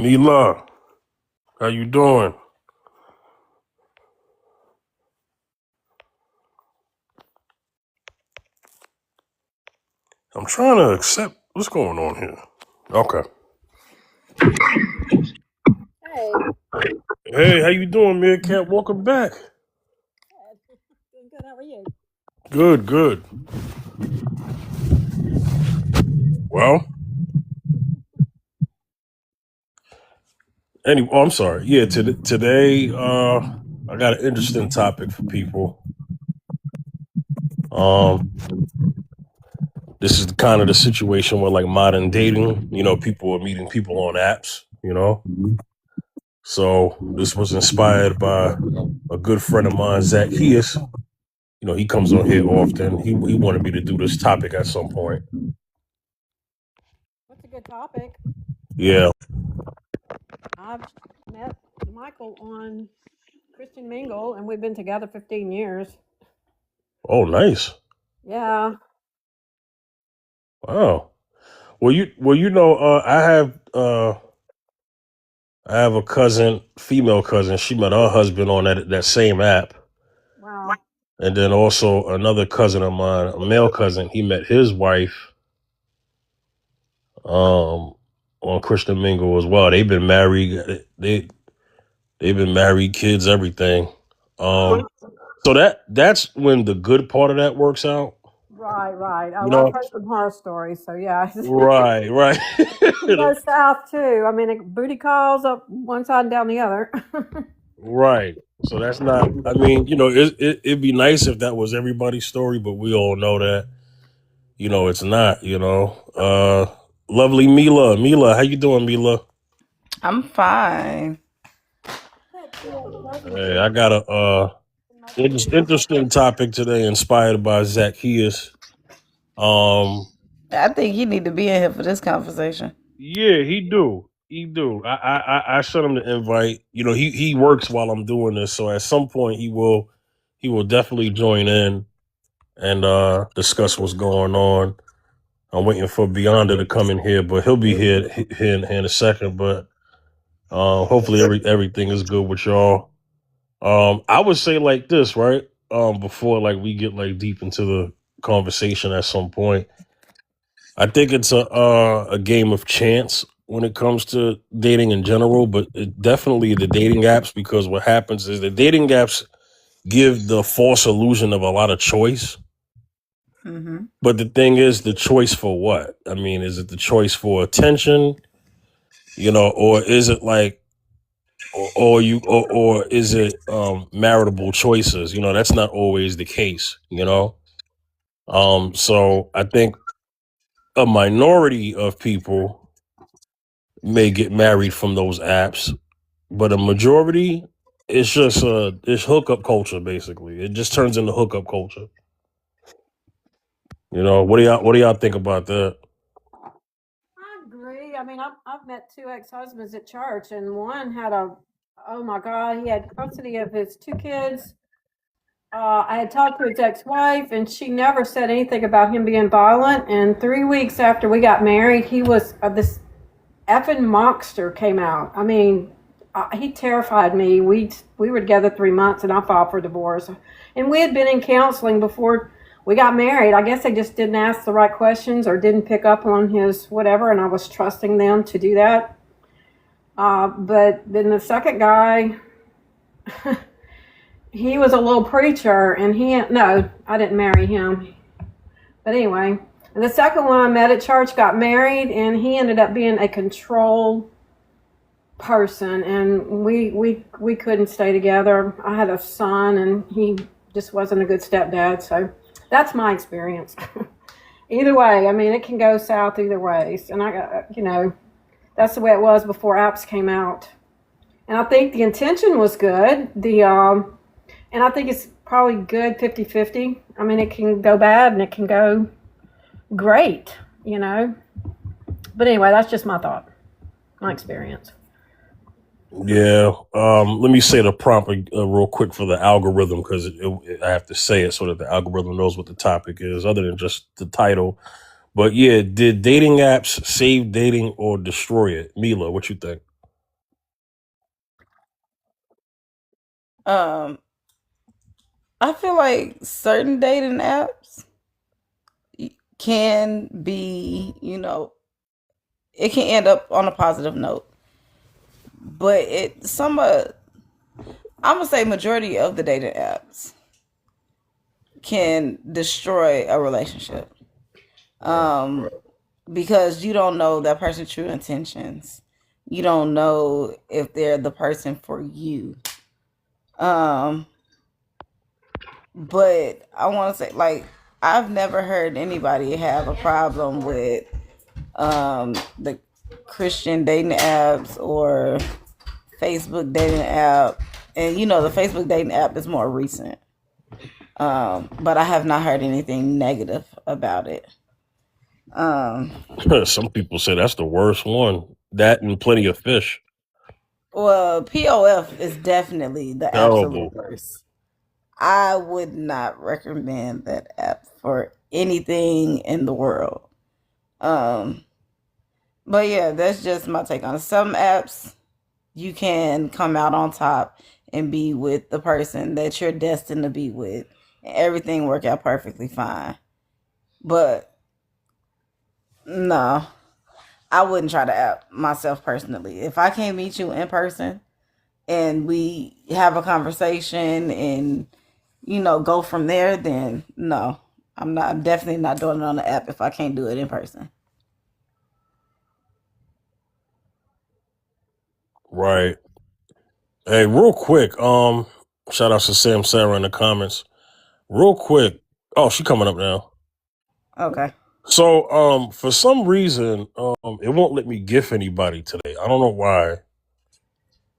Mila, how you doing? I'm trying to accept what's going on here. Okay. Hey, Hey, how you doing, Meerkat? Welcome back. doing good. How are you? Good, good. Well, anyway, I'm sorry. Yeah, today, I got an interesting topic for people. Um, this is kind of the situation where like modern dating. People are meeting people on apps. So this was inspired by a good friend of mine, Zacchaeus. He comes on here often. He wanted me to do this topic at some point. What's a good topic? Yeah. I've met Michael on Christian Mingle, and we've been together 15 years. Oh, nice. Yeah. Wow. I have a cousin, female cousin. She met her husband on that same app, Wow. and then also another cousin of mine, a male cousin. He met his wife um on Christian Mingle as well. They've been married. They've been married, kids, everything. Wow. So that's when the good part of that works out. Right, right. You Oh, I've know. heard some horror stories, so yeah. Right, right. It can go south too. I mean, booty calls up one side and down the other. Right. So that's not. I mean, it'd be nice if that was everybody's story, but we all know that. It's not. Lovely Mila. Mila, how you doing, Mila? I'm fine. Hey, I got a interesting topic today, inspired by Zacchaeus. Um, I think you need to be in here for this conversation. yeah, he do. He do. I sent him the invite. He works while I'm doing this, so at some point he will definitely join in and discuss what's going on. I'm waiting for Beyonda to come in here, but he'll be here in a second. But hopefully everything is good with y'all. I would say like this, right? Before like we get like deep into the conversation at some point, I think it's a game of chance when it comes to dating in general, but definitely the dating apps, because what happens is the dating apps give the false illusion of a lot of choice. Mm-hmm. But the thing is, the choice for what? I mean, is it the choice for attention? Or is it like, or is it maritable choices? That's not always the case. So I think a minority of people may get married from those apps, but a majority, it's hookup culture basically. It just turns into hookup culture. What do y'all think about that? I agree. I mean, I've met two ex-husbands at church, and one had oh my God, he had custody of his two kids. I had talked to his ex-wife, and she never said anything about him being violent. And 3 weeks after we got married, he was this effing monster came out. I mean, he terrified me. We were together 3 months, and I filed for divorce. And we had been in counseling before we got married. I guess they just didn't ask the right questions or didn't pick up on his whatever, and I was trusting them to do that. But then the second guy, he was a little preacher, and no, I didn't marry him. But anyway, and the second one I met at church got married, and he ended up being a control person, and we couldn't stay together. I had a son, and he just wasn't a good stepdad. So that's my experience. Either way, I mean, it can go south either ways, and that's the way it was before apps came out. And I think the intention was good. And I think it's probably good 50-50. I mean, it can go bad and it can go great, But anyway, that's just my thought, my experience. Yeah. Let me say the prompt real quick for the algorithm, because I have to say it so that the algorithm knows what the topic is, other than just the title. But yeah, did dating apps save dating or destroy it? Mila, what you think? Um, I feel like certain dating apps can be, it can end up on a positive note, but I'm gonna say majority of the dating apps can destroy a relationship. Right. Because you don't know that person's true intentions. You don't know if they're the person for you. Um, but I want to say, like, I've never heard anybody have a problem with the Christian dating apps or Facebook dating app. And the Facebook dating app is more recent. But I have not heard anything negative about it. Some people say that's the worst one. That and Plenty of Fish. Well, POF is definitely the absolute Terrible. worst. I would not recommend that app for anything in the world. Um, but yeah, that's just my take on it. Some apps you can come out on top and be with the person that you're destined to be with, and everything work out perfectly fine. But no, I wouldn't try to app myself personally. If I can't meet you in person and we have a conversation and go from there, then no, I'm definitely not doing it on the app if I can't do it in person. Right. Hey, real quick. Shout out to Sam Sarah in the comments. Real quick. Oh, she coming up now. Okay. So, for some reason, it won't let me GIF anybody today. I don't know why.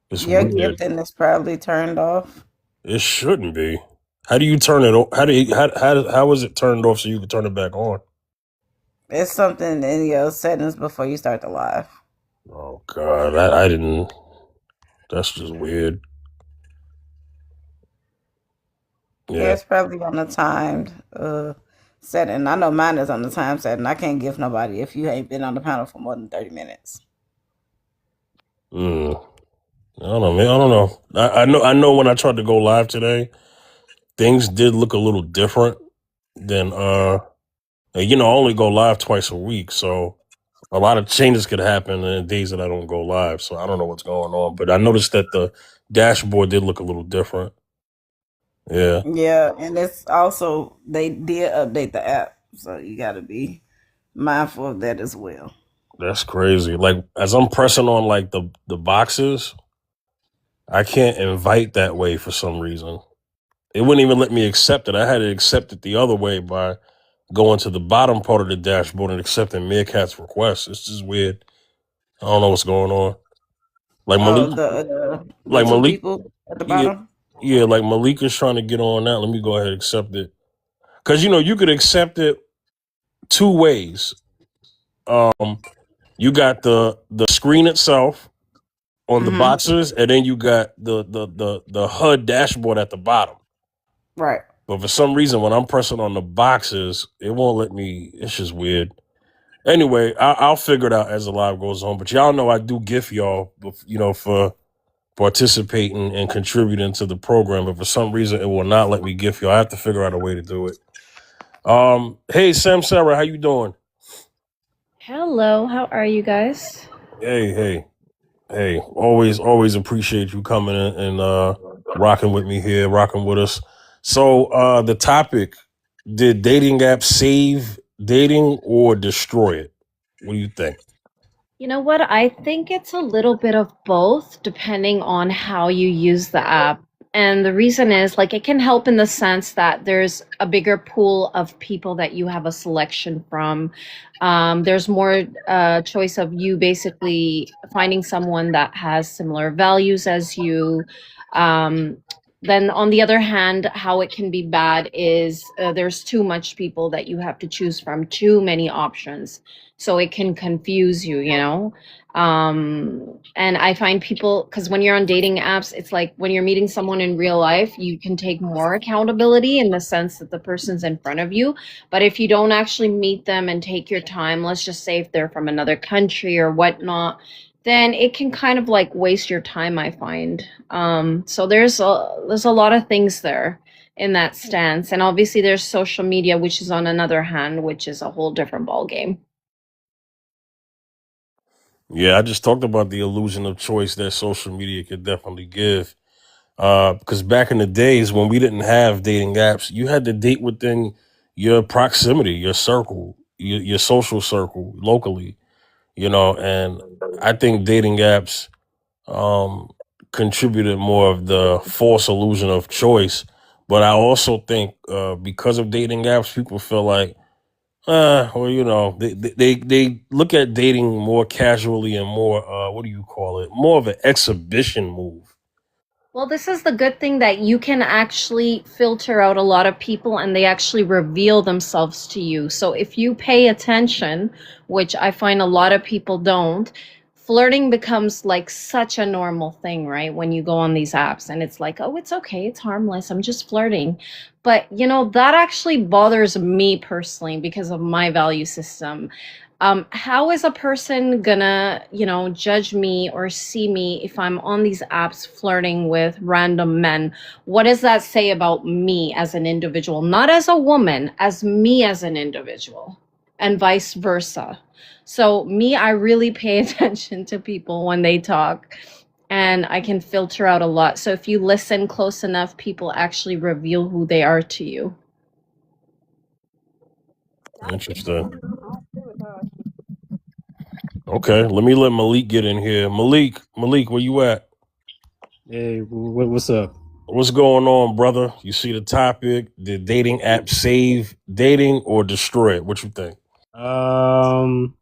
It's Your weird. gifting is probably turned off. It shouldn't be. How do you turn it? How do you, how is it turned off so you can turn it back on? It's something in your settings before you start the live. Oh God, I didn't. That's just weird. Yeah, Yeah. it's probably on the timed setting. I know mine is on the time setting. I can't give nobody if you ain't been on the panel for more than 30 minutes. I don't know, man. I don't know. I know. I know. When I tried to go live today, things did look a little different than I only go live twice a week, so a lot of changes could happen in days that I don't go live. So I don't know what's going on, but I noticed that the dashboard did look a little different. Yeah, Yeah, and it's also they did update the app, so you got to be mindful of that as well. that's crazy. Like as I'm pressing on like the boxes, I can't invite that way for some reason. It wouldn't even let me accept it. I had to accept it the other way by going to the bottom part of the dashboard and accepting Meerkat's request. It's just weird. I don't know what's going on. Like Oh, Malik, the like two Malik, people at the yeah, bottom. yeah, like Malik is trying to get on that. Let me go ahead and accept it. Because you could accept it two ways. You got the screen itself on the Mm-hmm. boxes, and then you got the HUD dashboard at the bottom. Right. But for some reason, when I'm pressing on the boxes, it won't let me. It's just weird. Anyway, I'll figure it out as the live goes on. But y'all know I do gift y'all, for participating and contributing to the program. But for some reason, it will not let me gift y'all. I have to figure out a way to do it. Hey, Sam Sarah, how you doing? Hello, how are you guys? Hey. Always appreciate you coming in and rocking with me here, rocking with us. So, the topic: did dating apps save dating or destroy it? What do you think? You know what? I think it's a little bit of both, depending on how you use the app. And the reason is like it can help in the sense that there's a bigger pool of people that you have a selection from. There's more choice of you basically finding someone that has similar values as you. Um, then on the other hand, how it can be bad is there's too much people that you have to choose from, too many options, so it can confuse you. And I find people, because when you're on dating apps, it's like when you're meeting someone in real life, you can take more accountability in the sense that the person's in front of you. But if you don't actually meet them and take your time, let's just say if they're from another country or whatnot, then it can kind of like waste your time, I find. So there's a lot of things there in that stance, and obviously there's social media, which is on another hand, which is a whole different ball game. Yeah, I just talked about the illusion of choice that social media could definitely give. Because back in the days when we didn't have dating apps, you had to date within your proximity, your circle, your social circle locally, and I think dating apps um, contributed more of the false illusion of choice. But I also think because of dating apps, people feel like, well, they look at dating more casually and more, what do you call it? More of an exhibition move. Well, this is the good thing that you can actually filter out a lot of people and they actually reveal themselves to you. So if you pay attention, which I find a lot of people don't, flirting becomes like such a normal thing, right? When you go on these apps and it's like, oh, it's okay, it's harmless, I'm just flirting. But that actually bothers me personally because of my value system. How is a person gonna, judge me or see me if I'm on these apps flirting with random men? What does that say about me as an individual? Not as a woman, as me as an individual, and vice versa. So, me, I really pay attention to people when they talk, and I can filter out a lot. So, if you listen close enough, people actually reveal who they are to you. Interesting. Okay, let me let Malik get in here. Malik, where you at? Hey, what's up? What's going on, brother? You see the topic? Did dating app save dating or destroy it? What you think?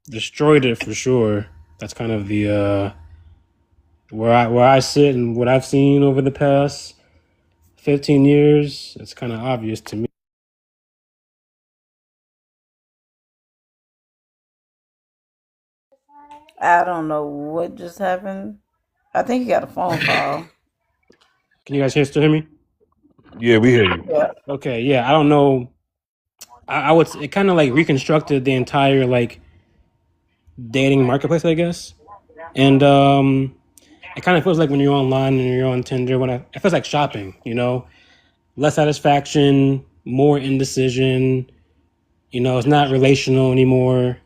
Destroyed it for sure. That's kind of the where I sit and what I've seen over the past 15 years. It's kind of obvious to me. I don't know what just happened. I think you got a phone call. Can you guys still hear me? Yeah, we hear you. Yeah. Okay, yeah. I don't know. I would. It kind of like reconstructed the entire like dating marketplace, I guess. And it kind of feels like when you're online and you're on Tinder, it feels like shopping. Less satisfaction, more indecision. It's not relational anymore.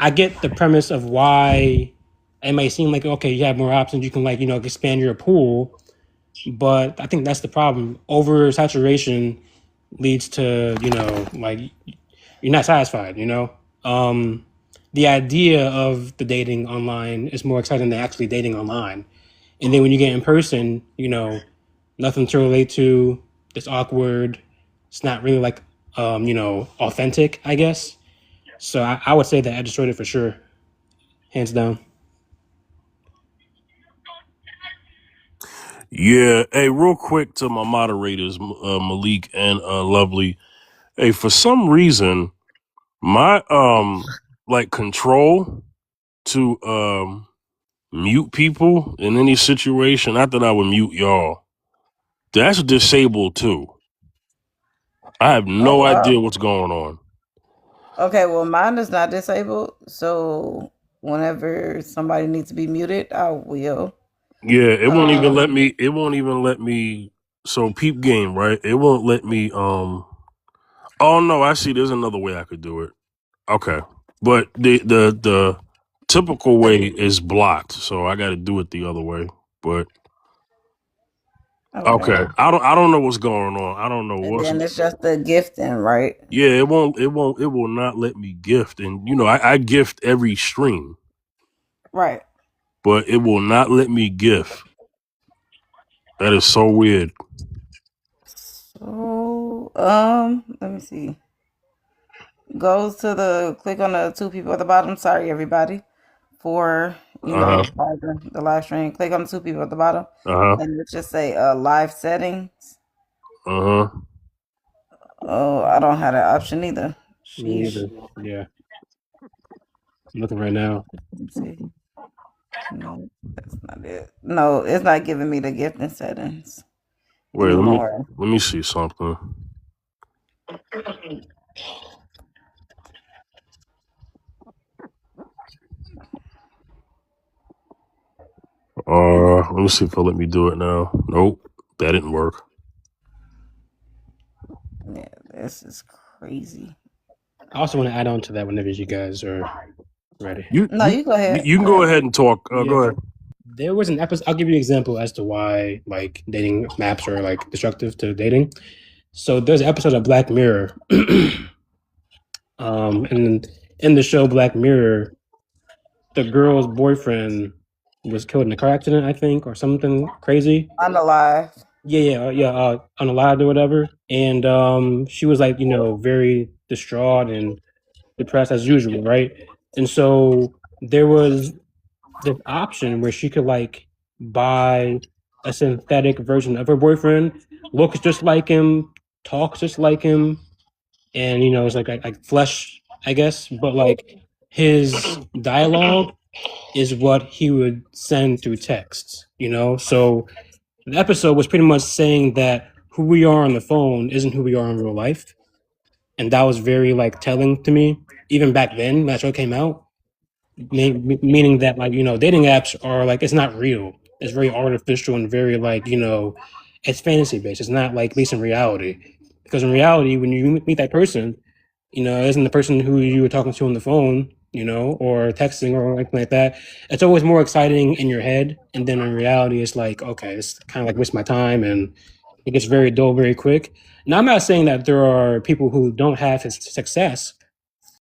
I get the premise of why it may seem like, okay, you have more options, you can like, expand your pool. But I think that's the problem. Oversaturation leads to, like you're not satisfied, the idea of the dating online is more exciting than actually dating online. And then when you get in person, nothing to relate to. It's awkward. It's not really like, authentic, I guess. So I would say that I destroyed it for sure, hands down. Yeah. Hey, real quick to my moderators, Malik and Lovely. Hey, for some reason, my like control to mute people in any situation. Not that I would mute y'all. That's disabled too. I have Oh, no wow. idea what's going on. Okay, well, mine is not disabled. So whenever somebody needs to be muted, I will. Yeah, it won't even let me. It won't even let me. So peep game, right? It won't let me. Oh no, I see. There's another way I could do it. Okay, but the typical way is blocked, so I got to do it the other way. But okay, I don't know what's going on. I don't know And what's. then it's just the gifting, right? Yeah, it won't. It won't. It will not let me gift, and I gift every stream, Right. but it will not let me gift. That is so weird. So, let me see. Goes to click on the two people at the bottom. Sorry, everybody, for the live stream. Click on the two people at the bottom, and let's just say live settings. Oh, I don't have that option either. Me either. Yeah. I'm looking right now. Let's see. No, that's not it. No, it's not giving me the gifting settings anymore. Let me see something. Let me see if they'll let me do it now. Nope, that didn't work. Yeah, this is crazy. I also want to add on to that whenever you guys are ready. No, you go ahead. You can go ahead and talk. Go ahead. There was an episode. I'll give you an example as to why like dating maps are like destructive to dating. So there's an episode of Black Mirror, and in the show Black Mirror, the girl's boyfriend was killed in a car accident, I think, or something crazy. Unalive. Yeah, unalived or whatever. And she was like, very distraught and depressed as usual, right? And so there was this option where she could like buy a synthetic version of her boyfriend, looks just like him, talks just like him, and it's like flesh, I guess, but like his dialogue is what he would send through text, So the episode was pretty much saying that who we are on the phone isn't who we are in real life. And that was very like telling to me, even back then when that show came out. Meaning that like dating apps are like it's not real. It's very artificial and very like it's fantasy based. It's not like based in reality. Because in reality, when you meet that person, it isn't the person who you were talking to on the phone, or texting or anything like that. It's always more exciting in your head, and then in reality, it's like okay, it's kind of like waste my time, and it gets very dull very quick. Now, I'm not saying that there are people who don't have success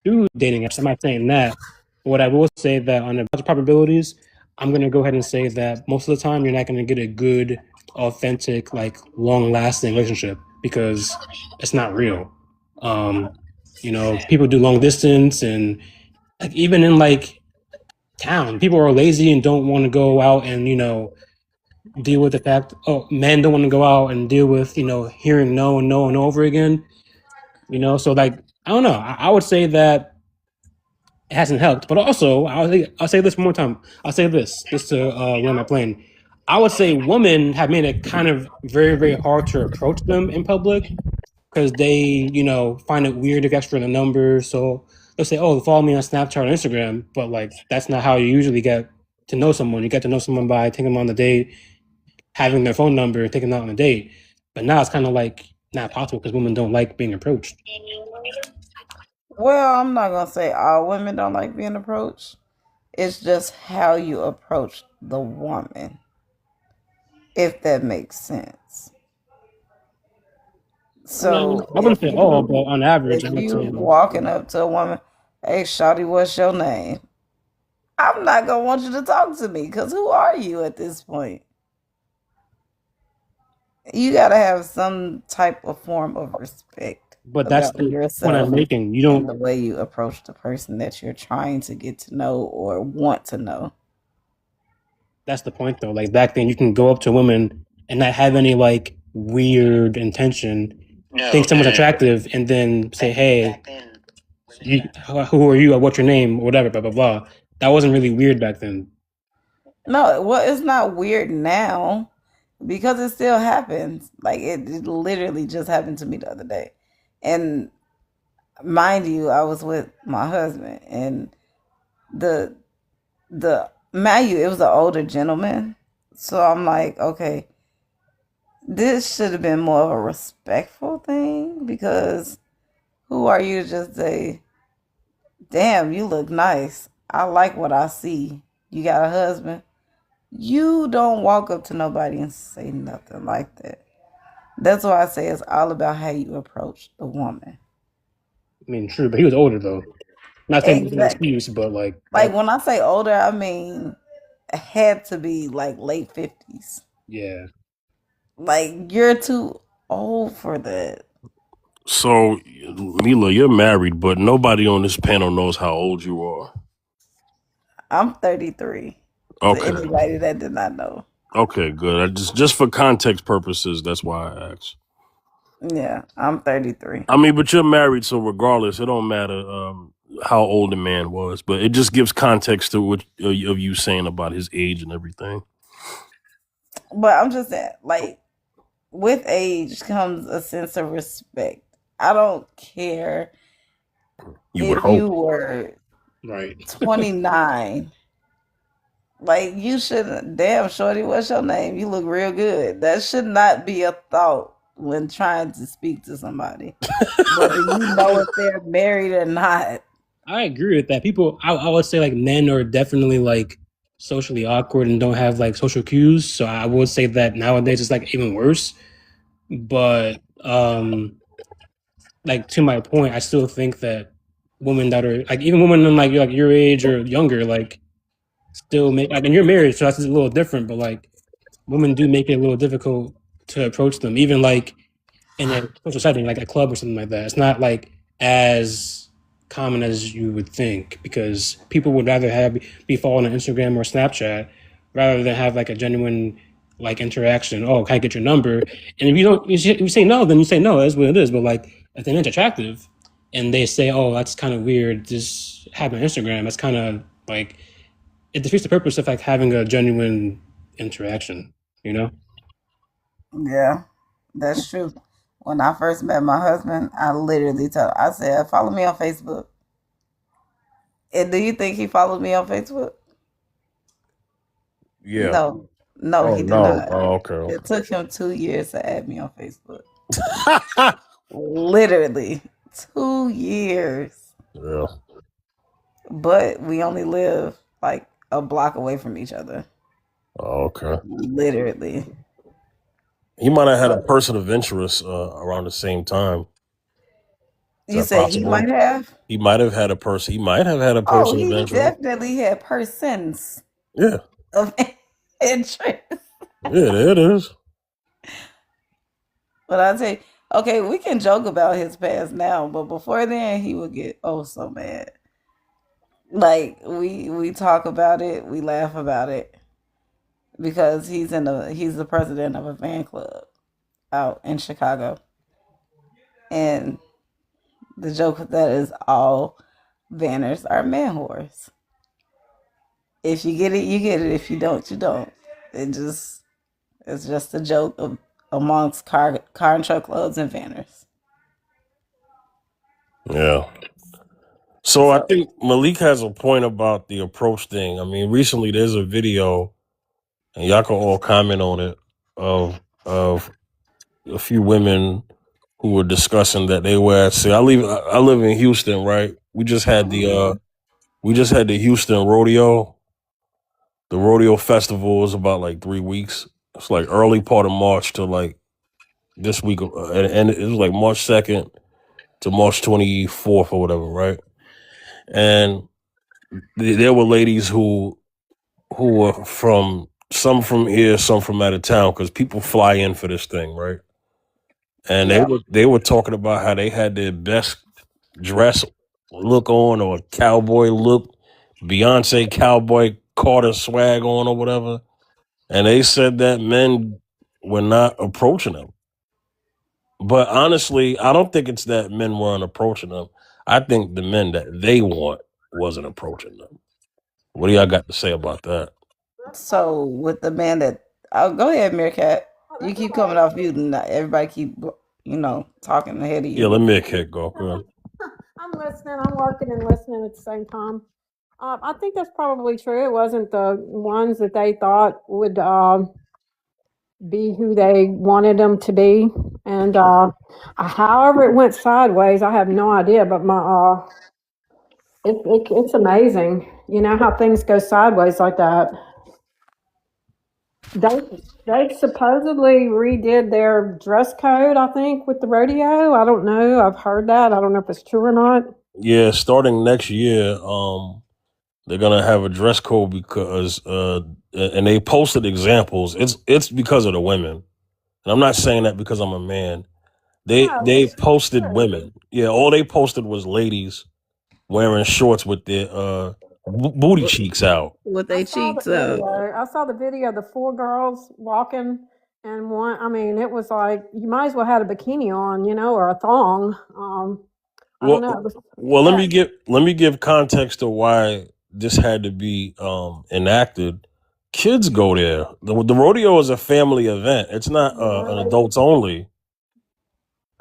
through dating apps. I'm not saying that. What I will say that on the probabilities, I'm going to go ahead and say that most of the time you're not going to get a good, authentic, like long-lasting relationship because it's not real. People do long distance, and like even in like town, people are lazy and don't want to go out and deal with the fact. Oh, men don't want to go out and deal with hearing no and no and over again. So like I don't know. I would say that it hasn't helped. But also, I'll say this one more time. I'll say this just to land my plane. I would say women have made it kind of very, very hard to approach them in public because they, find it weird to get extra the number. So they'll say, "Oh, follow me on Snapchat or Instagram," but like that's not how you usually get to know someone. You get to know someone by taking them on the date, having their phone number, and taking them out on a date. But now it's kind of like not possible because women don't like being approached. Well, I'm not gonna say all women don't like being approached. It's just how you approach the woman, if that makes sense. So I wouldn't say all, but on average, if I would you say walking up to a woman, "Hey, shawty, what's your name?" I'm not gonna want you to talk to me because who are you at this point? You gotta have some type of form of respect but that's about the point I'm yourself making. You and don't. the way you approach the person that you're trying to get to know or want to know. That's the point, though. Like back then, you can go up to a woman and not have any like weird intention, think someone's attractive, and then say, "Hey, who are you? Or what's your name? Or whatever." Blah blah blah. That wasn't really weird back then. No, well, it's not weird now because it still happens. Like it literally just happened to me the other day. And mind you, I was with my husband and the mind you, it was an older gentleman. So I'm like, okay, this should have been more of a respectful thing because who are you to just say, "Damn, you look nice. I like what I see. You got a husband?" You don't walk up to nobody and say nothing like that. That's why I say it's all about how you approach the woman. I mean, true, but he was older though. Not saying it's an Exactly. excuse, but like Like when I say older, I mean it had to be like late 50s. yeah. Like you're too old for that. So, Mila, you're married, but nobody on this panel knows how old you are. I'm 33. Okay. To anybody that did not know. Okay, good. I just for context purposes, that's why I asked. Yeah, I'm 33. I mean, but you're married, so regardless, it don't matter how old the man was. But it just gives context to what of you saying about his age and everything. But I'm just saying, like, with age comes a sense of respect. I don't care You would if hope. you were Right. 29 Like you shouldn't. Damn, shorty, what's your name? You look real good. That should not be a thought when trying to speak to somebody, whether you know if they're married or not. I agree with that. People, I would say like men are definitely like socially awkward and don't have like social cues. So I would say that nowadays it's like even worse. But like to my point, I still think that women that are like even women in like your age or younger, like still make like and you're married, so that's a little different. But like women do make it a little difficult to approach them, even like in a social setting, like a club or something like that. It's not like as common as you would think because people would rather have be following on Instagram or Snapchat rather than have like a genuine like interaction. Oh, can I get your number? And if you don't, you say no, then you say no. That's what it is. But like if they're not attractive and they say, oh, that's kind of weird. This happened on Instagram. That's kind of like it defeats the purpose of like having a genuine interaction. You know? Yeah, that's true. When I first met my husband, I literally told I said, "Follow me on Facebook." And do you think he followed me on Facebook? Yeah. No, no, Oh he did no. not. Oh, okay. It took him 2 years to add me on Facebook. Okay. Literally 2 years. Yeah. But we only live like a block away from each other. Oh, okay. Literally. He might have had a But person of interest around the same time. Is you that say he might possible? have? He might have had a person. He might have had a Oh, person of he interest. definitely had persons Yeah. of interest. Yeah, there it is. But I tell you, okay, we can joke about his past now, but before then, he would get oh so mad. Like we talk about it, we laugh about it because he's the president of a fan club out in Chicago, and the joke with that is all banners are man whores. If you get it, you get it. If you don't, you don't. It's just a joke amongst car and truck clubs and vanners. Yeah. So I So think Malik has a point about the approach thing. I mean, recently there's a video, and y'all can all comment on it, of a few women who were discussing that they were at. See, I live in Houston, right? We just had the Houston rodeo. The rodeo festival is about like 3 weeks. It's like early part of March to like this week, and it was like March 2nd to March 24th or whatever, right? And there were ladies who were from some from here, some from out of town, because people fly in for this thing, right? And yeah, they were talking about how they had their best dress look on or cowboy look, Beyonce cowboy Carter swag on or whatever. And they said that men were not approaching them. But honestly, I don't think it's that men weren't approaching them. I think the men that they want wasn't approaching them. What do y'all got to say about that? so with the man that oh go ahead, Meerkat. Oh, You that's keep coming okay. off mute and everybody keep talking ahead of Yeah, you. let me a kick go. Go ahead. I'm listening. I'm working and listening at the same time. I think that's probably true. It wasn't the ones that they thought would be who they wanted them to be, and however it went sideways, I have no idea. But my it's amazing, you know, how things go sideways like that. They they supposedly redid their dress code. I think with the rodeo. I don't know. I've heard that. I don't know if it's true or not. Yeah, starting next year, they're gonna have a dress code because and they posted examples. It's because of the women. And I'm not saying that because I'm a man. No, They it's posted true. women. Yeah, all they posted was ladies wearing shorts with their booty cheeks out. With I their saw the cheeks out. video. I saw the video of the four girls walking, and one. I mean, it was like you might as well had a bikini on, you know, or a thong. I don't know. Well, It was well, pathetic. let me give context to why this had to be enacted. Kids go there. The rodeo is a family event. It's not an Really? adults only.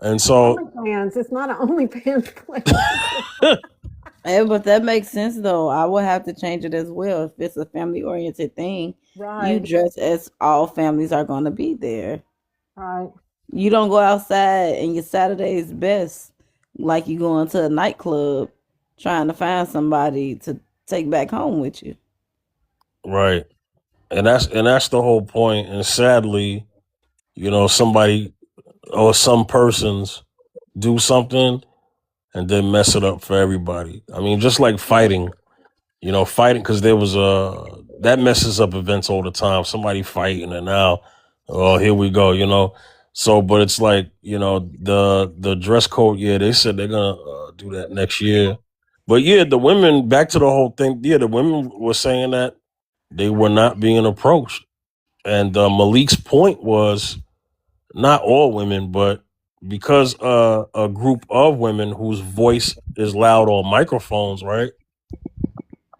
And so OnlyFans. It's not an OnlyFans place. Yeah, but that makes sense though. I would have to change it as well if it's a family oriented thing. You Right, dress as all families are going to be there. right. You don't go outside and your Saturday is best like you going to a nightclub trying to find somebody to take back home with you. Right. And that's the whole point. And sadly, somebody or some persons do something and then mess it up for everybody. I mean, just like fighting, fighting because there was that messes up events all the time. Somebody fighting and now, oh, here we go. So, but it's like the dress code. Yeah, they said they're gonna do that next year. But yeah, the women, back to the whole thing. Yeah, the women were saying that they were not being approached, and Malik's point was not all women, but because a group of women whose voice is loud on microphones, right?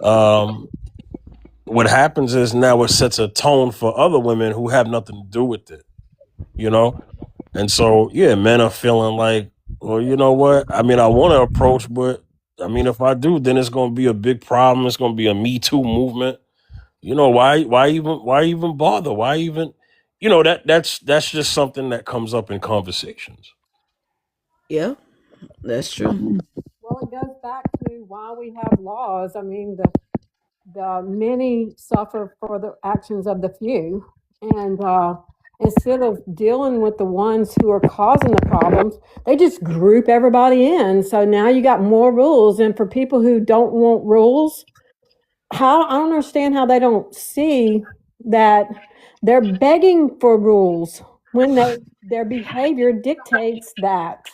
Um, what happens is now it sets a tone for other women who have nothing to do with it, you know? And so, yeah, men are feeling like, well, you know what? I mean, I want to approach, but I mean, if I do, then it's going to be a big problem. It's going to be a Me Too movement. Why even bother? Why even, that's just something that comes up in conversations. Yeah, that's true. Well, it goes back to why we have laws. I mean, the many suffer for the actions of the few, and instead of dealing with the ones who are causing the problems, they just group everybody in. So now you got more rules, and for people who don't want rules, how I don't understand how they don't see that they're begging for rules when their behavior dictates that.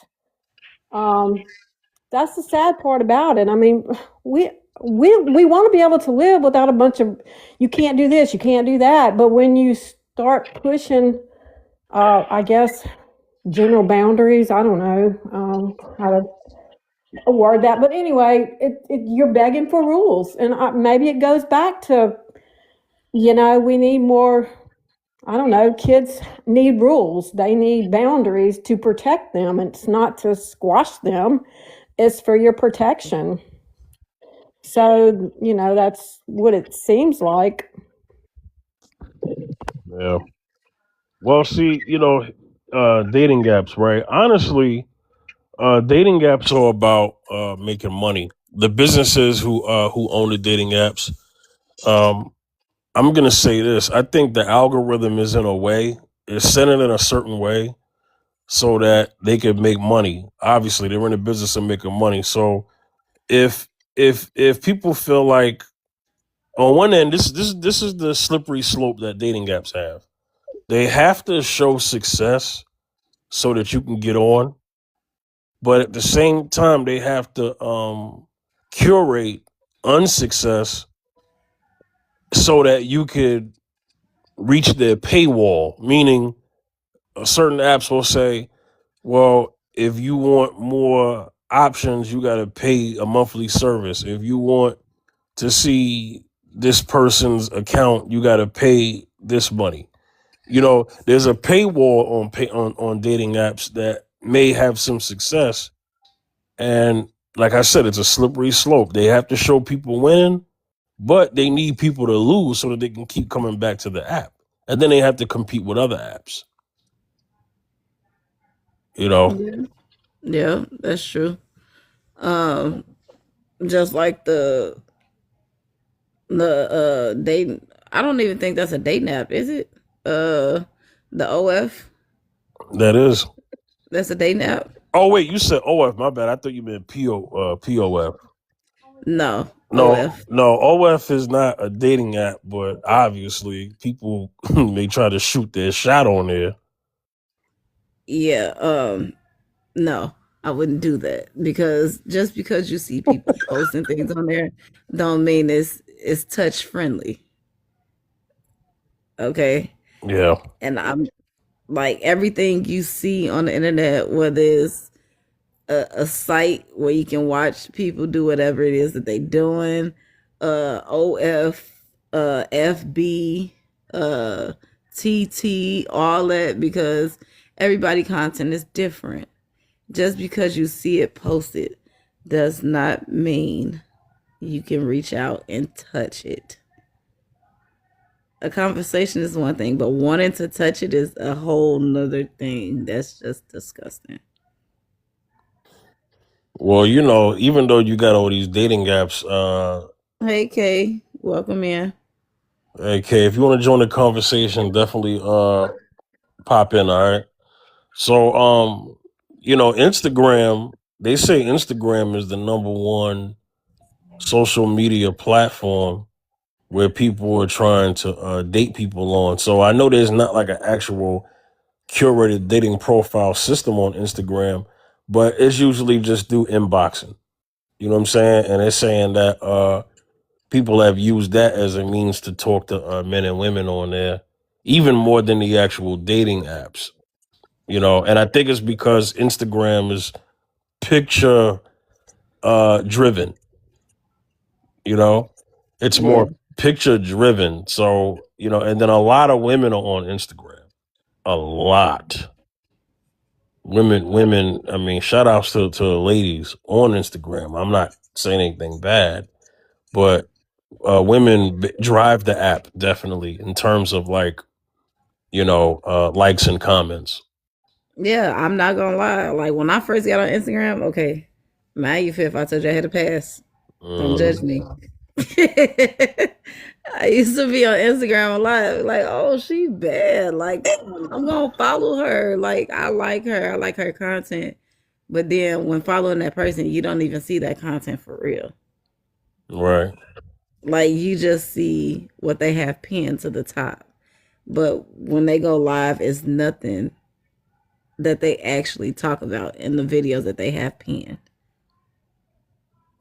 Um, that's the sad part about it. I mean, we we want to be able to live without a bunch of you can't do this, you can't do that. But when you start pushing, I guess general boundaries. I don't know how to word that, but anyway, you're begging for rules, and maybe it goes back to we need more. I don't know. Kids need rules. They need boundaries to protect them. It's not to squash them. It's for your protection. So, that's what it seems like. Yeah. Well, see, dating apps, right? Honestly, dating apps are about making money. The businesses who own the dating apps, um, I'm gonna say this. I think the algorithm is in a way, is set it in a certain way so that they could make money. Obviously, they're in the business of making money. So if if people feel like on one end, this is the slippery slope that dating apps have. They have to show success so that you can get on, but at the same time, they have to curate unsuccess so that you could reach their paywall. Meaning, certain apps will say, well, if you want more options, you got to pay a monthly service. If you want to see this person's account, you got to pay this money. There's a paywall on dating apps that may have some success, and like I said, it's a slippery slope. They have to show people winning, but they need people to lose so that they can keep coming back to the app, and then they have to compete with other apps. You know, Yeah, yeah, that's true. Um, just like the dating. I don't even think that's a dating app, is it? The OF. that is. That's a dating app. Oh wait, you said OF. My bad. I thought you meant POF. No, No, OF. no, OF is not a dating app, but obviously people may try to shoot their shot on there. Yeah. No, I wouldn't do that because just because you see people posting things on there, don't mean it's touch friendly. Okay, Yeah, and I'm like everything you see on the internet, whether it's a site where you can watch people do whatever it is that they doing, OF, FB, uh, TT, all that because everybody content is different. Just because you see it posted does not mean you can reach out and touch it. A conversation is one thing, but wanting to touch it is a whole nother thing. That's just disgusting. Well, you know, even though you got all these dating apps, Hey Kay, welcome in. okay, if you want to join the conversation, definitely pop in, all right? So, you know, Instagram, they say Instagram is the number one social media platform where people are trying to date people on. So I know there's not like an actual curated dating profile system on Instagram, but it's usually just through inboxing. You know what I'm saying? And they're saying that people have used that as a means to talk to men and women on there, even more than the actual dating apps. You know, and I think it's because Instagram is picture driven. You know, it's Yeah. more picture driven. So you know, and then a lot of women are on Instagram. A lot. Women. I mean, shout outs to the ladies on Instagram. I'm not saying anything bad, but women drive the app definitely in terms of like you know likes and comments. Yeah, I'm not gonna lie. Like when I first got on Instagram, okay, man, you feel if I told you I had a pass. Don't judge me. I used to be on Instagram a lot, like, oh, she bad. Like, I'm gonna follow her. Like, I like her. I like her content. But then when following that person, you don't even see that content for real. Right. Like, you just see what they have pinned to the top. But when they go live, it's nothing that they actually talk about in the videos that they have pinned.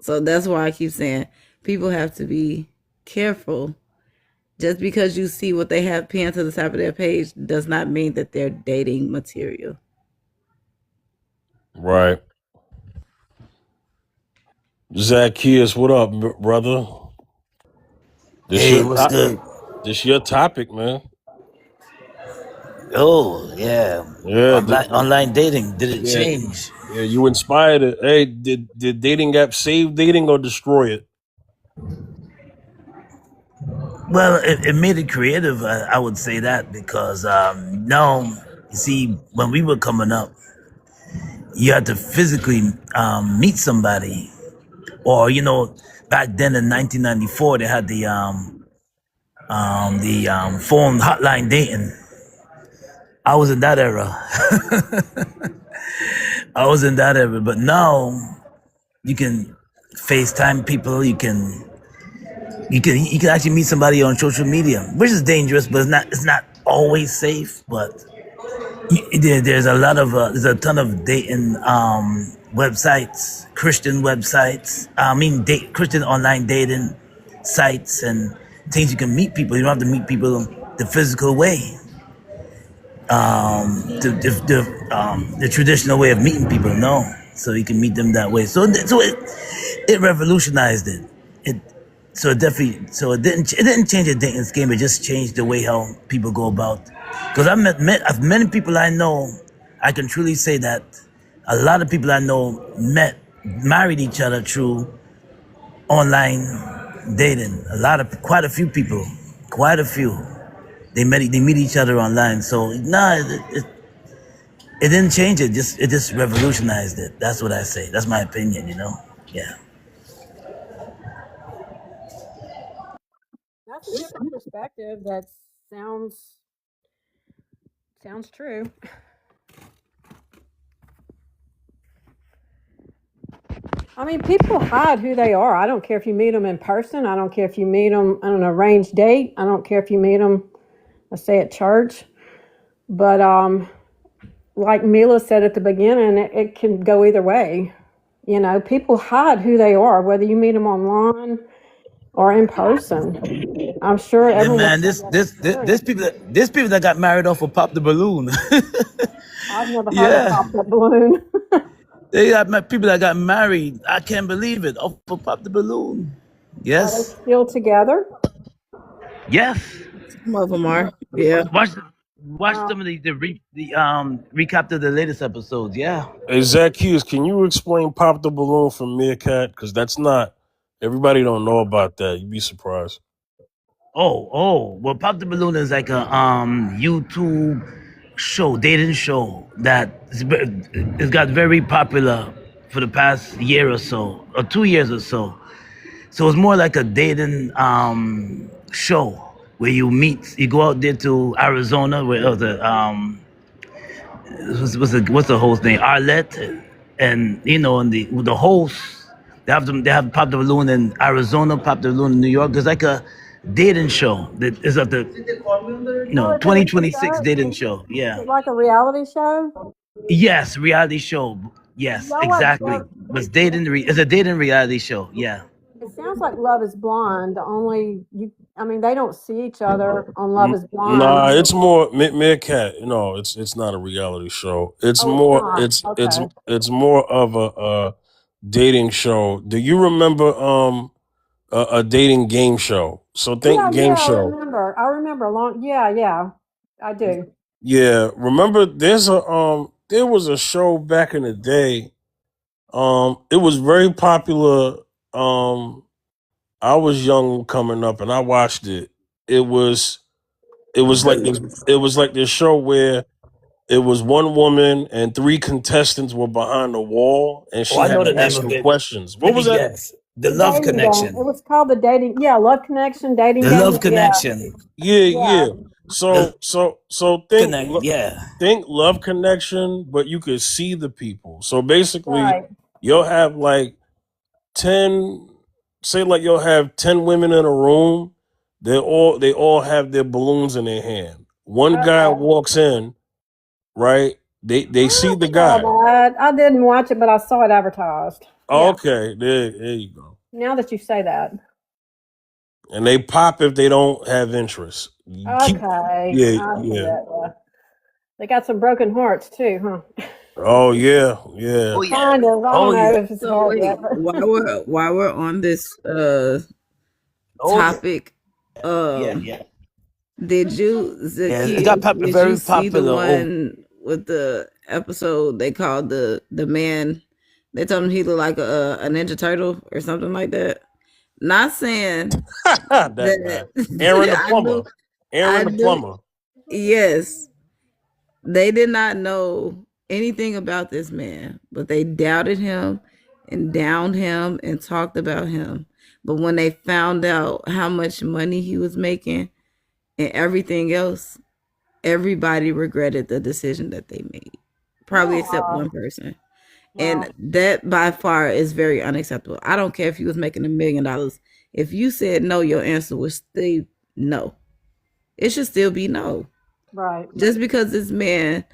So that's why I keep saying people have to be careful. Just because you see what they have pinned to the top of their page does not mean that they're dating material. Right. Zacchaeus, what up, brother? This Hey, your what's good? this your topic, man. Oh, yeah. Yeah, Online dating. Did it yeah, change? yeah. You inspired it. Hey, did dating app save dating or destroy it? Well, it made it creative. I would say that because now, you see, when we were coming up, you had to physically meet somebody, or back then in 1994, they had the phone hotline dating. I was in that era. I was in that era, but now you can FaceTime people. You can actually meet somebody on social media, which is dangerous, but it's not always safe. But there's a ton of dating websites, Christian websites. Christian online dating sites and things you can meet people. You don't have to meet people the physical way. The traditional way of meeting people, no. So you can meet them that way. So it revolutionized it. It so it definitely it didn't change the dating scheme. It just changed the way how people go about. Because I've many people I know. I can truly say that a lot of people I know married each other through online dating. Quite a few people, quite a few. They meet each other online. So it didn't change it. It just revolutionized it. That's what I say. That's my opinion. Yeah. That's a different perspective. That sounds true. I mean, people hide who they are. I don't care if you meet them in person. I don't care if you meet them on an arranged date. I don't care if you meet them, let's say, at church. But like Mila said at the beginning, it can go either way. You know, people hide who they are, whether you meet them online or in person. I'm sure Yeah, everyone man. has that experience. There's people that got married off of Pop the Balloon. I've never heard of Yeah. Pop the Balloon. They got people that got married. I can't believe it. Off of Pop the Balloon. Are Yes. they still together? Yes. Some of them are. Yeah. Watch. Watch Oh, some of the recap of the latest episodes. Yeah. Hey, Zacchaeus, can you explain Pop the Balloon from Meerkat? Because that's not, everybody don't know about that. You'd be surprised. Oh. Well, Pop the Balloon is like a YouTube show, dating show it's got very popular for the past year or so, or 2 years or so. So it's more like a dating show where you go out there to Arizona, where what's the host name? Arlette, and and the host they have Pop the Balloon in Arizona, Pop the Balloon in New York. There's like a dating show that is at the oh, is it, 2026 dating show. is Yeah. it like a reality show? Yes, reality show. Do Yes, y'all watch exactly. Love? It's a dating reality show. Yeah. It sounds like Love is Blind. Only you. I mean, they don't see each other on Love is Blind. Nah, it's more Meerkat. It's not a reality show. It's Oh, it's more not. Okay. it's more of a dating show. Do you remember a dating game show? So think game Yeah, I show. remember. I remember a long. Yeah, I do. Yeah, remember there was a show back in the day. It was very popular. I was young coming up and I watched it. It was like this show where it was one woman and three contestants were behind the wall and she Oh, I had know the to name ask of them it. questions. What Let me was that? guess. The The Love dating game. It Connection. was called the dating. Yeah, Love Connection, dating The game. Love Yeah, Connection. Yeah, yeah. So The think Connect. Yeah. think Love Connection, but you could see the people. So basically, Right. you'll have like 10, say like you'll have 10 women in a room. They all have their balloons in their hand. One guy Okay. walks in, right? They see the I guy. saw that. I didn't watch it, but I saw it advertised. Yeah. Okay, there you go. Now that you say that. And they pop if they don't have interest. You keep, Okay. I yeah, see yeah. that. Yeah. They got some broken hearts too, huh? Oh yeah, yeah. Oh yeah. Kind of. I Oh don't know yeah. if it's So hard wait, yet. But while we're on this Oh yeah. topic, Yeah. um, Yeah. did you, Yeah. It got Zacchaeus, did you very see the popular. one with the episode they called the man? They told him he looked like a Ninja Turtle or something like that. Not saying That guy. that Aaron the I plumber. do, Aaron I the do. plumber. Yes, they did not know anything about this man, but they doubted him and downed him and talked about him. But when they found out how much money he was making and everything else, everybody regretted the decision that they made. Probably except wow. one person. Wow. And that by far is very unacceptable. I don't care if you was making $1 million. If you said no, your answer was still no. It should still be no. Right. Just because this man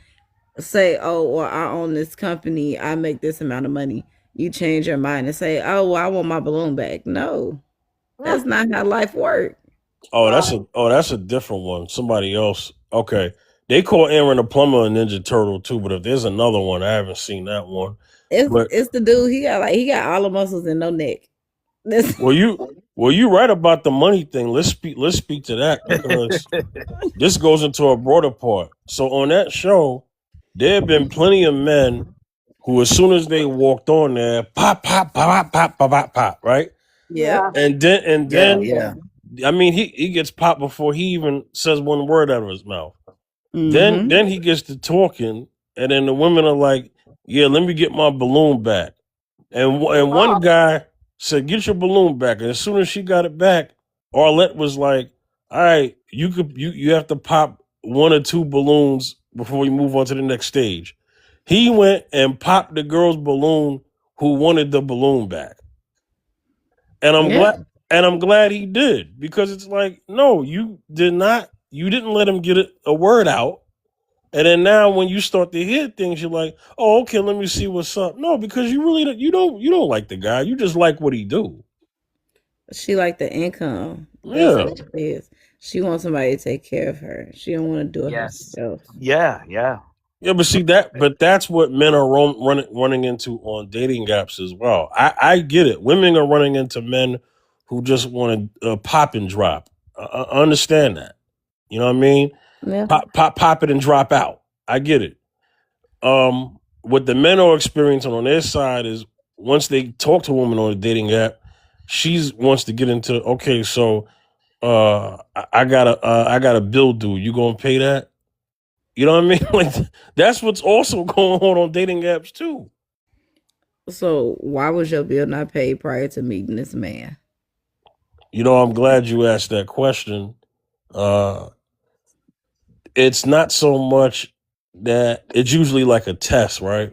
say, oh, well, I own this company, I make this amount of money, you change your mind and say, oh, well, I want my balloon back. No, that's not how life works. Oh, that's a different one. Somebody else. Okay. They call Aaron the plumber a Ninja Turtle too, but if there's another one, I haven't seen that one. But It's the dude, he got all the muscles and no neck. This well you right about the money thing. Let's speak to that because this goes into a broader part. So on that show, there have been plenty of men who, as soon as they walked on there, pop, pop, pop, pop, pop, pop, pop, right? yeah. And then Yeah. Yeah. I mean he gets popped before he even says one word out of his mouth. Mhm. Then he gets to talking, and then the women are like, "Yeah, let me get my balloon back." And one guy said, "Get your balloon back." And as soon as she got it back, Arlette was like, "All right, you have to pop one or two balloons before we move on to the next stage." He went and popped the girl's balloon who wanted the balloon back, and Yeah. I'm glad he did, because it's like, no, you didn't let him get a word out. And then now when you start to hear things, you're like, oh, okay, let me see what's up. No, because you really don't like the guy. You just like what he do. She like the income. That's Yeah. what it is. She wants somebody to take care of her. She don't want to do it Yes. herself. Yeah. Yeah. Yeah, but that's what men are running into on dating apps as well. I get it. Women are running into men who just want to pop and drop. I understand that. You know what I mean? Yeah. pop it and drop out. I get it. What the men are experiencing on their side is once they talk to a woman on a dating app, she wants to get into okay, so I got a bill due. You gonna pay that? You know what I mean? Like that's what's also going on dating apps too. So why was your bill not paid prior to meeting this man? You know, I'm glad you asked that question. Uh, it's not so much that it's usually like a test, right?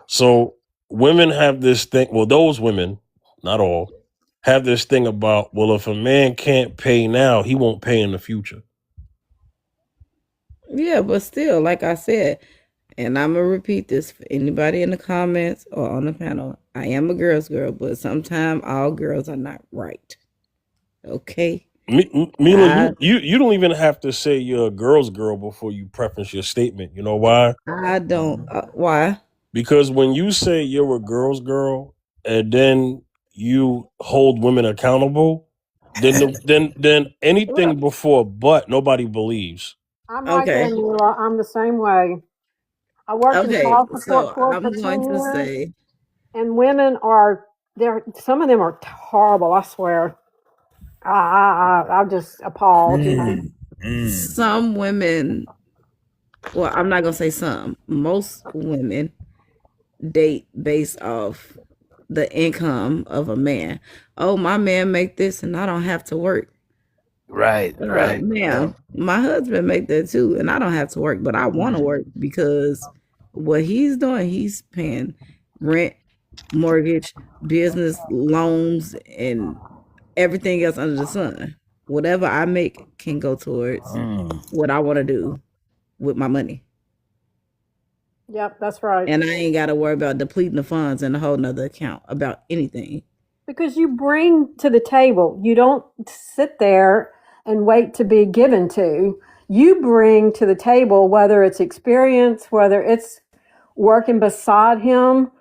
So women have this thing. Well, those women, not all, have this thing about, well, if a man can't pay now, he won't pay in the future. Yeah, but still, like I said, and I'm gonna repeat this for anybody in the comments or on the panel. I am a girl's girl, but sometimes all girls are not right. Okay. Mila, I you don't even have to say you're a girl's girl before you preface your statement. You know why? I don't. Why? Because when you say you're a girl's girl and then you hold women accountable, then anything before but nobody believes. I'm right there, Okay. Mila. I'm the same way. I worked in Okay. child support So court I'm for going 10 to years, say, and women are there. Some of them are horrible. I swear. I'm just appalled. You know. some women. Well, I'm not gonna say some. Most women date based off the income of a man. Oh, my man make this, and I don't have to work. Right. Right. Ma'am, my husband make that too, and I don't have to work, but I want to work because what he's doing, he's paying rent, mortgage, business loans, and everything else under the sun. Whatever I make can go towards what I want to do with my money. Yep, that's right. And I ain't got to worry about depleting the funds in a whole nother account about anything. Because you bring to the table. You don't sit there and wait to be given to. You bring to the table, whether it's experience, whether it's working beside him.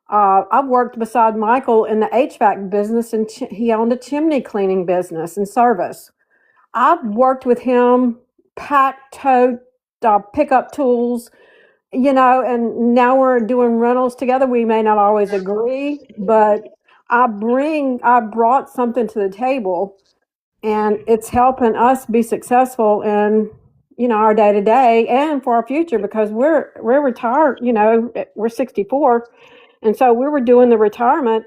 I've worked beside Michael in the HVAC business, and he owned a chimney cleaning business and service. I've worked with him, pack, tote, pickup tools, and now we're doing rentals together. We may not always agree, but I brought something to the table, and it's helping us be successful in, our day to day and for our future, because we're retired, we're 64. And so we were doing the retirement,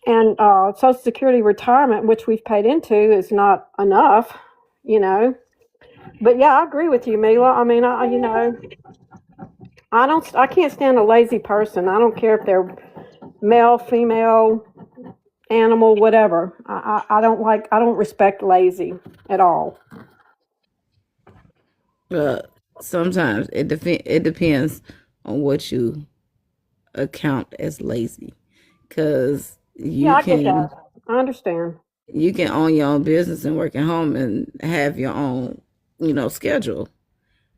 and Social Security retirement, which we've paid into, is not enough, But yeah, I agree with you, Mila. I mean, I can't stand a lazy person. I don't care if they're male, female, animal, whatever. I don't respect lazy at all. Sometimes it depends on what you account as lazy, because Yeah, I get that. I understand. you can own your own business and work at home and have your own schedule,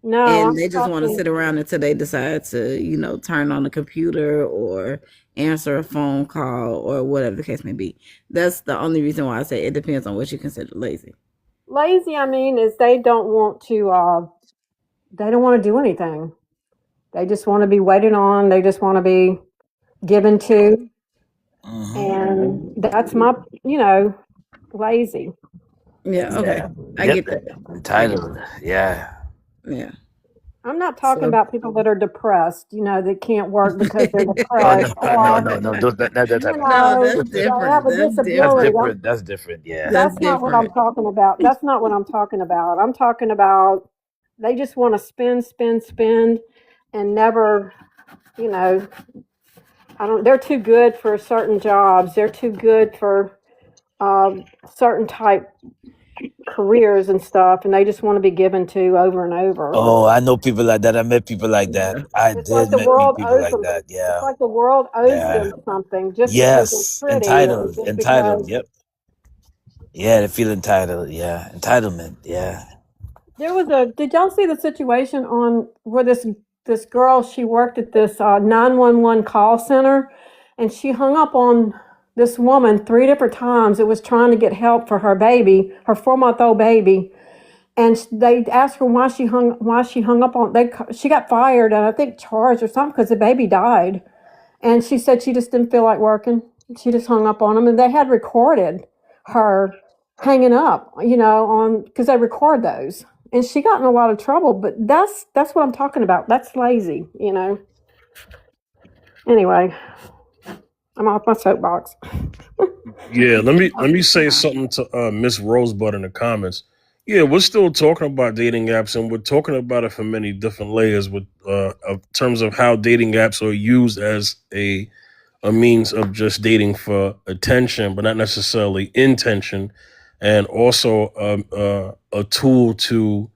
No, and I'm they just want to talking. sit around until they decide to turn on the computer or answer a phone call or whatever the case may be. That's the only reason why I say it depends on what you consider lazy. Lazy, I mean, is they don't want to do anything. They just want to be waited on. They just want to be given to. And that's my, lazy. Yeah, okay. I get that. Entitled. Yeah. Yeah. I'm not talking So- about people that are depressed, that can't work because they're Oh, depressed. no. Don't, that type of No, that's they different. have a That's disability. different. That's different. Yeah. That's not what I'm talking about. That's not what I'm talking about. I'm talking about they just want to spend, and never, they're too good for certain jobs. They're too good for certain type careers and stuff, and they just want to be given to over and over. Oh, I know people like that. I met people like that. I It's did like the meet world people owes like them. that. Yeah. It's like the world owes Yeah. them something just because Yes. they're pretty. Entitled. Just Entitled. because Yep. Yeah, they feel entitled. Yeah. Entitlement. Yeah. did y'all see the situation on where this girl, she worked at this 911 call center, and she hung up on this woman 3 different times. It was trying to get help for her baby, her 4-month-old baby, and they asked her why she hung up on. She got fired and I think charged or something because the baby died, and she said she just didn't feel like working. She just hung up on them, and they had recorded her hanging up, on because they record those, and she got in a lot of trouble. But that's what I'm talking about. That's lazy. Anyway, I'm off my soapbox. Yeah, let me say something to Miss Rosebud in the comments. Yeah, we're still talking about dating apps, and we're talking about it from many different layers. With of terms of how dating apps are used as a means of just dating for attention, but not necessarily intention, and also a tool to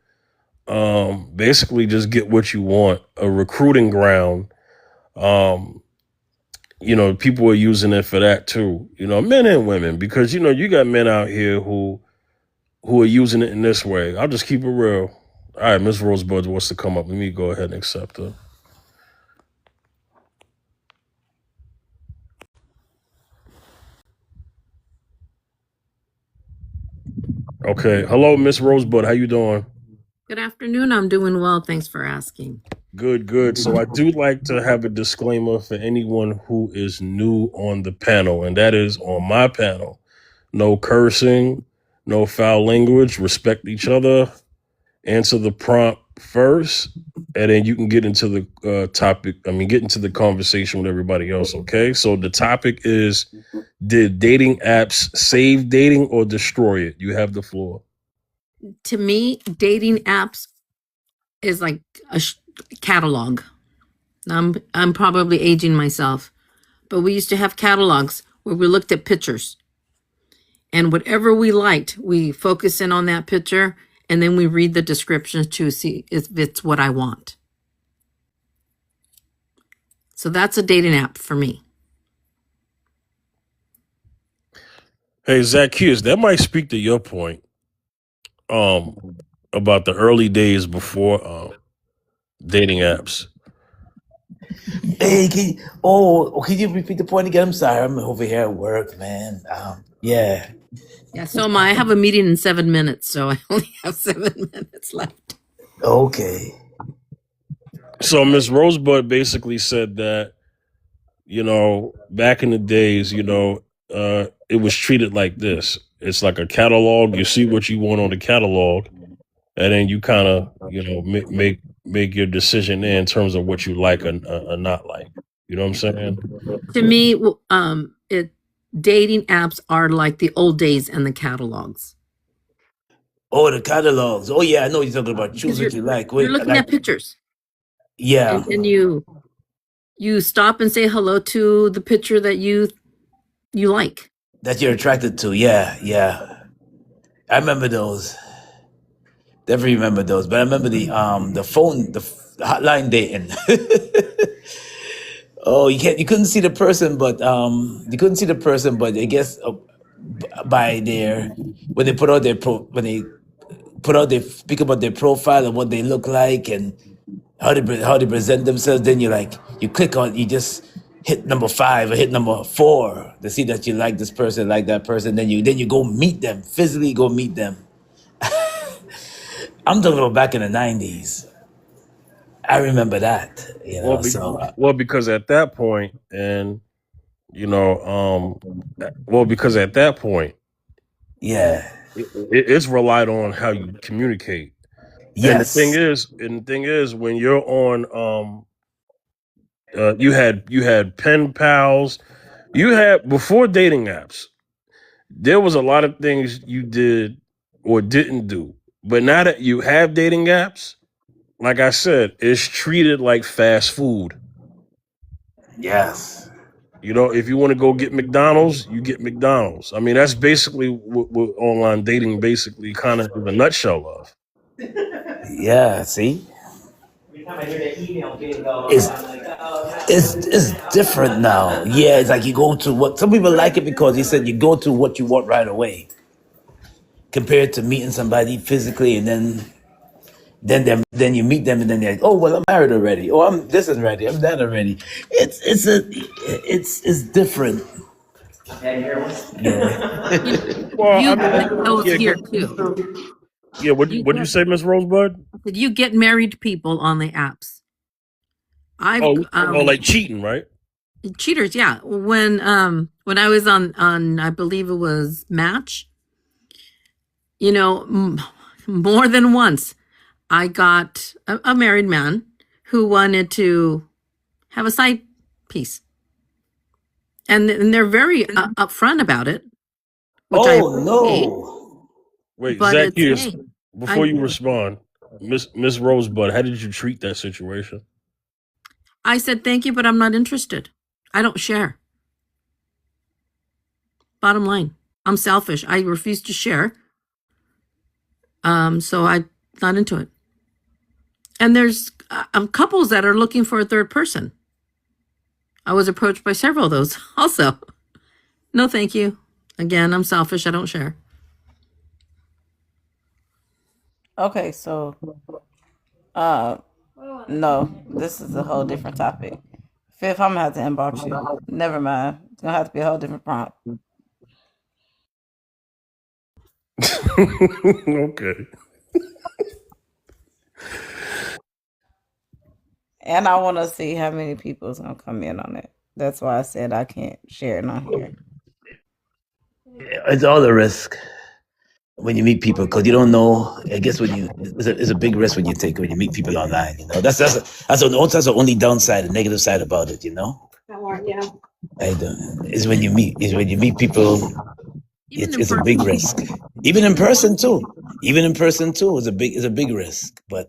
basically just get what you want, a recruiting ground. Um, people are using it for that too. Men and women, because you got men out here who are using it in this way. I'll just keep it real. All right, Miss Rosebud wants to come up. Let me go ahead and accept her. Okay. Hello, Miss Rosebud. How you doing? Good afternoon. I'm doing well. Thanks for asking. Good, good. So I do like to have a disclaimer for anyone who is new on the panel, and that is on my panel. No cursing, no foul language, respect each other, answer the prompt first, and then you can get into the topic. Get into the conversation with everybody else, okay? So the topic is, did dating apps save dating or destroy it? You have the floor. To me, dating apps is like a catalog. I'm probably aging myself, but we used to have catalogs where we looked at pictures, and whatever we liked, we focus in on that picture, and then we read the descriptions to see if it's what I want. So that's a dating app for me. Hey, Zacchaeus, that might speak to your point about the early days before dating apps. Hey, can you repeat the point again? I'm sorry, I'm over here at work, man. Yeah. Yeah, so I have a meeting in 7 minutes, so I only have 7 minutes left. Okay. So Miss Rosebud basically said that, back in the days, it was treated like this. It's like a catalog. You see what you want on the catalog, and then you kind of, make your decision in terms of what you like or not like. You know what I'm saying? To me, dating apps are like the old days and the catalogs. Oh, the catalogs. Oh, yeah, I know what you're talking about. Choose what you like. You're looking at pictures. Yeah. And then you stop and say hello to the picture that you like. That you're attracted to. Yeah. I remember those. Definitely remember those. But I remember the phone, the hotline dating. Oh, you couldn't see the person, but I guess by their when they put out they speak about their profile and what they look like and how they present themselves. Then you click on, you just hit number 5 or hit number 4 to see that you like this person, like that person. Then you go meet them, physically go meet them. I'm talking about back in the 90s. I remember that, because at that point, and because at that point, yeah, it's relied on how you communicate. Yes. And the thing is, when you're on, you had pen pals, before dating apps, there was a lot of things you did or didn't do. But now that you have dating apps, like I said, it's treated like fast food. Yes. If you want to go get McDonald's, you get McDonald's. That's basically what online dating basically kind of in a nutshell of. Yeah, see? It's different now. Yeah, it's like you go to what some people like it because he said you go to what you want right away. Compared to meeting somebody physically and then you meet them and then they're like, oh well, I'm married already. Oh, I'm this is ready. I'm that already. It's different. Yeah. Here too. Yeah, You what'd you get say, Miss Rosebud? you get married people on the apps. I've Oh, like cheating, right? cheaters, yeah. When I was on I believe it was Match, you know, more than once I got a married man who wanted to have a side piece, and they're very upfront about it, which I Oh appreciate. no. Wait, But it's Zacchaeus, hey, before I you respond, Miss Rosebud, how did you treat that situation? I said thank you, but I'm not interested. I don't share. Bottom line, I'm selfish. I refuse to share. So I'm not into it. And there's couples that are looking for a third person. I was approached by several of those also. No, thank you. Again, I'm selfish. I don't share. Okay, so no, this is a whole different topic. Fifth, I'm gonna have to inbox you. Never mind. It's gonna have to be a whole different prompt. Okay. And I want to see how many people is gonna come in on it. That's why I said I can't share it on here. It's all a risk when you meet people because you don't know. I guess when you it's a big risk when you take when you meet people online. You know, that's the only downside, the negative side about it. You know, Yeah. is when you meet people. Even in It's a big person. risk. Even in person too. Even in person too is a big risk. But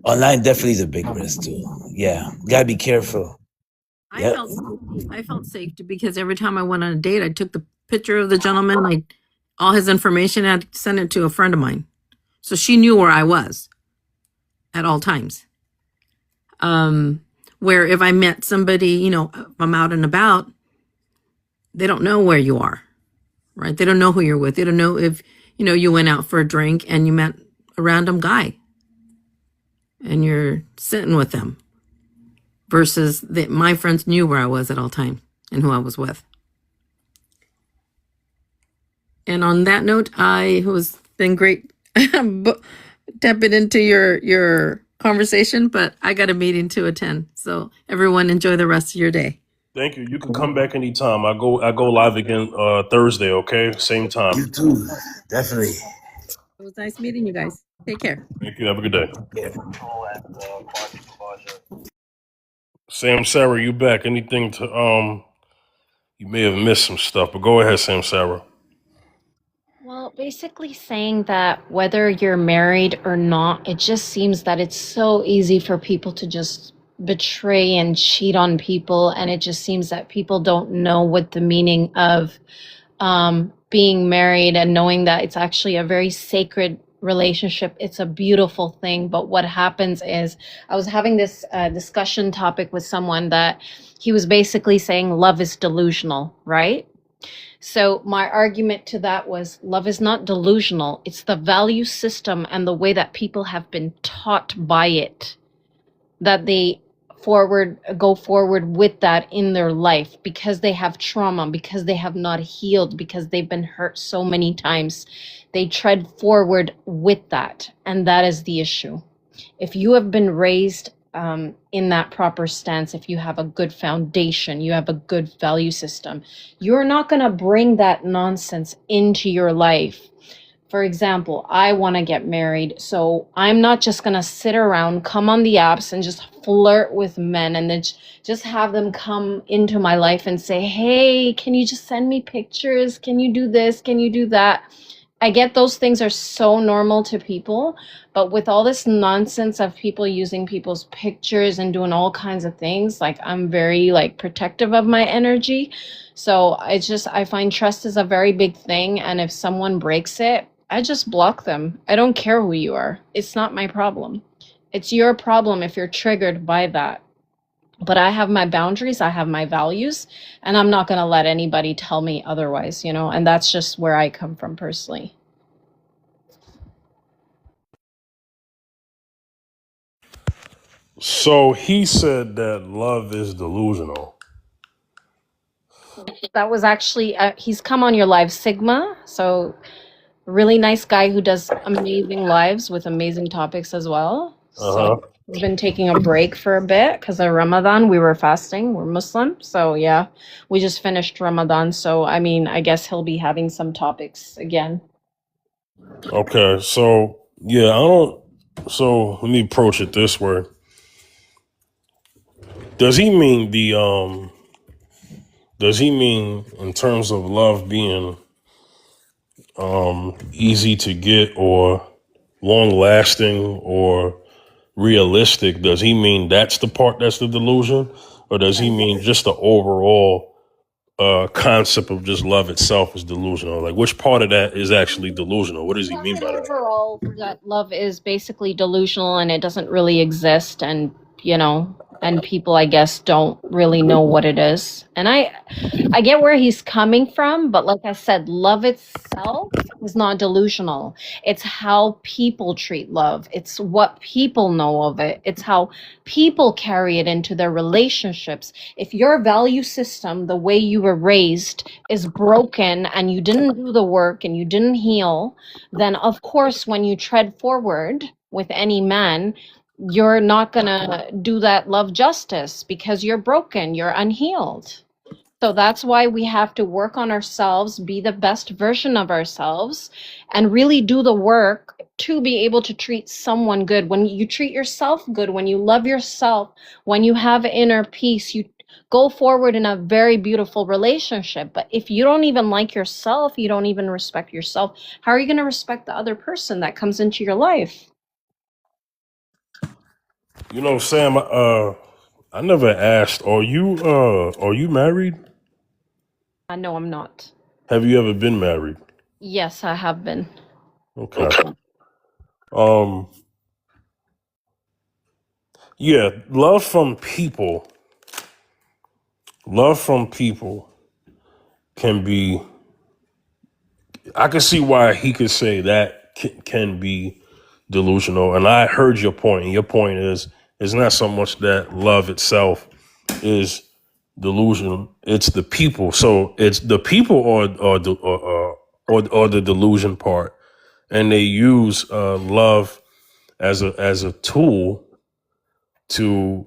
online definitely is a big risk too. Yeah, gotta be careful. I felt safe because every time I went on a date, I took the picture of the gentleman, all his information, I'd send it to a friend of mine. So she knew where I was at all times. Where if I met somebody, you know, if I'm out and about, they don't know where you are, right? They don't know who you're with. They don't know if, you know, you went out for a drink and you met a random guy and you're sitting with them versus that my friends knew where I was at all times and who I was with. And on that note, it was been great tapping into your conversation, but I got a meeting to attend. So everyone enjoy the rest of your day. Thank you. You can come back anytime. I go live again Thursday, okay? Same You time. too, definitely. It was nice meeting you guys. Take care. Thank you. Have a good day. Yeah. Sam Sarah, you back. Anything to you may have missed some stuff, but go ahead, Sam Sarah. Well, basically saying that whether you're married or not, it just seems that it's so easy for people to just betray and cheat on people. And it just seems that people don't know what the meaning of being married and knowing that it's actually a very sacred relationship. It's a beautiful thing. But what happens is, I was having this discussion topic with someone that he was basically saying love is delusional, right? So my argument to that was love is not delusional. It's the value system and the way that people have been taught by it that they go forward with that in their life because they have trauma, because they have not healed, because they've been hurt so many times. They tread forward with that, and that is the issue. If you have been raised in that proper stance, if you have a good foundation, you have a good value system, you're not going to bring that nonsense into your life. For example, I want to get married, so I'm not just going to sit around, come on the apps and just flirt with men and then just have them come into my life and say, hey, can you just send me pictures? Can you do this? Can you do that? I get those things are so normal to people, but with all this nonsense of people using people's pictures and doing all kinds of things, like I'm very protective of my energy. So I find trust is a very big thing. And if someone breaks it, I just block them. I don't care who you are. It's not my problem. It's your problem if you're triggered by that. But I have my boundaries, I have my values, and I'm not going to let anybody tell me otherwise, and that's just where I come from personally. So he said that love is delusional. That was actually, he's come on your live Sigma. So Really nice guy who does amazing lives with amazing topics as well. Uh-huh. So we've been taking a break for a bit because of Ramadan. We were fasting. We're Muslim. So yeah, we just finished Ramadan. So I mean, I guess he'll be having some topics again. Okay. So yeah, I don't. So let me approach it this way. Does he mean Does he mean in terms of love being easy to get or long lasting or realistic? Does he mean that's the part that's the delusion, or does he mean just the overall concept of just love itself is delusional? Like, which part of that is actually delusional? What does he mean by that? Overall, that love is basically delusional and it doesn't really exist, and you know, and people, I guess, don't really know what it is. And I get where he's coming from, but like I said, love itself is not delusional. It's how people treat love. It's what people know of it. It's how people carry it into their relationships. If your value system, the way you were raised, is broken and you didn't do the work and you didn't heal, then of course, when you tread forward with any man, you're not gonna do that love justice because you're broken, you're unhealed. So that's why we have to work on ourselves, be the best version of ourselves, and really do the work to be able to treat someone good. When you treat yourself good, when you love yourself, when you have inner peace, you go forward in a very beautiful relationship. But if you don't even like yourself, you don't even respect yourself, how are you going to respect the other person that comes into your life? You know, Sam, I never asked, are you married? No, I'm not. Have you ever been married? Yes, I have been. Okay. Um, yeah, love from people can be, I can see why he could say that can be delusional. And I heard your point. And your point is, it's not so much that love itself is delusional. It's the people. So it's the people or the delusion part. And they use love as a tool to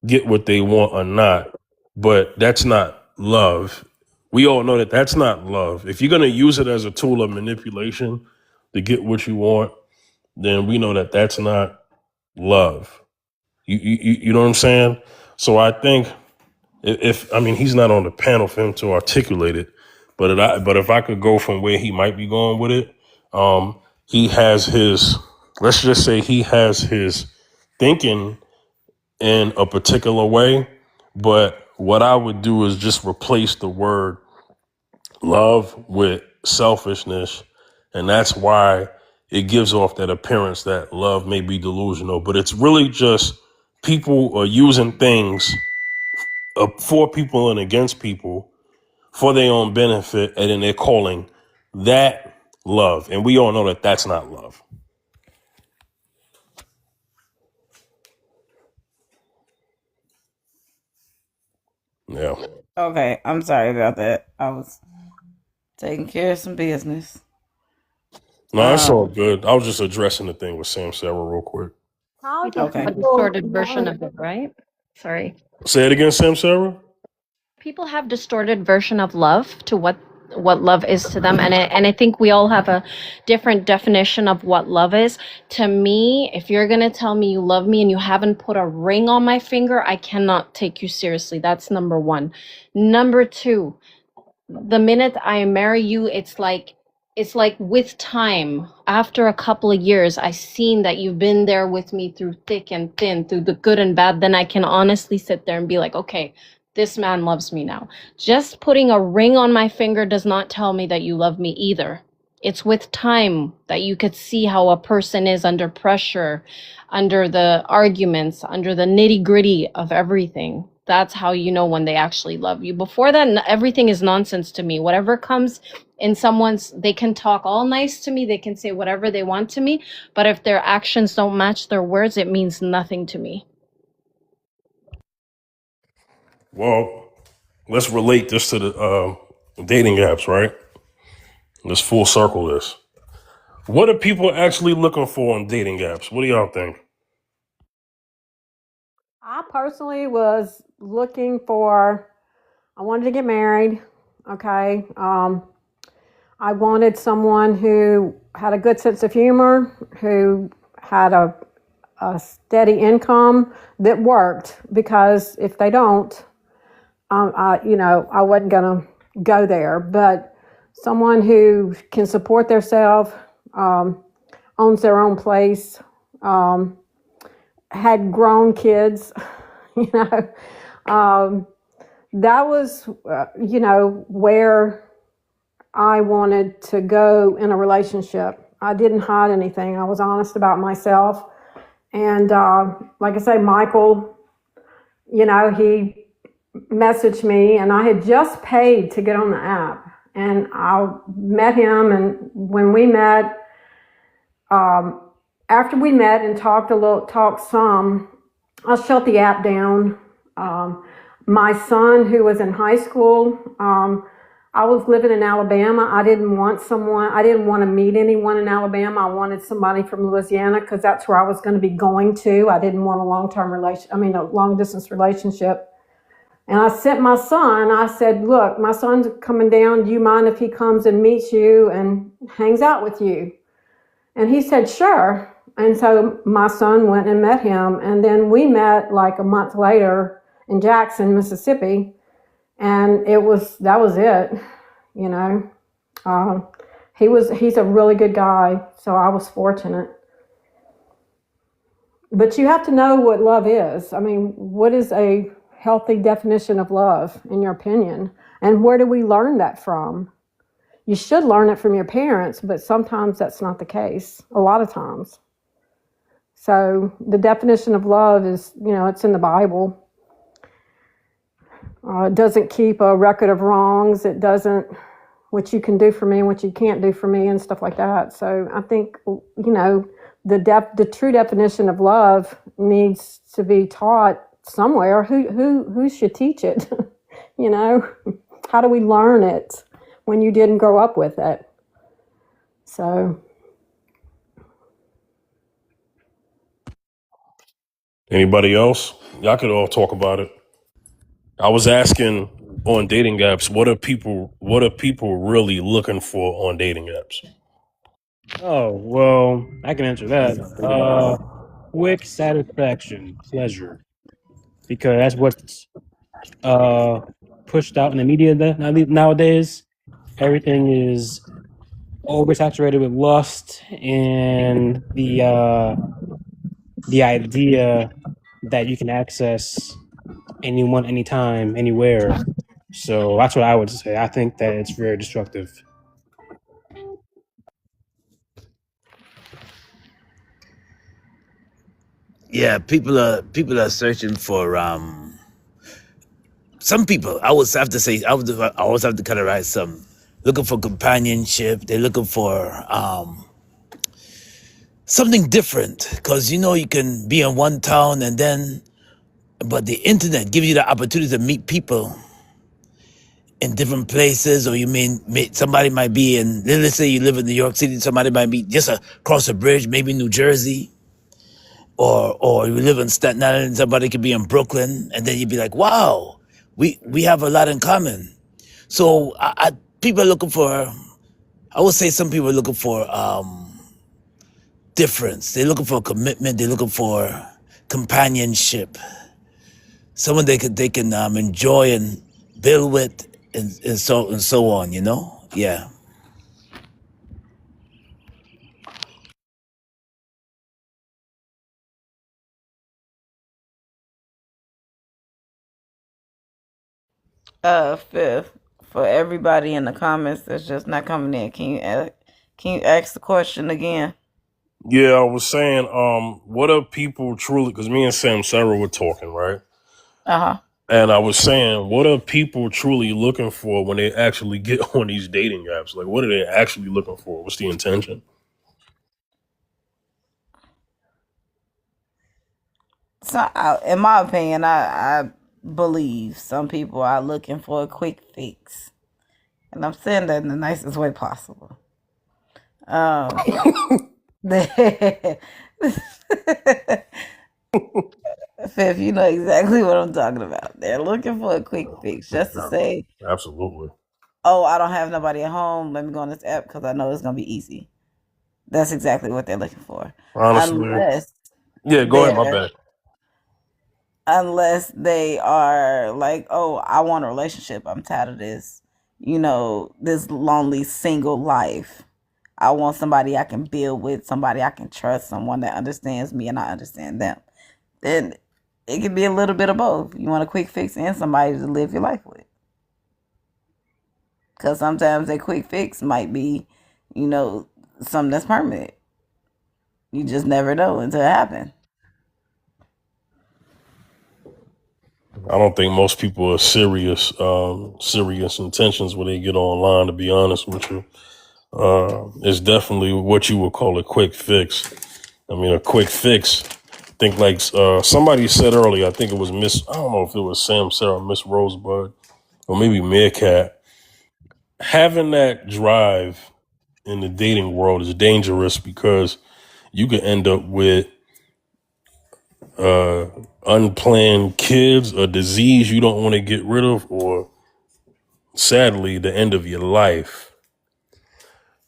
get what they want or not. But that's not love. We all know that that's not love. If you're going to use it as a tool of manipulation to get what you want, then we know that that's not love. You know what I'm saying? So I think if I mean, he's not on the panel for him to articulate it, but if I could go from where he might be going with it, he has his, let's just say he has his thinking in a particular way. But what I would do is just replace the word love with selfishness. And that's why it gives off that appearance that love may be delusional. But it's really just people are using things for people and against people for their own benefit. And then they're calling that love. And we all know that that's not love. Yeah. Okay, I'm sorry about that. I was taking care of some business. No, it's all good. I was just addressing the thing with Sam Sarah real quick. How do Okay. A people distorted version love? of it, right? Sorry. Say it again, Sam Sarah. People have distorted version of love to what love is to them, and I think we all have a different definition of what love is. To me, if you're gonna tell me you love me and you haven't put a ring on my finger, I cannot take you seriously. That's number one. Number two, the minute I marry you, it's like with time, after a couple of years, I've seen that you've been there with me through thick and thin, through the good and bad, then I can honestly sit there and be like, okay, this man loves me now. Just putting a ring on my finger does not tell me that you love me either. It's with time that you could see how a person is under pressure, under the arguments, under the nitty gritty of everything. That's how you know when they actually love you. Before that, everything is nonsense to me. Whatever comes in someone's, they can talk all nice to me, they can say whatever they want to me, but if their actions don't match their words, it means nothing to me. Well, let's relate this to the dating apps, right? Let's full circle this. What are people actually looking for on dating apps? What do y'all think? I personally was looking for, I wanted to get married. Okay. I wanted someone who had a good sense of humor, who had a steady income that worked, because if they don't, I wasn't going to go there. But someone who can support themselves, owns their own place, had grown kids, you know, that was, where I wanted to go in a relationship. I didn't hide anything. I was honest about myself. And like I say, Michael, he messaged me, and I had just paid to get on the app. And I met him, and when we met, after we met and talked some, I shut the app down. My son, who was in high school, I was living in Alabama. I didn't want to meet anyone in Alabama. I wanted somebody from Louisiana, because that's where I was going to be going to. I didn't want a a long distance relationship. And I sent my son, I said, look, my son's coming down. Do you mind if he comes and meets you and hangs out with you? And he said, sure. And so my son went and met him. And then we met like a month later in Jackson, Mississippi. And that was it, you know. He's a really good guy, so I was fortunate. But you have to know what love is. I mean, what is a healthy definition of love, in your opinion? And where do we learn that from? You should learn it from your parents, but sometimes that's not the case, a lot of times. So the definition of love is, it's in the Bible. It doesn't keep a record of wrongs. It doesn't, what you can do for me and what you can't do for me and stuff like that. So I think, the true definition of love needs to be taught somewhere. Who should teach it? How do we learn it when you didn't grow up with it? So. Anybody else? Y'all could all talk about it. I was asking on dating apps, what are people really looking for on dating apps? Oh, well, I can answer that. Quick satisfaction, pleasure, because that's what's pushed out in the media nowadays. Everything is oversaturated with lust and the idea that you can access anyone, anytime, anywhere. So that's what I would say. I think that it's very destructive. Yeah, people are searching for some people. I would have to say I always have to categorize some looking for companionship. They're looking for something different, because you can be in one town but the internet gives you the opportunity to meet people in different places. Or somebody might be let's say you live in New York City, somebody might be just across the bridge, maybe New Jersey, or you live in Staten Island, and somebody could be in Brooklyn, and then you'd be like, wow, we have a lot in common. So people are looking for, I would say some people are looking for difference. They're looking for commitment. They're looking for companionship. Someone they can enjoy and build with, and so on. Yeah. Fifth, for everybody in the comments that's just not coming in, can you ask the question again? Yeah, I was saying, what are people truly? Because me and Sam Sarah were talking, right? And I was saying, what are people truly looking for when they actually get on these dating apps? Like, what are they actually looking for? What's the intention? So, in my opinion, I believe some people are looking for a quick fix, and I'm saying that in the nicest way possible. Um, Fifth, you know exactly what I'm talking about. They're looking for a quick fix just to say, Absolutely. oh, I don't have nobody at home. Let me go on this app because I know it's going to be easy. That's exactly what they're looking for. Honestly. Unless Yeah, go ahead, my they're bad. unless they are like, oh, I want a relationship. I'm tired of this, this lonely single life. I want somebody I can build with, somebody I can trust, someone that understands me and I understand them. Then it can be a little bit of both. You want a quick fix and somebody to live your life with. Because sometimes that quick fix might be, something that's permanent. You just never know until it happens. I don't think most people are serious intentions when they get online, to be honest with you. It's definitely what you would call a quick fix. I mean, a quick fix. I think like somebody said earlier, I think it was I don't know if it was Sam, Sarah, Miss Rosebud, or maybe Meerkat. Having that drive in the dating world is dangerous because you could end up with unplanned kids, a disease you don't want to get rid of, or sadly, the end of your life.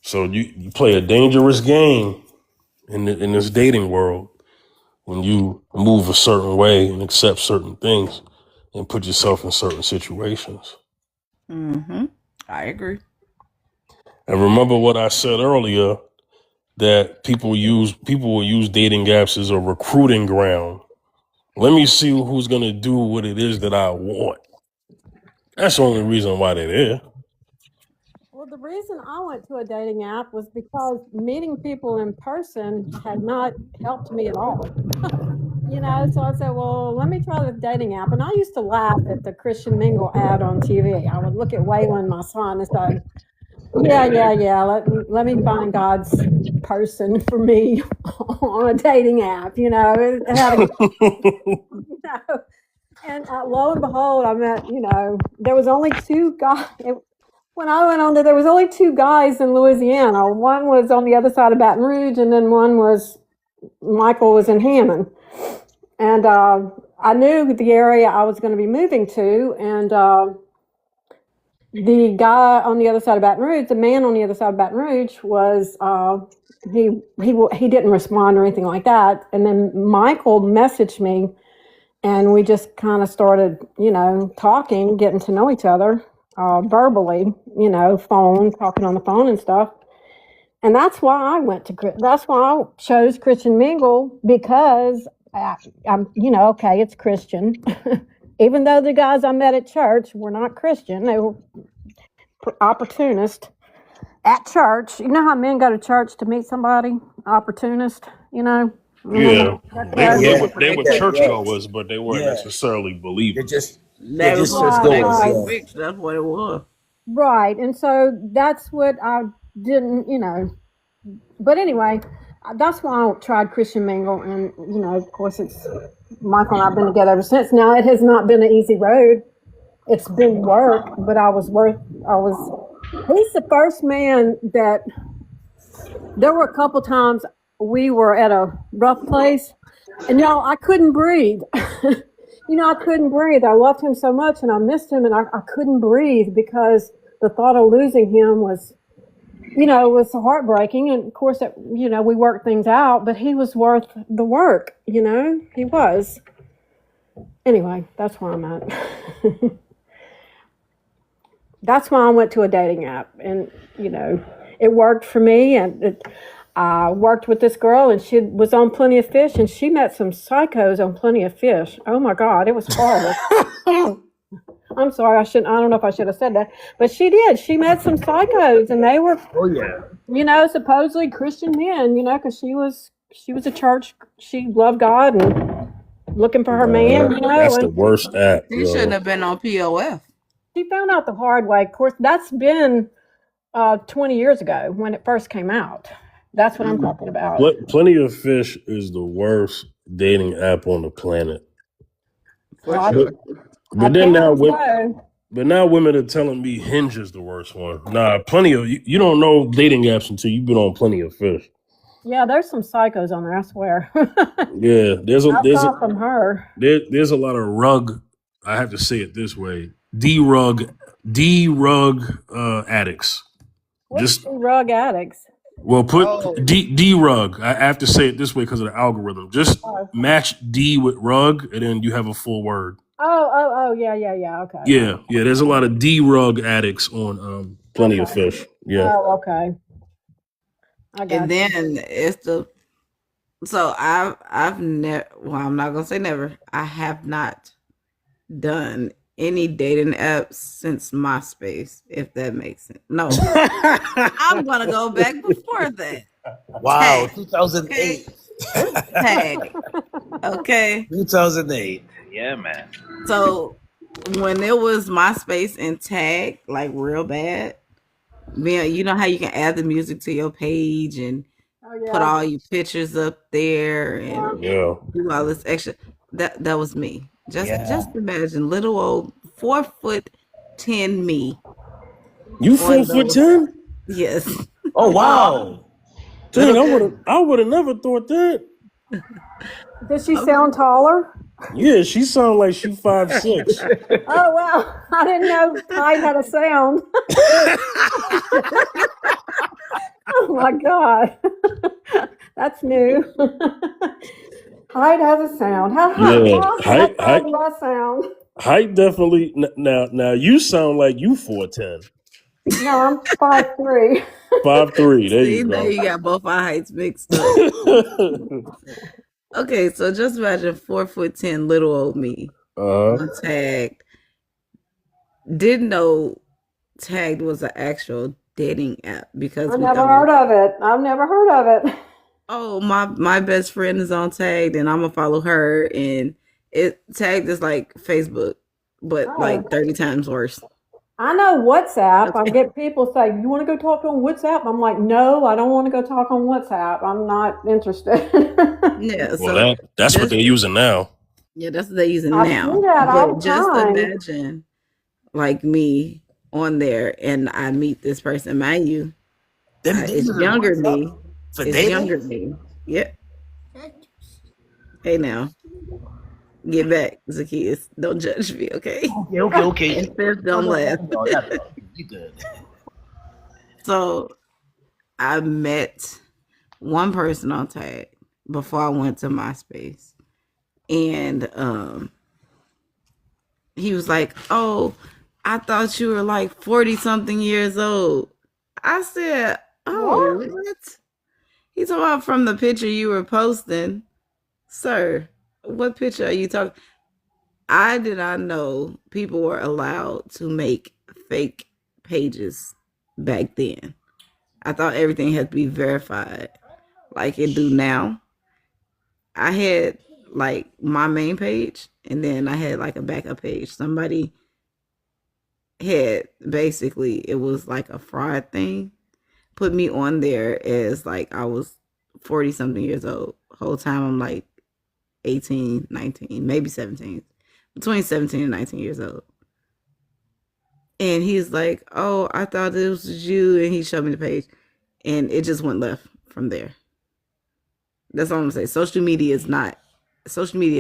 So you play a dangerous game in this dating world when you move a certain way and accept certain things and put yourself in certain situations. Mm-hmm. I agree. And remember what I said earlier, that people will use dating apps as a recruiting ground. Let me see who's going to do what it is that I want. That's the only reason why they're there. Well, the reason I went to a dating app was because meeting people in person had not helped me at all. So I said, well, let me try the dating app. And I used to laugh at the Christian Mingle ad on TV. I would look at Waylon, my son, and say, yeah. Let me find God's person for me on a dating app. It had a, and lo and behold, I met. There was only two guys. When I went on there was only two guys in Louisiana. One was on the other side of Baton Rouge, and then Michael was in Hammond. And I knew the area I was going to be moving to, and the guy on the other side of Baton Rouge, the man on the other side of Baton Rouge, was he didn't respond or anything like that. And then Michael messaged me, and we just kind of started, talking, getting to know each other verbally, talking on the phone and stuff. And that's why that's why I chose Christian Mingle, because I'm, okay, it's Christian. Even though the guys I met at church were not Christian, they were opportunist at church. You know how men go to church to meet somebody? Opportunist, Yeah. They were churchgoers, but they weren't necessarily believers. Never Right. fix. That's what it was. Right. And so that's what I didn't, But anyway, that's why I tried Christian Mingle. And, of course, it's Michael and I have been together ever since. Now, it has not been an easy road. It's been work, but he's the first man that, there were a couple times we were at a rough place, and I couldn't breathe. I couldn't breathe. I loved him so much, and I missed him, and I couldn't breathe because the thought of losing him was heartbreaking. And of course, we worked things out, but he was worth the work, he was. Anyway, that's where I'm at. That's why I went to a dating app, and, it worked for me. And I worked with this girl, and she was on Plenty of Fish, and she met some psychos on Plenty of Fish. Oh my God, it was horrible. I'm sorry, I don't know if I should have said that, but she did. She met some psychos, and they were, supposedly Christian men, because she was a church. She loved God and looking for her man, That's the worst app. She shouldn't have been on POF. She found out the hard way. Of course, that's been 20 years ago when it first came out. That's what I'm talking about. Plenty of Fish is the worst dating app on the planet. For sure. But then now But now women are telling me Hinge is the worst one. Nah, plenty of you don't know dating apps until you've been on Plenty of Fish. Yeah, there's some psychos on there, I swear. Yeah, Outside from her. there's a lot of rug. I have to say it this way: D rug addicts. What's Just the rug addicts? well, put Oh, D rug. I have to say it this way because of the algorithm. Just Oh, match D with rug, and then you have a full word. yeah. Okay. Yeah. There's a lot of D rug addicts on Plenty of Okay. Fish. Yeah. Oh, okay. I and got you. then it's the so I've never. Well, I'm not gonna say never. I have not done any dating apps since MySpace, if that makes sense. No, I'm gonna go back before that. Wow, Tag, 2008. tag. Okay, 2008. Yeah, man. so when it was MySpace and Tag, like real bad, man, you know how you can add the music to your page and Oh, put yeah. all your pictures up there Yeah. and Yeah. do all this extra. That was me. Just Yeah. imagine little old 4'10" me You on 4'10"? yes. Oh, wow. Dang, Little I would have never thought that. Does she sound taller? Yeah, she sound like she 5'6". Oh, wow. I didn't know height had a sound. Oh, my God. That's new. Height has a sound. How Yeah, tall do I sound? height definitely. Now you sound like you 4'10". No, I'm 5'3". 5'3". There See, you now go. you got both our heights mixed up. Okay, so just imagine 4'10" little old me on Tagged. Didn't know Tagged was an actual dating app because I've never heard of it. I've never heard of it. oh my best friend is on Tagged and I'm gonna follow her and it Tagged is like Facebook but like 30 times worse. I know WhatsApp. I get people say, "You want to go talk on WhatsApp?" I'm like, "No, I don't want to go talk on WhatsApp. I'm not interested." Yeah, so Well, that's what they're using now. yeah, that's what they're using I now. see that all But the just time. imagine like me on there and I meet this person, mind you, it's younger than me. For It's dating? younger than me. Yep. Hey now. Get back, Zacchaeus. Don't judge me, okay? Okay. And fifth, don't laugh. No, yeah, you good. So I met one person on Tag before I went to MySpace. And he was like, "Oh, I thought you were like 40 something years old." I said, "Oh, what?" He's talking about from the picture you were posting. Sir, what picture are you talking? I did not know people were allowed to make fake pages back then. I thought everything had to be verified like it do now. I had like my main page and then I had like a backup page. Somebody had basically it was like a fraud thing. Put me on there as like I was 40 something years old. Whole time I'm like 18, 19, maybe 17. Between 17 and 19 years old. And he's like, "Oh, I thought this was you." And he showed me the page. And it just went left from there. That's all I'm saying. Social media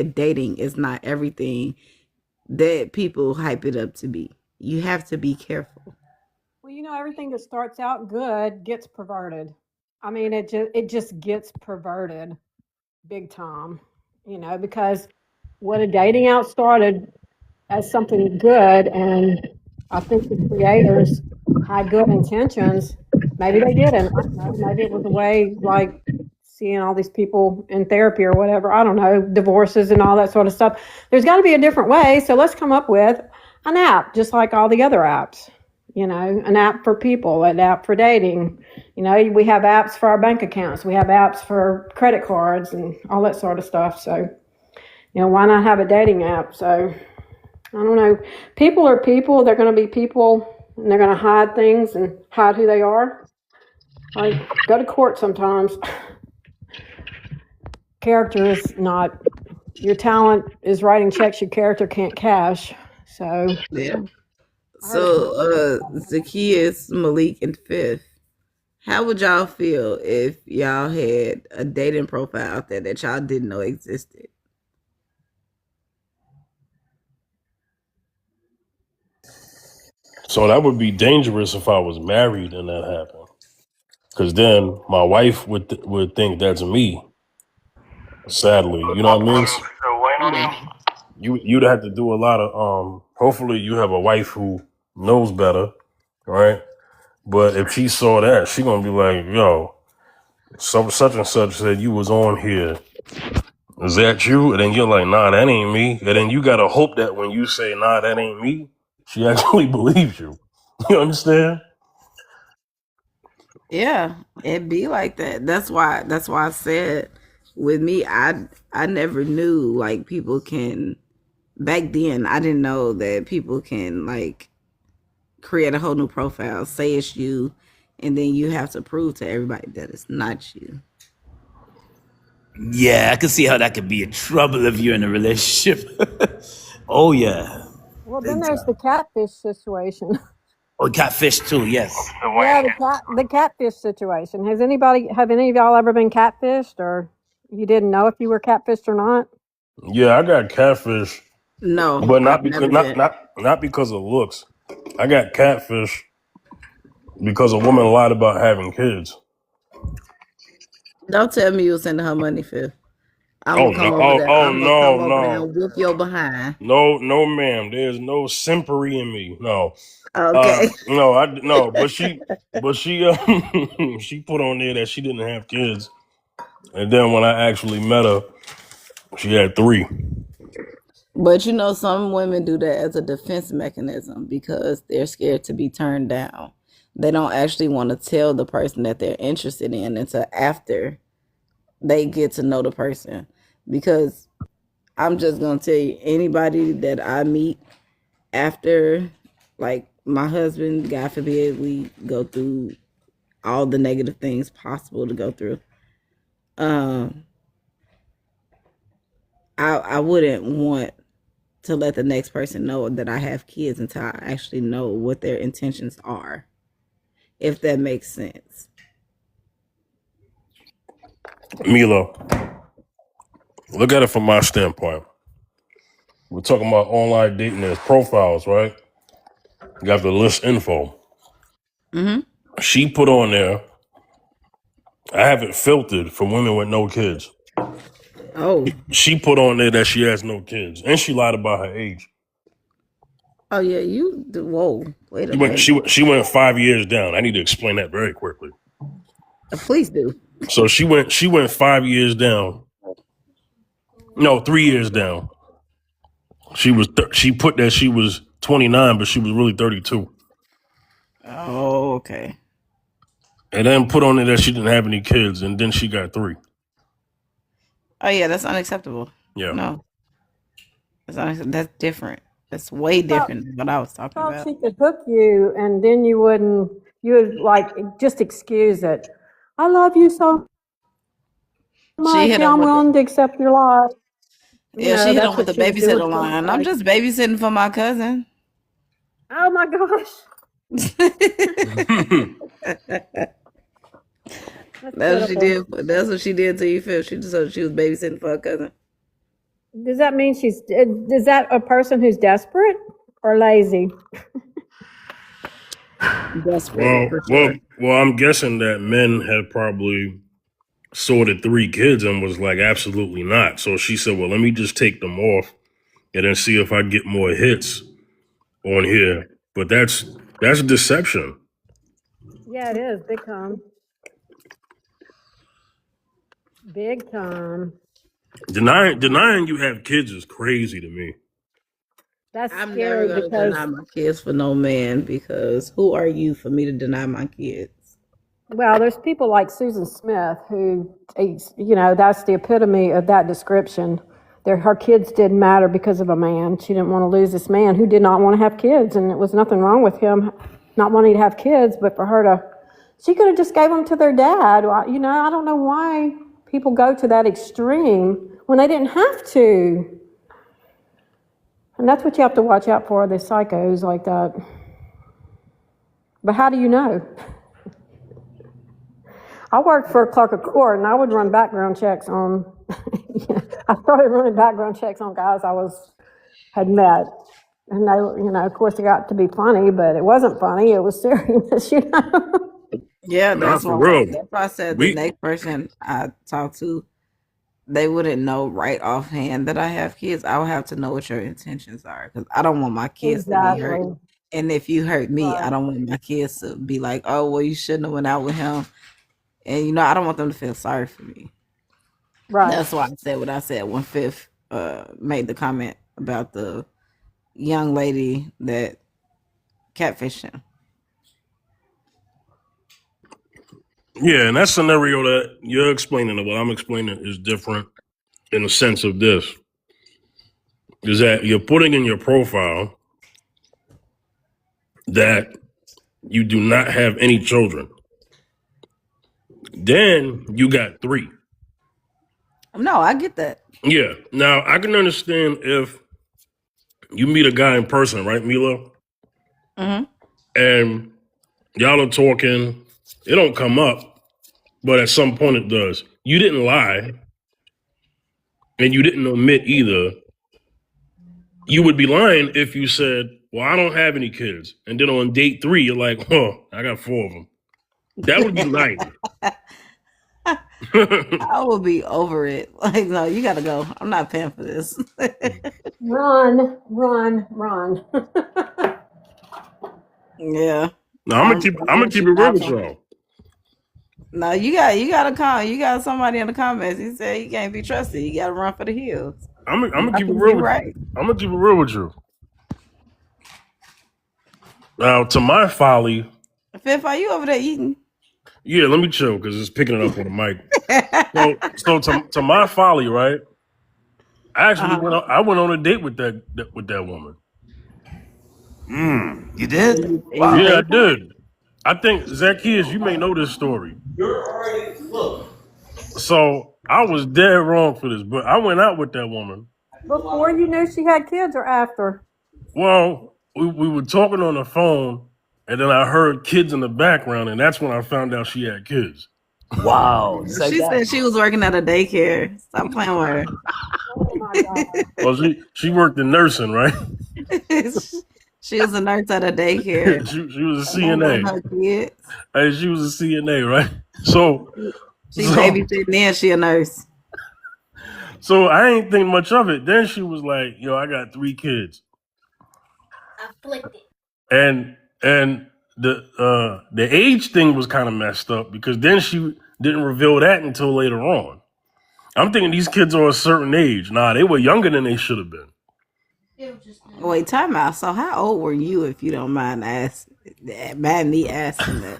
dating is not everything that people hype it up to be. You have to be careful. Well, you know, everything that starts out good gets perverted. I mean, it just gets perverted big time. You know, because when a dating out started as something good, and I think the creators had good intentions. Maybe they didn't. I don't know. Maybe it was a way like seeing all these people in therapy or whatever. I don't know, divorces and all that sort of stuff. There's got to be a different way. So let's come up with an app, just like all the other apps. You know, an app for people, an app for dating. You know, we have apps for our bank accounts. We have apps for credit cards and all that sort of stuff. So, you know, why not have a dating app? So, I don't know. People are people. They're going to be people, and they're going to hide things and hide who they are. Like, go to court sometimes. Character is not, your talent is writing checks your character can't cash. So, Yeah. I heard it. Zacchaeus, Malik, and Fifth. How would y'all feel if y'all had a dating profile out there that y'all didn't know existed? So that would be dangerous if I was married and that happened, because then my wife would think that's me. Sadly, you know what I mean. Yeah. You'd have to do a lot of hopefully you have a wife who knows better, right? But if she saw that, she gonna be like, yo, such and such said you was on here. Is that you? And then you're like, nah, that ain't me. And then you gotta hope that when you say, nah, that ain't me, she actually believes you. You understand? Yeah, it be like that. That's why I said with me, I never knew like people can back then I didn't know that people can like create a whole new profile, say it's you, and then you have to prove to everybody that it's not you. Yeah, I can see how that could be a trouble if you're in a relationship. Oh yeah, Well, then big there's time. the catfish situation. Oh, catfish too. Yes. Yeah, the catfish situation. Have any of y'all ever been catfished, or you didn't know if you were catfished or not? Yeah, I got catfish, No, but I've not because never been. not because of looks. I got catfish because a woman lied about having kids. Don't tell me you was sending her money, Fifth. I'm Oh gonna no! come over there. Oh I'm gonna no! come over there No! and whoop your behind. No! No, ma'am. There's no simpery in me. No. Okay. No. No. But she she put on there that she didn't have kids, and then when I actually met her, she had 3. But you know, some women do that as a defense mechanism because they're scared to be turned down. They don't actually want to tell the person that they're interested in until after they get to know the person. Because I'm just gonna tell you, anybody that I meet after, like my husband, God forbid, we go through all the negative things possible to go through. Um, I wouldn't want to let the next person know that I have kids until I actually know what their intentions are, if that makes sense. Milo, look at it from my standpoint. We're talking about online dating as profiles, right? You have to list info. Mm-hmm. She put on there, I have it filtered for women with no kids. Oh, She put on there that she has no kids, and she lied about her age. oh yeah, you. Whoa, wait a She went, minute. she went 5 years down. I need to explain that very quickly. Please do. So she went 5 years down. No, 3 years down. She put that she was 29, but she was really 32. Oh, okay. And then put on there that she didn't have any kids, and then she got 3. Oh yeah, that's unacceptable. Yeah. No, that's different. That's way Thought, different than what I was talking thought about. she could hook you, and then you would like just excuse it. I love you so She much. hit Yeah, him I'm with the willing to accept your life. yeah. She hit him That's with what the she would do. babysitter With line. I'm like, just babysitting for my cousin. oh my gosh, That's what she pitiful. did. That's what she did to you, Phil. She just said she was babysitting for her cousin. Does that mean is that a person who's desperate or lazy? Desperate well, for well, sure. well. I'm guessing that men have probably sorted 3 kids and was like, absolutely not. So she said, well, let me just take them off and then see if I get more hits on here. But that's deception. Yeah, it is big time. Big time. Denying you have kids is crazy to me. That's I'm never scary gonna because, deny my kids for no man because who are you for me to deny my kids? well, there's people like Susan Smith who, that's the epitome of that description. Her kids didn't matter because of a man. She didn't want to lose this man who did not want to have kids, and it was nothing wrong with him not wanting to have kids, but for her she could have just gave them to their dad. I don't know why people go to that extreme when they didn't have to. And that's what you have to watch out for, the psychos like that. But how do you know? I worked for a clerk of court, and I would run background checks on. I started running background checks on guys had met, and they, of course, it got to be funny, but it wasn't funny. It was serious, Yeah, Nah, that's for why. real. That's why I said the We next person I talk to, they wouldn't know right offhand that I have kids. I would have to know what your intentions are because I don't want my kids to be hurt. Exactly. And if you hurt me, I Right. don't want my kids to be like, oh, well, you shouldn't have went out with him. And I don't want them to feel sorry for me. Right. That's why I said what I said when Fifth made the comment about the young lady that catfished him. Yeah, and that scenario that you're explaining and what I'm explaining is different in the sense of this. Is that you're putting in your profile that you do not have any children. Then you got 3. No, I get that. Yeah. Now I can understand if you meet a guy in person, right, Mila? Mm-hmm. And y'all are talking, it don't come up, but at some point it does. You didn't lie, and you didn't omit either. You would be lying if you said, well, I don't have any kids. And then on date 3, you're like, oh, I got 4 of them. That would be lying. I will be over it. Like, no, you gotta go. I'm not paying for this. Run. Yeah. No, I'm gonna keep it real with y'all. No, you gotta call. You got somebody in the comments. He said he can't be trusted. You gotta run for the hills. I'm gonna keep it You're real with right. you. I'm gonna keep it real with you. Now, to my folly, Fifth, are you over there eating? yeah, let me chill because it's picking it up on the mic. So to my folly, right? I actually went on a date with that woman. You did? Wow. Yeah, I did. I think Zacchaeus, you may know this story. So I was dead wrong for this, but I went out with that woman. Before you knew she had kids or after? Well, we were talking on the phone, and then I heard kids in the background, and that's when I found out she had kids. Wow. It's like She that. said she was working at a daycare. Stop playing with her. Oh my God. Well, she worked in nursing, right? She was a nurse at a daycare. she was a Along with CNA. her kids. Hey, she was a CNA, right? So She babysitting and she a nurse. So I ain't think much of it. Then she was like, yo, I got 3 kids. And the age thing was kind of messed up because then she didn't reveal that until later on. I'm thinking these kids are a certain age. Nah, they were younger than they should have been. Wait, time out. So how old were you, if you don't mind me asking that?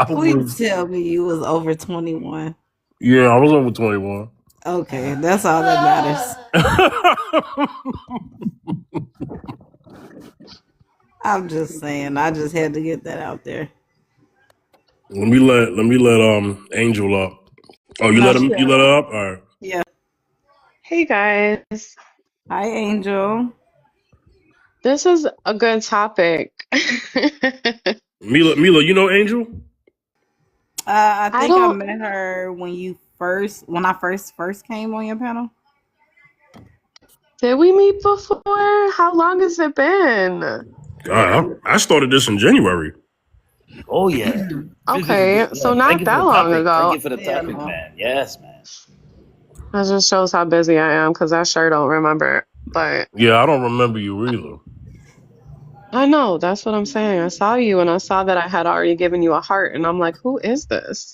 Please tell me you was over 21. Yeah, I was over 21. Okay, that's all that matters. I'm just saying. I just had to get that out there. Let me let Angel up. Oh, you let her up? All right. Yeah. Hey guys, Hi, Angel. this is a good topic. Mila, you know Angel? I I think I don't. met her when I first came on your panel. Did we meet before? How long has it been? God, I started this in January. Oh yeah. Okay, so Thank not you that for the long topic. ago. Thank you for the Yeah, topic, no. man. Yes, man. That just shows how busy I am because I sure don't remember. But Yeah, I don't remember you either. I know, that's what I'm saying. I saw you and I saw that I had already given you a heart, and I'm like, who is this?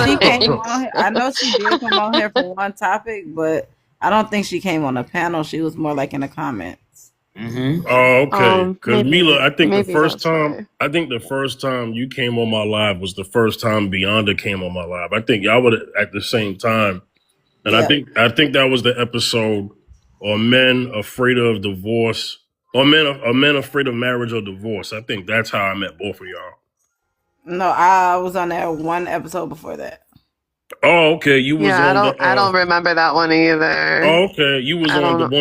She came on here. I know she did come on here for one topic, but I don't think she came on the panel. She was more like in the comments. Mm-hmm. Oh, okay. Because Maybe, Mila, I think the maybe first that's time why. I think the first time you came on my live was the first time Beyonda came on my live. I think y'all were at the same time. And Yeah. I think that was the episode Are Men Afraid of Divorce? Or men afraid of marriage or divorce. I think that's how I met both of y'all. No, I was on that one episode before that. Oh, okay. You was Yeah, on the. I don't remember that one either. Oh, okay. You was I on don't know.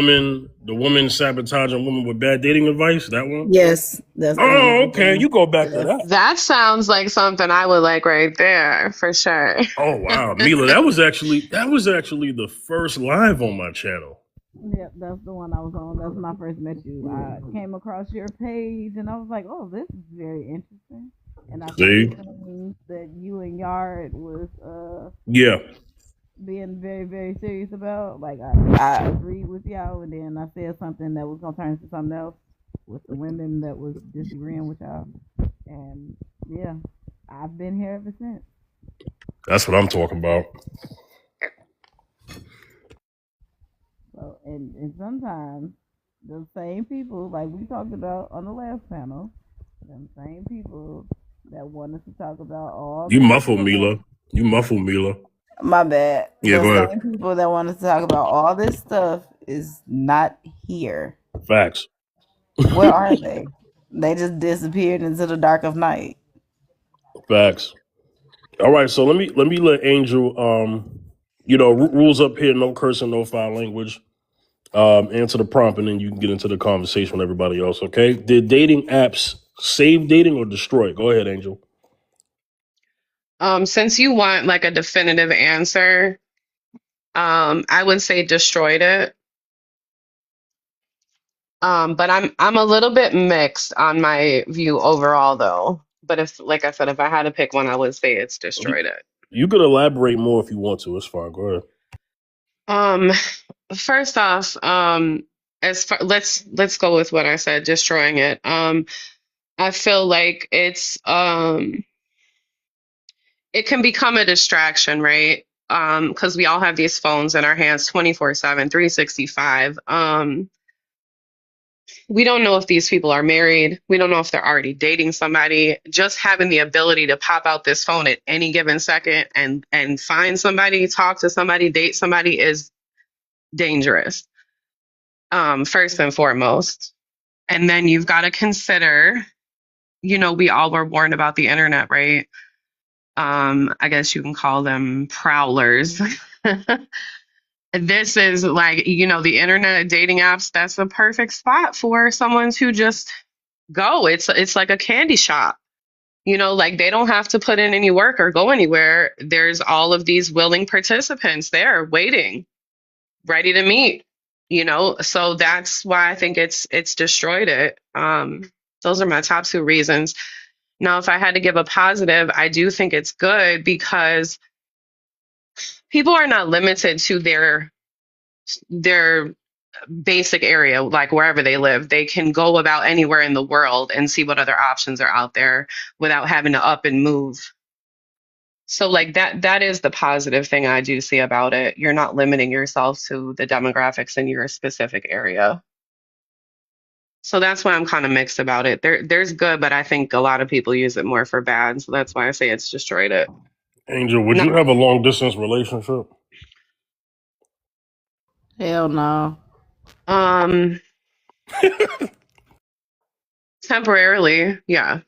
the woman sabotaging women with bad dating advice. That one. Yes, that's the one I Oh, was okay. You on. go back to Yes. that. That sounds like something I would like right there for sure. Oh wow, Mila, that was actually the first live on my channel. Yep, that's the one I was on. That's when I first met you. I came across your page and I was like, oh, this is very interesting. And I saw See? the things that you and Yard was Yeah. being very, very serious about. Like I agreed with y'all, and then I said something that was gonna turn into something else with the women that was disagreeing with y'all. And yeah, I've been here ever since. That's what I'm talking about. So and sometimes the same people, like we talked about on the last panel, them same people that want us to talk about all You this muffled stuff. Mila. You muffled Mila. My bad. Yeah, The go ahead. same people that want us to talk about all this stuff is not here. Facts. Where are they? They just disappeared into the dark of night. Facts. All right, so let me let Angel rules up here, no cursing, no foul language. Answer the prompt and then you can get into the conversation with everybody else, okay? Did dating apps save dating or destroy it? Go ahead, Angel. Since you want like a definitive answer, I would say destroyed it. But I'm a little bit mixed on my view overall though. But if, like I said, if I had to pick one, I would say it's destroyed it. You could elaborate more if you want to. It's fine. Go ahead. Um, First off, as far let's go with what I said, destroying it. I feel like it can become a distraction, right? Because we all have these phones in our hands 24/7, 365. We don't know if these people are married. We don't know if they're already dating somebody. Just having the ability to pop out this phone at any given second and find somebody, talk to somebody, date somebody is dangerous. First and foremost. And then you've got to consider, we all were warned about the internet, right? I guess you can call them prowlers. This is like, the internet dating apps, that's a perfect spot for someone to just go. It's like a candy shop. Like they don't have to put in any work or go anywhere. There's all of these willing participants there waiting, ready to meet, so that's why I think it's destroyed it. Those are my top two reasons. Now, if I had to give a positive, I do think it's good because people are not limited to their basic area, like wherever they live. They can go about anywhere in the world and see what other options are out there without having to up and move. So like that is the positive thing I do see about it. You're not limiting yourself to the demographics in your specific area. So that's why I'm kind of mixed about it. There's good, but I think a lot of people use it more for bad. So that's why I say it's destroyed it. Angel, would No, you have a long distance relationship? Hell no. um, temporarily, yeah,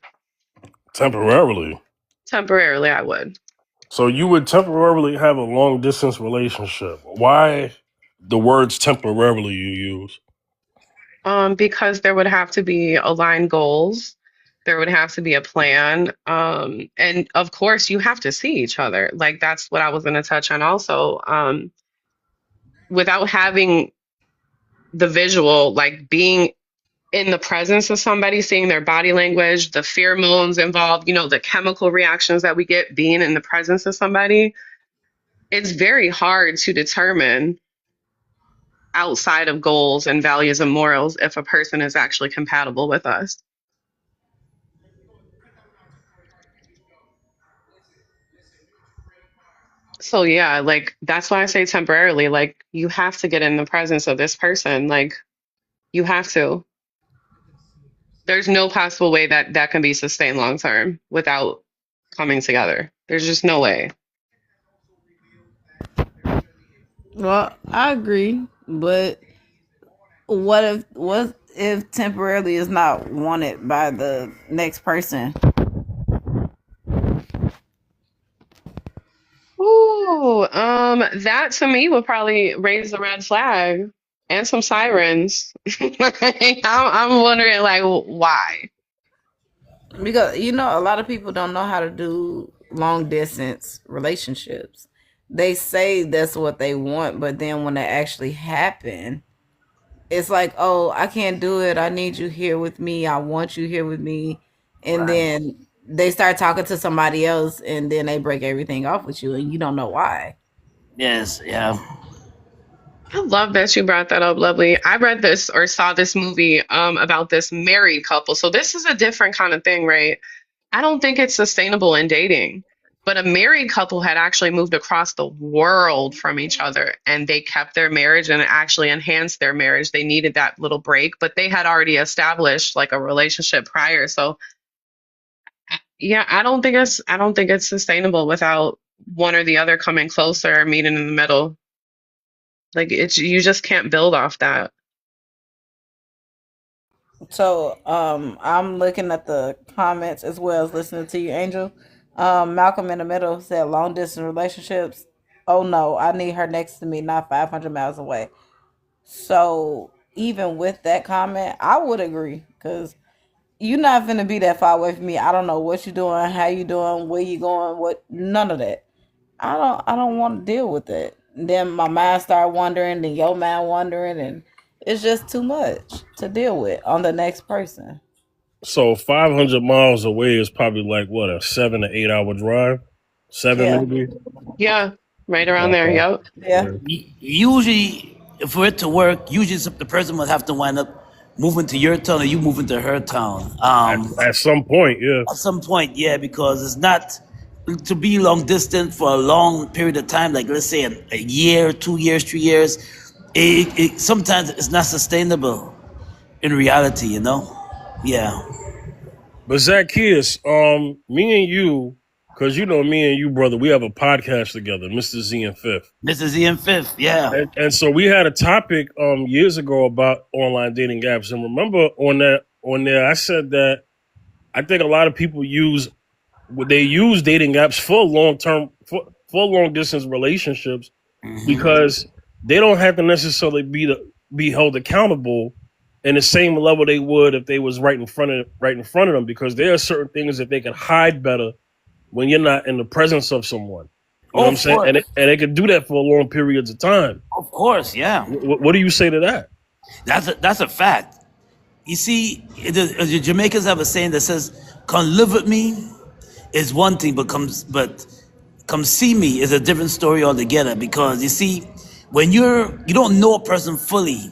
Temporarily. temporarily I would. So you would temporarily have a long distance relationship. Why the words temporarily you use? Because there would have to be aligned goals. There would have to be a plan. And of course, you have to see each other. Like that's what I was going to touch on also. Without having the visual, like being in the presence of somebody, seeing their body language, the pheromones involved, the chemical reactions that we get being in the presence of somebody, it's very hard to determine outside of goals and values and morals if a person is actually compatible with us. So yeah, like that's why I say temporarily, like you have to get in the presence of this person. Like you have to. There's no possible way that that can be sustained long term without coming together. There's just no way. Well, I agree, but what if temporarily is not wanted by the next person? Ooh, That to me would probably raise a red flag and some sirens. I'm wondering, like, why? Because a lot of people don't know how to do long distance relationships. They say that's what they want, but then when it actually happen, it's like, oh, I can't do it. I need you here with me. I want you here with me. And Right. then they start talking to somebody else and then they break everything off with you and you don't know why. Yes. Yeah. I love that you brought that up, Lovely. I read this or saw this movie about this married couple. So this is a different kind of thing, right? I don't think it's sustainable in dating. But a married couple had actually moved across the world from each other and they kept their marriage and it actually enhanced their marriage. They needed that little break, but they had already established like a relationship prior. So yeah, I don't think it's sustainable without one or the other coming closer or meeting in the middle. Like it's you just can't build off that. So I'm looking at the comments as well as listening to you, Angel. Malcolm in the middle said long distance relationships. Oh no, I need her next to me, not 500 miles away. So even with that comment, I would agree because you're not gonna be that far away from me. I don't know what you're doing, how you doing, where you going, what none of that. I don't want to deal with it. Then my mind start wandering, then your mind wandering, and it's just too much to deal with on the next person. So 500 miles away is probably like what, a 7 to 8 hour drive, seven Yeah, maybe. Yeah, right around there. Okay. Yep. yeah, Yeah. Usually, for it to work, usually the person must have to wind up moving to your town or you moving to her town. At some point, yeah. At some point, yeah, because it's not to be long distance for a long period of time, like let's say a year, 2 years, 3 years. It sometimes it's not sustainable in reality, Yeah. But Zacchaeus, me and you, because me and you, brother, we have a podcast together, Mr. Z and Fifth. Mr. Z and Fifth, yeah. And so we had a topic years ago about online dating apps. And remember on there I said that I think a lot of people use dating apps for for long distance relationships because they don't have to necessarily be held accountable in the same level they would if they was right in front of them, because there are certain things that they can hide better when you're not in the presence of someone. You know what I'm Of saying? course. And they can do that for long periods of time. Of course, yeah. What do you say to that? That's a fact. You see, the Jamaicans have a saying that says, "Come live with me is one thing, but come see me is a different story altogether." Because you see, when you don't know a person fully,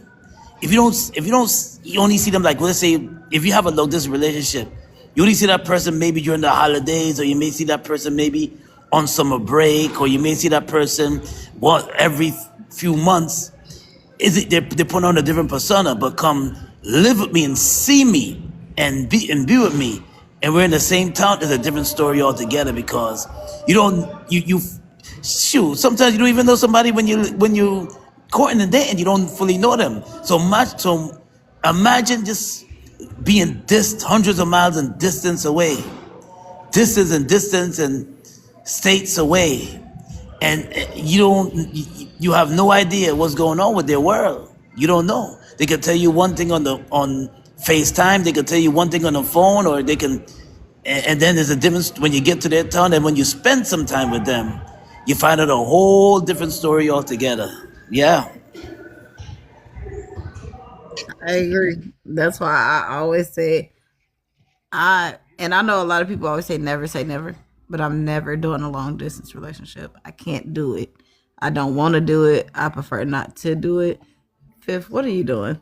you only see them like, let's say, if you have a long distance relationship, you only see that person maybe during the holidays, or you may see that person maybe on summer break, or you may see that person every few months. They put on a different persona, but come live with me and see me and be with me, and we're in the same town, is a different story altogether, because you don't you shoot, sometimes you don't even know somebody when you courting and dating, you don't fully know them so imagine just being hundreds of miles in distance and states away, and you have no idea what's going on with their world. You don't know. They can tell you one thing on FaceTime, they can tell you one thing on the phone, or they can, and then there's a difference when you get to their town, and when you spend some time with them, you find out a whole different story altogether. Yeah. I agree. That's why I always say I know a lot of people always say never, but I'm never doing a long distance relationship. I can't do it. I don't want to do it. I prefer not to do it. Fifth, what are you doing?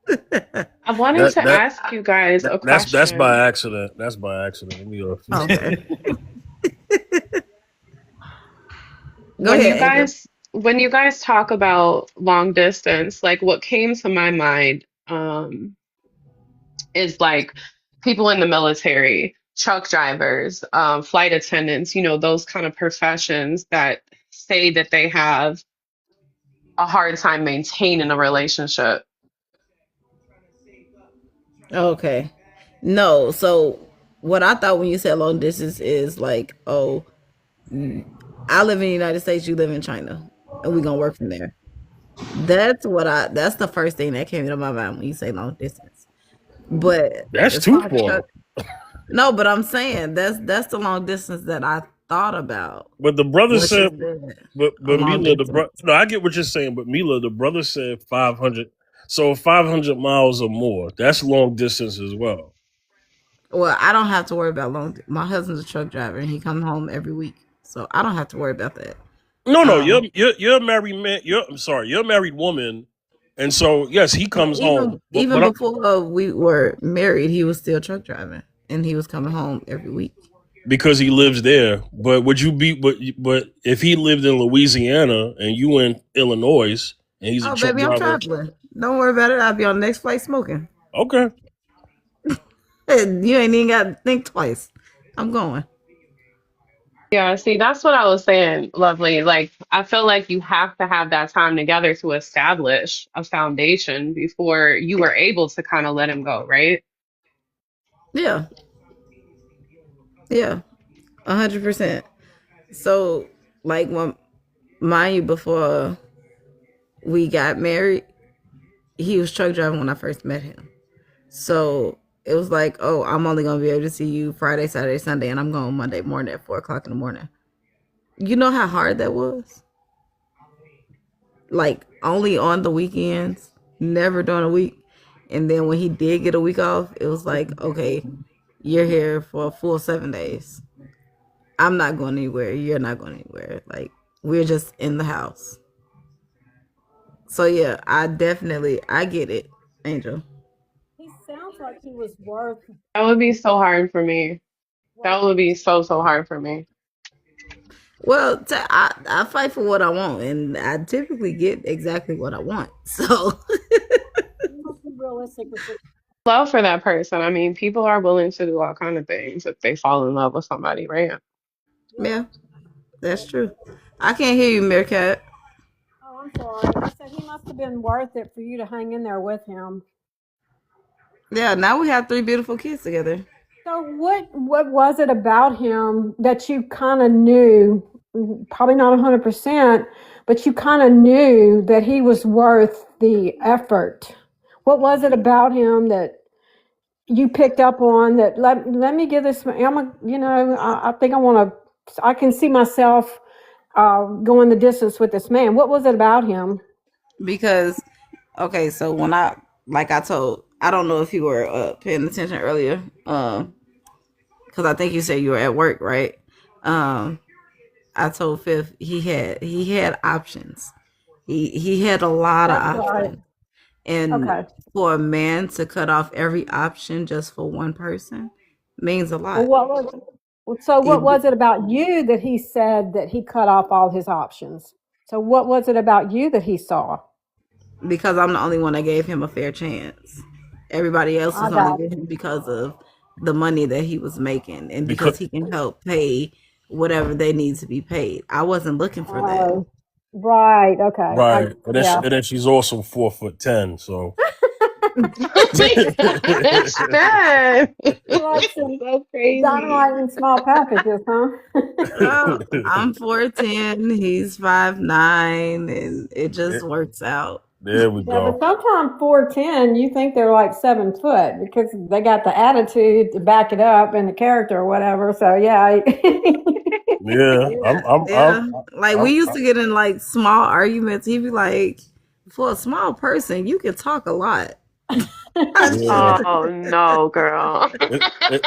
I wanted That to that, ask you guys a that's by question. accident. That's by accident. Let me Okay. Go When you ahead, Angel. guys when you guys talk about long distance, like what came to my mind is like people in the military, truck drivers, flight attendants, those kind of professions that say that they have a hard time maintaining a relationship. Okay. No, so what I thought when you said long distance is like, oh, I live in the United States, you live in China, and we're gonna work from there. That's the first thing that came into my mind when you say long distance. But That's as too far as far. no, but I'm saying that's the long distance that I thought about But the brother when she said, said but a long Mila, distance. no, I get what you're saying, but Mila, the brother said 500. So 500 miles or more, that's long distance as well. Well, I don't have to worry about long. My husband's a truck driver, and he comes home every week, so I don't have to worry about that. No, Um, you're a married man. I'm sorry, you're a married woman, and so yes, he comes home. even before we were married, he was still truck driving, and he was coming home every week. Because he lives there. But would you be? But if he lived in Louisiana and you in Illinois and he's a Oh, truck baby, I'm driver, traveling. Don't worry about it. I'll be on the next flight smoking. okay. And you ain't even got to think twice. I'm going. Yeah, see, that's what I was saying, Lovely. Like, I feel like you have to have that time together to establish a foundation before you are able to kind of let him go, right? Yeah, yeah, 100%. So, like, when mind you, before we got married, he was truck driving when I first met him. So it was like, oh, I'm only gonna be able to see you Friday, Saturday, Sunday, and I'm going Monday morning at 4 o'clock in the morning. You know how hard that was? Like only on the weekends, never during the week. And then when he did get a week off, it was like, okay, you're here for a full 7 days. I'm not going anywhere. You're not going anywhere. Like we're just in the house. So yeah, I get it, Angel. He sounds like he was worth That would be so hard for me. That would be so, so hard for me. Well, I fight for what I want, and I typically get exactly what I want. So realistic. Love for that person. I mean, people are willing to do all kind of things if they fall in love with somebody, right? yeah, that's true. I can't hear you, Meerkat. Oh, I'm sorry. I said he must have been worth it for you to hang in there with him. Yeah, now we have 3 beautiful kids together. So what was it about him that you kind of knew, probably not 100%, but you kind of knew that he was worth the effort? What was it about him that you picked up on that let me give this I think I can see myself going the distance with this man. What was it about him? Because okay, so when I don't know if you were paying attention earlier, because I think you said you were at work, right? I told Fifth he had options. He had a lot of That's right. options. And Okay. for a man to cut off every option just for one person means a Well, lot. what It, was it about you that he said that he cut off all his options? So what was it about you that he saw? because I'm the only one that gave him a fair chance. Everybody else I is only got with him because of the money that he was making and Because because he can help pay whatever they need to be paid. I wasn't looking for that. Oh, right. Okay. right, Yeah. and then she's also 4'10", so That. You like some So crazy. dynamite in small packages, huh? I'm 4'10", he's 5'9", and it just works out. there we Yeah, but go. sometimes 4'10", you think they're like 7 foot because they got the attitude to back it up and the character or whatever. So yeah. Yeah, Yeah, like we I'm used to get in like small arguments. He'd be like, "For a small person, you can talk a lot." yeah. Oh no, girl.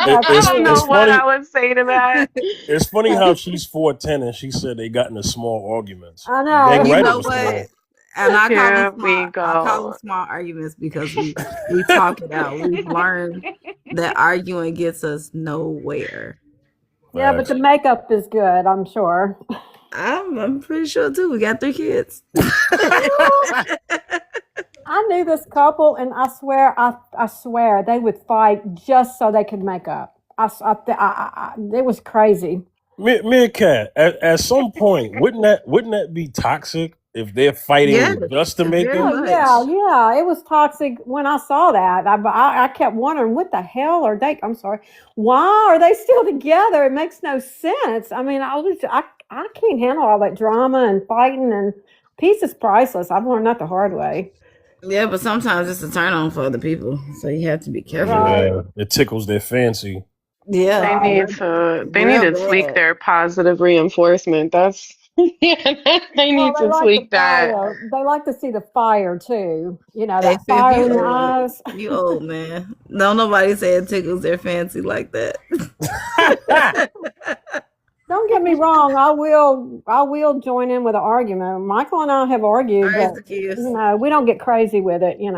Yeah, I don't know It's what funny. I would say to that. It's funny how she's 4'10" and she said they got into small arguments. I Dang know. You right, it know was what? small. And Here we I call them go. small arguments because we talk it out. We've learned that arguing gets us nowhere. Yeah, but Facts. the makeup is good, I'm sure. I'm pretty sure too. We got 3 kids. I knew this couple, and I swear they would fight just so they could make up. It was crazy. Meerkat, at some point, wouldn't that be toxic if they're Yes, fighting just to make very it? Oh yeah, much. yeah. It was toxic when I saw that. I kept wondering, what the hell are they? I'm sorry. Why are they still together? It makes no sense. I mean, I can't handle all that drama and fighting, and peace is priceless. I've learned that the hard way. Yeah, but sometimes it's a turn on for other people, so you have to be careful. Right. Yeah, it tickles their fancy. Yeah, They need real to tweak bad. their positive reinforcement. That's yeah, they Well, need they to like the tweak that. fire. They like to see the fire too. You know, Hey, that Fib, fire you in the old. eyes. You old, man. No, nobody say it tickles their fancy like that. Don't get me wrong. I will join in with an argument. Michael and I have argued, Praise but the kids. we don't get crazy with it. You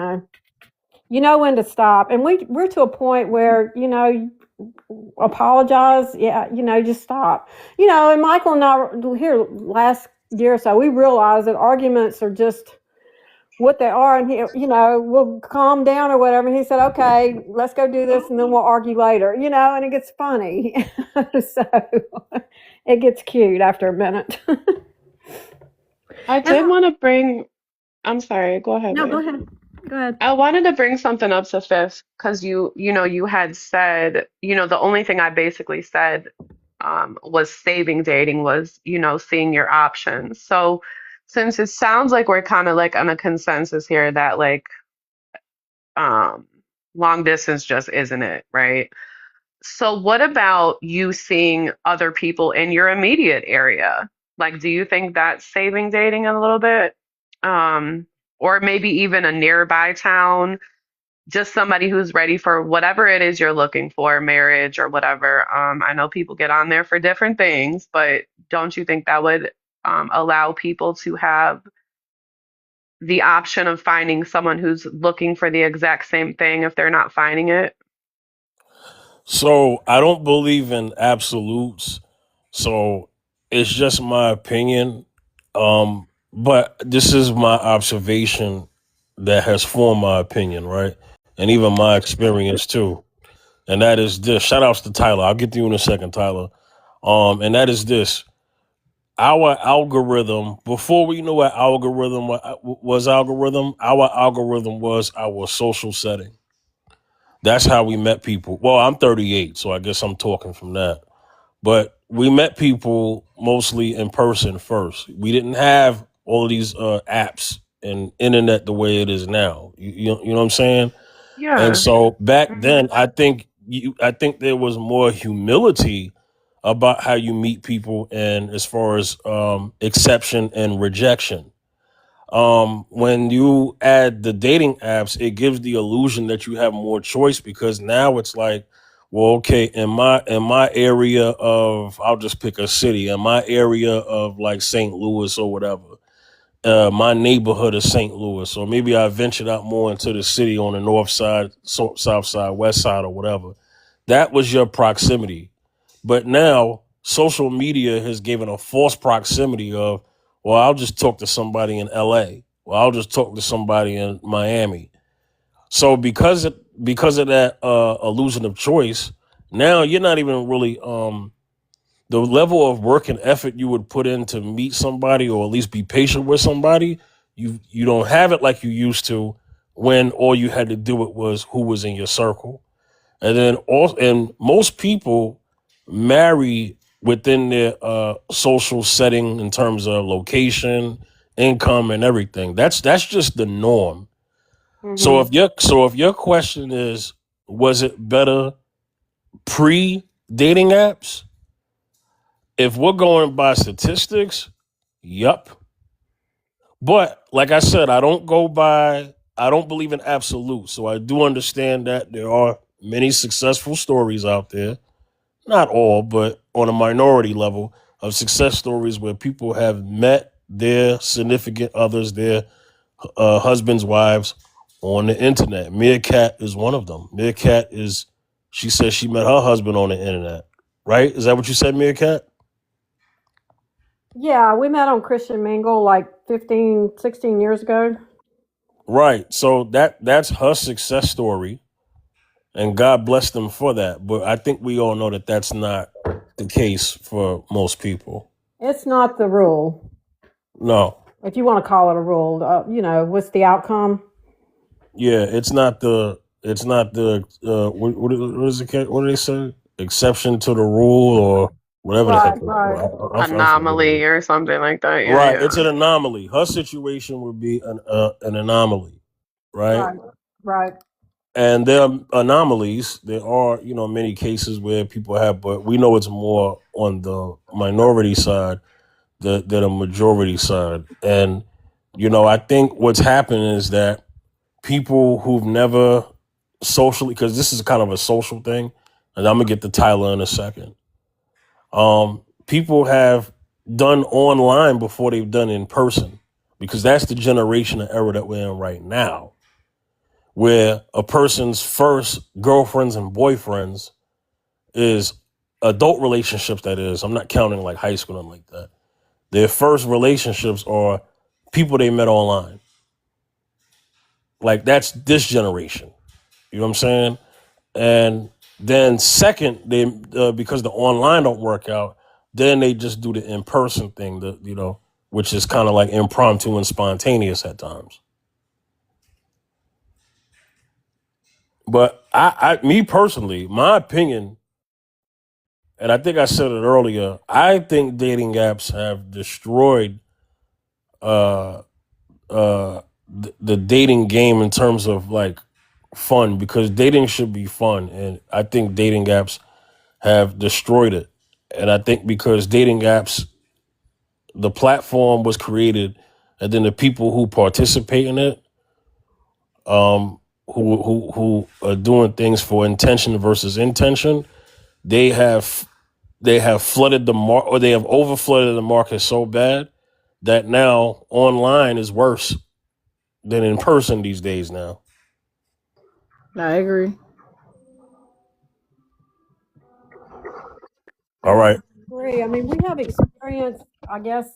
know when to stop, and we're to a point where apologize. Yeah, just stop. And Michael and I were here last year or so. We realized that arguments are just what they are, and we'll calm down or whatever. And he said, "Okay, let's go do this, and then we'll argue later." And it gets funny, so it gets cute after a minute. I did want to bring. I'm sorry. Go ahead, No, go babe. ahead. Go ahead. I wanted to bring something up to Fifth because you had said, the only thing I basically said was saving dating was, seeing your options. So since it sounds like we're kind of like on a consensus here that like um long distance just isn't it, right? So what about you seeing other people in your immediate area? Like, do you think that's saving dating a little bit? Um, or maybe even a nearby town, just somebody who's ready for whatever it is you're looking for, marriage or whatever. I know people get on there for different things, but don't you think that would allow people to have the option of finding someone who's looking for the exact same thing if they're not finding it? So I don't believe in absolutes. So it's just my opinion. But this is my observation that has formed my opinion, right? And even my experience too. And that is this. Shout outs to Tyler. I'll get to you in a second, Tyler. And that is this. Our algorithm, before we knew what algorithm was algorithm, our algorithm was our social setting. That's how we met people. Well, I'm 38, so I guess I'm talking from that. But we met people mostly in person first. We didn't have all of these apps and internet the way it is now. You know what I'm saying? And Yeah. so back Hmm. then, I think there was more humility about how you meet people, and as far as exception and rejection. When you add the dating apps, it gives the illusion that you have more choice, because now it's like, well, okay, in my area of, I'll just pick a city, in my area of like St. Louis or whatever, my neighborhood is St. Louis, or maybe I ventured out more into the city on the north side, south side, west side, or whatever. That was your proximity. But now social media has given a false proximity of, well, I'll just talk to somebody in LA. Well, I'll just talk to somebody in Miami. So because of that illusion of choice, now you're not even really the level of work and effort you would put in to meet somebody, or at least be patient with somebody. You don't have it like you used to, when all you had to do it was who was in your circle. And then and most people marry within their social setting in terms of location, income, and everything. That's just the norm. So Hmm. if your question is, was it better pre dating apps? If we're going by statistics, yup. But like I said, I don't believe in absolute. So I do understand that there are many successful stories out there, not all, but on a minority level, of success stories where people have met their significant others, their husbands, wives, on the internet. Meerkat is one of them. She says she met her husband on the internet, right? Is that what you said, Meerkat? Yeah, we met on Christian Mingle like 15, 16 years ago. Right. So that's her success story, and God bless them for that. But I think we all know that that's not the case for most people. It's not the rule, No. if you want to call it a rule. What's the outcome? Yeah, it's not the what is it? What do they say? Exception to the rule, or whatever the heck Right, it's right. called. I forget. Anomaly or something like that. Yeah, Right, it's yeah. an anomaly. Her situation would be an anomaly, right? Right, right. And there are anomalies. There are, many cases where people have, but we know it's more on the minority side than the majority side. And, I think what's happened is that people who've never socially, because this is kind of a social thing, and I'm gonna get to Tyler in a second. People have done online before they've done in person, because that's the generation and era that we're in right now, where a person's first girlfriends and boyfriends is adult relationships. That is, I'm not counting like high school and like that. Their first relationships are people they met online. Like that's this generation. You know what I'm saying? And then second, they because the online don't work out, then they just do the in person thing. Which is kind of like impromptu and spontaneous at times. But me personally, my opinion, and I think I said it earlier, I think dating apps have destroyed uh, the dating game in terms of like fun, because dating should be fun, and I think dating apps have destroyed it. And I think because dating apps, the platform was created, and then the people who participate in it, who are doing things for intention versus intention, they have flooded the market, or they have over flooded the market so bad that now online is worse than in person these days now. I agree. All Yeah, I right. agree. I mean, we have experience, I guess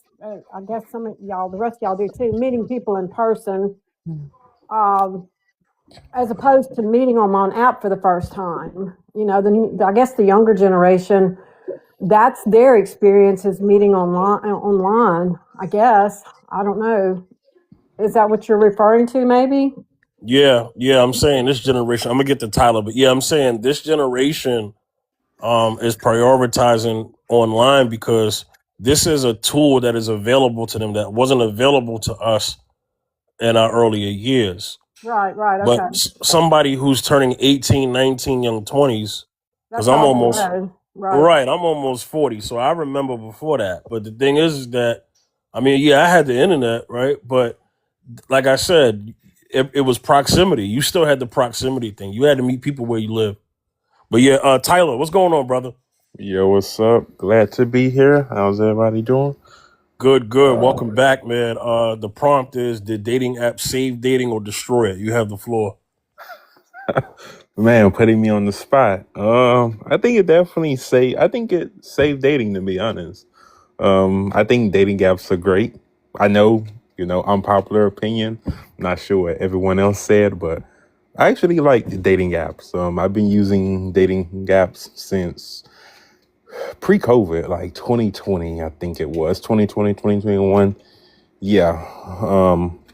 some of y'all, the rest of y'all do too, meeting people in person, um, as opposed to meeting them on app for the first time. I guess the younger generation, that's their experience, is meeting online, I guess. I don't know. Is that what you're referring to, maybe? Yeah, I'm saying this generation, I'm gonna get to Tyler, but yeah, I'm saying this generation is prioritizing online because this is a tool that is available to them that wasn't available to us in our earlier years. Right, But okay. somebody who's turning 18, 19, young 20s, because That's I'm all they almost, know. Right. right, I'm almost 40, so I remember before that. But the thing is that, I mean, yeah, I had the internet, right? But like I said, it was proximity. You still had the proximity thing. You had to meet people where you live. But yeah, Tyler, what's going on, brother? Yo, what's up? Glad to be here. How's everybody doing? Good, good. Welcome back, man. The prompt is: did dating apps save dating or destroy it? You have the floor. Man, putting me on the spot. I think it definitely I think it saved dating, to be honest. I think dating apps are great. I know, unpopular opinion. I'm not sure what everyone else said, but I actually like dating apps. I've been using dating apps since pre-COVID, like 2020, I think it was 2020, 2021. Yeah.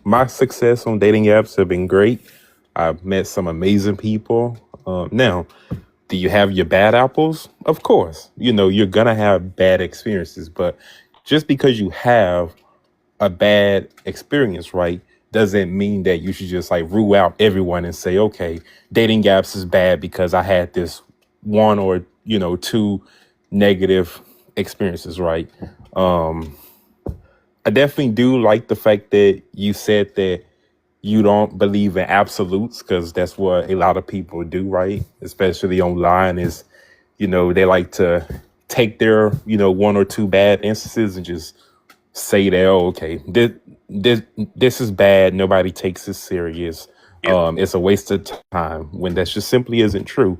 My success on dating apps have been great. I've met some amazing people. Now, do you have your bad apples? Of course. You're going to have bad experiences, but just because you have a bad experience, right, doesn't mean that you should just like rule out everyone and say, okay, dating apps is bad because I had this one or, two negative experiences, right? I definitely do like the fact that you said that you don't believe in absolutes, because that's what a lot of people do, right? Especially online is, they like to take their, one or two bad instances and just say that, oh, okay, this is bad. Nobody takes it serious. It's a waste of time, when that just simply isn't true.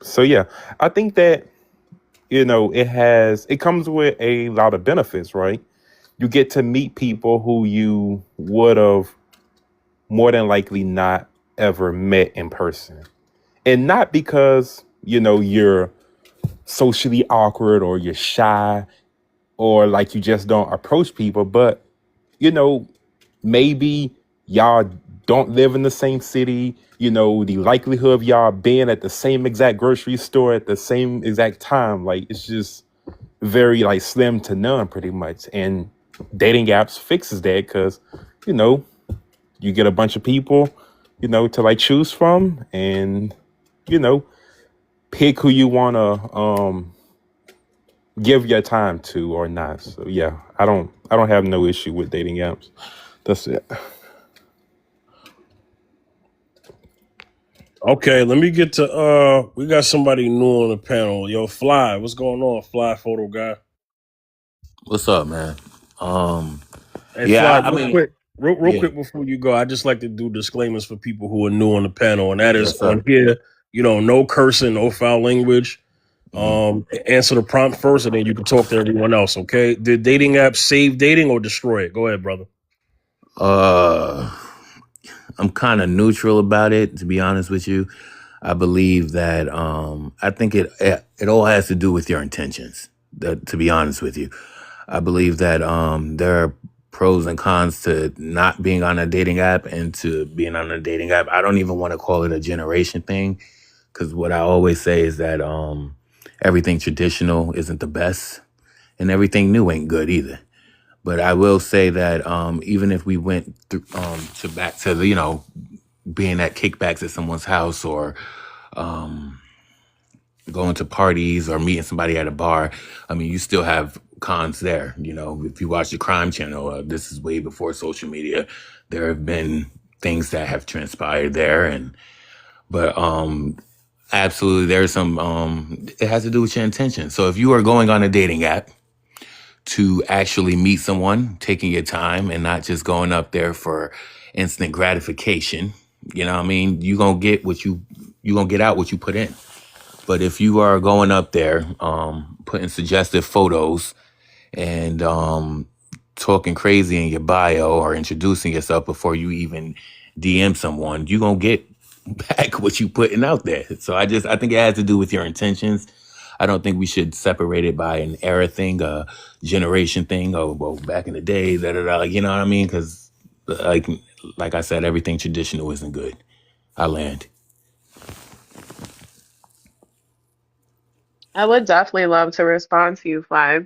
So yeah, I think that, it comes with a lot of benefits, right? You get to meet people who you would have more than likely not ever met in person. And not because, you're socially awkward or you're shy or like you just don't approach people, but, maybe y'all don't live in the same city, you know, the likelihood of y'all being at the same exact grocery store at the same exact time, like it's just very like slim to none pretty much. And dating apps fixes that because, you know, you get a bunch of people, you know, to like choose from and, you know, pick who you want to give your time to or not. So yeah, I don't have no issue with dating apps. That's it. Okay, let me get to we got somebody new on the panel. Yo, Fly, what's going on, Fly Photo Guy? What's up, man? Hey, Fly, Yeah, I real mean, quick, real yeah, quick before you go, I just like to do disclaimers for people who are new on the panel, and that is yes, sir. on here, you know, no cursing, no foul language. hmm Answer the prompt first, and then you can talk to everyone else. Okay? Did dating apps save dating or destroy it? Go ahead, brother. Uh, I'm kind of neutral about it, to be honest with you. I believe that I think it all has to do with your intentions. To be honest with you, I believe that there are pros and cons to not being on a dating app and to being on a dating app. I don't even want to call it a generation thing because what I always say is that everything traditional isn't the best and everything new ain't good either. But I will say that even if we went through, to back to the, you know, being at kickbacks at someone's house or um, going to parties or meeting somebody at a bar, I mean, you still have cons there. You know, if you watch the Crime Channel, this is way before social media. There have been things that have transpired there, but absolutely, there's some. It has to do with your intention. So if you are going on a dating app to actually meet someone, taking your time and not just going up there for instant gratification. You know what I mean? You're gonna get out what you put in. But if you are going up there, putting suggestive photos and talking crazy in your bio or introducing yourself before you even DM someone, you're gonna get back what you putting out there. So I think it has to do with your intentions. I don't think we should separate it by an era thing, a generation thing. Oh, well, back in the day, da da da. You know what I mean? Because, like I said, everything traditional isn't good. I land. I would definitely love to respond to you, Fly,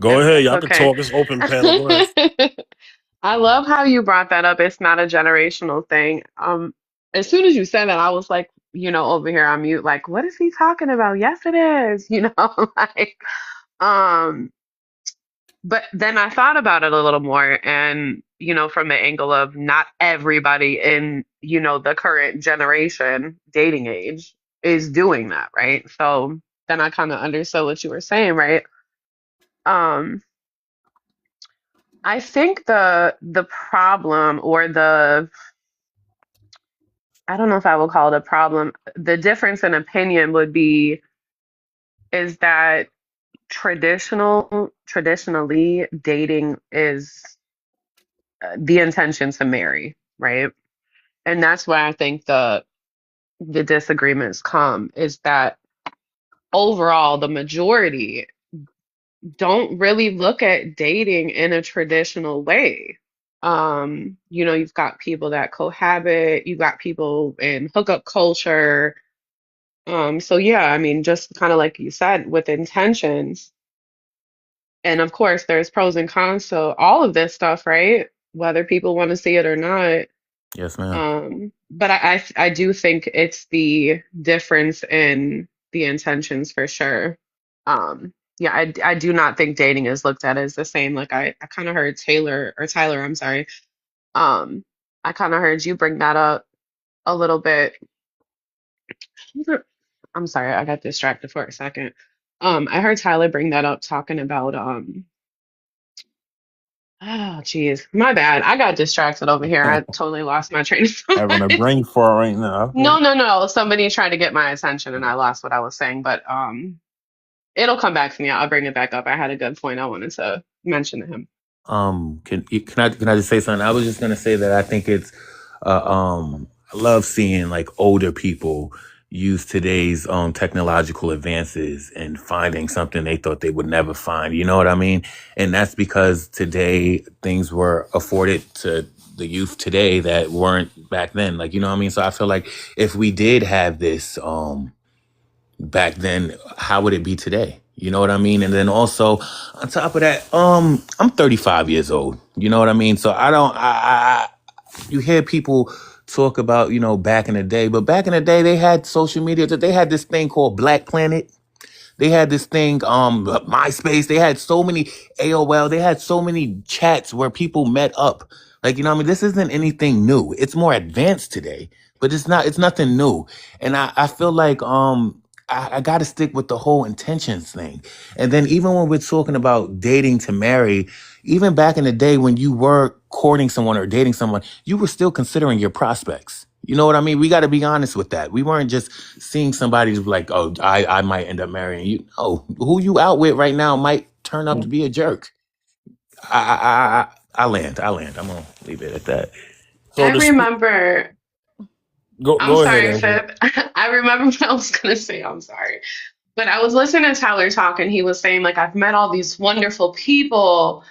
Go if ahead. that's Y'all can okay. talk. It's open panel. Go ahead. I love how you brought that up. It's not a generational thing. As soon as you said that, I was like, over here on mute, like, what is he talking about? Yes, it is, like, um, but then I thought about it a little more and, from the angle of not everybody in, the current generation dating age is doing that, right? So then I kind of understood what you were saying, right? Um, I think the problem or I don't know if I will call it a problem. The difference in opinion would be is that traditionally dating is the intention to marry, right? And that's where I think the disagreements come is that overall the majority don't really look at dating in a traditional way. You've got people that cohabit, you've got people in hookup culture. So yeah, I mean, just kind of like you said, with intentions. And of course, there's pros and cons to all of this stuff, right? Whether people want to see it or not. Yes, ma'am. But I do think it's the difference in the intentions for sure. Yeah, I do not think dating is looked at as the same. Like I kind of heard Tyler, I'm sorry. Um, I kind of heard you bring that up a little bit. I'm sorry, I got distracted for a second. I heard Tyler bring that up talking about oh geez, my bad. I got distracted over here. I totally lost my train of Having a thought. brain fart right now. No, no, no. Somebody tried to get my attention and I lost what I was saying, but it'll come back to me. I'll bring it back up. I had a good point I wanted to mention to him. Can I just say something? I was just gonna say that I think it's I love seeing like older people use today's technological advances and finding something they thought they would never find. You know what I mean? And that's because today things were afforded to the youth today that weren't back then. Like, you know what I mean? So I feel like if we did have this back then, how would it be today? You know what I mean? And then also on top of that, I'm 35 years old. You know what I mean? So I don't you hear people talk about, you know, back in the day, but back in the day they had social media, that they had this thing called Black Planet. They had this thing, MySpace. They had so many AOL. They had so many chats where people met up. Like, you know what I mean? This isn't anything new. It's more advanced today, but it's not, it's nothing new. And I feel like, I got to stick with the whole intentions thing. And then even when we're talking about dating to marry, even back in the day when you were courting someone or dating someone, you were still considering your prospects. You know what I mean? We got to be honest with that. We weren't just seeing somebody who's like, oh, I might end up marrying you. No, who you out with right now might turn up to be a jerk. I land. I'm gonna leave it at that. So I the remember. I'm go ahead, sorry, Angela. Fib. I remember what I was gonna say. I'm sorry. But I was listening to Tyler talk, and he was saying, like, I've met all these wonderful people,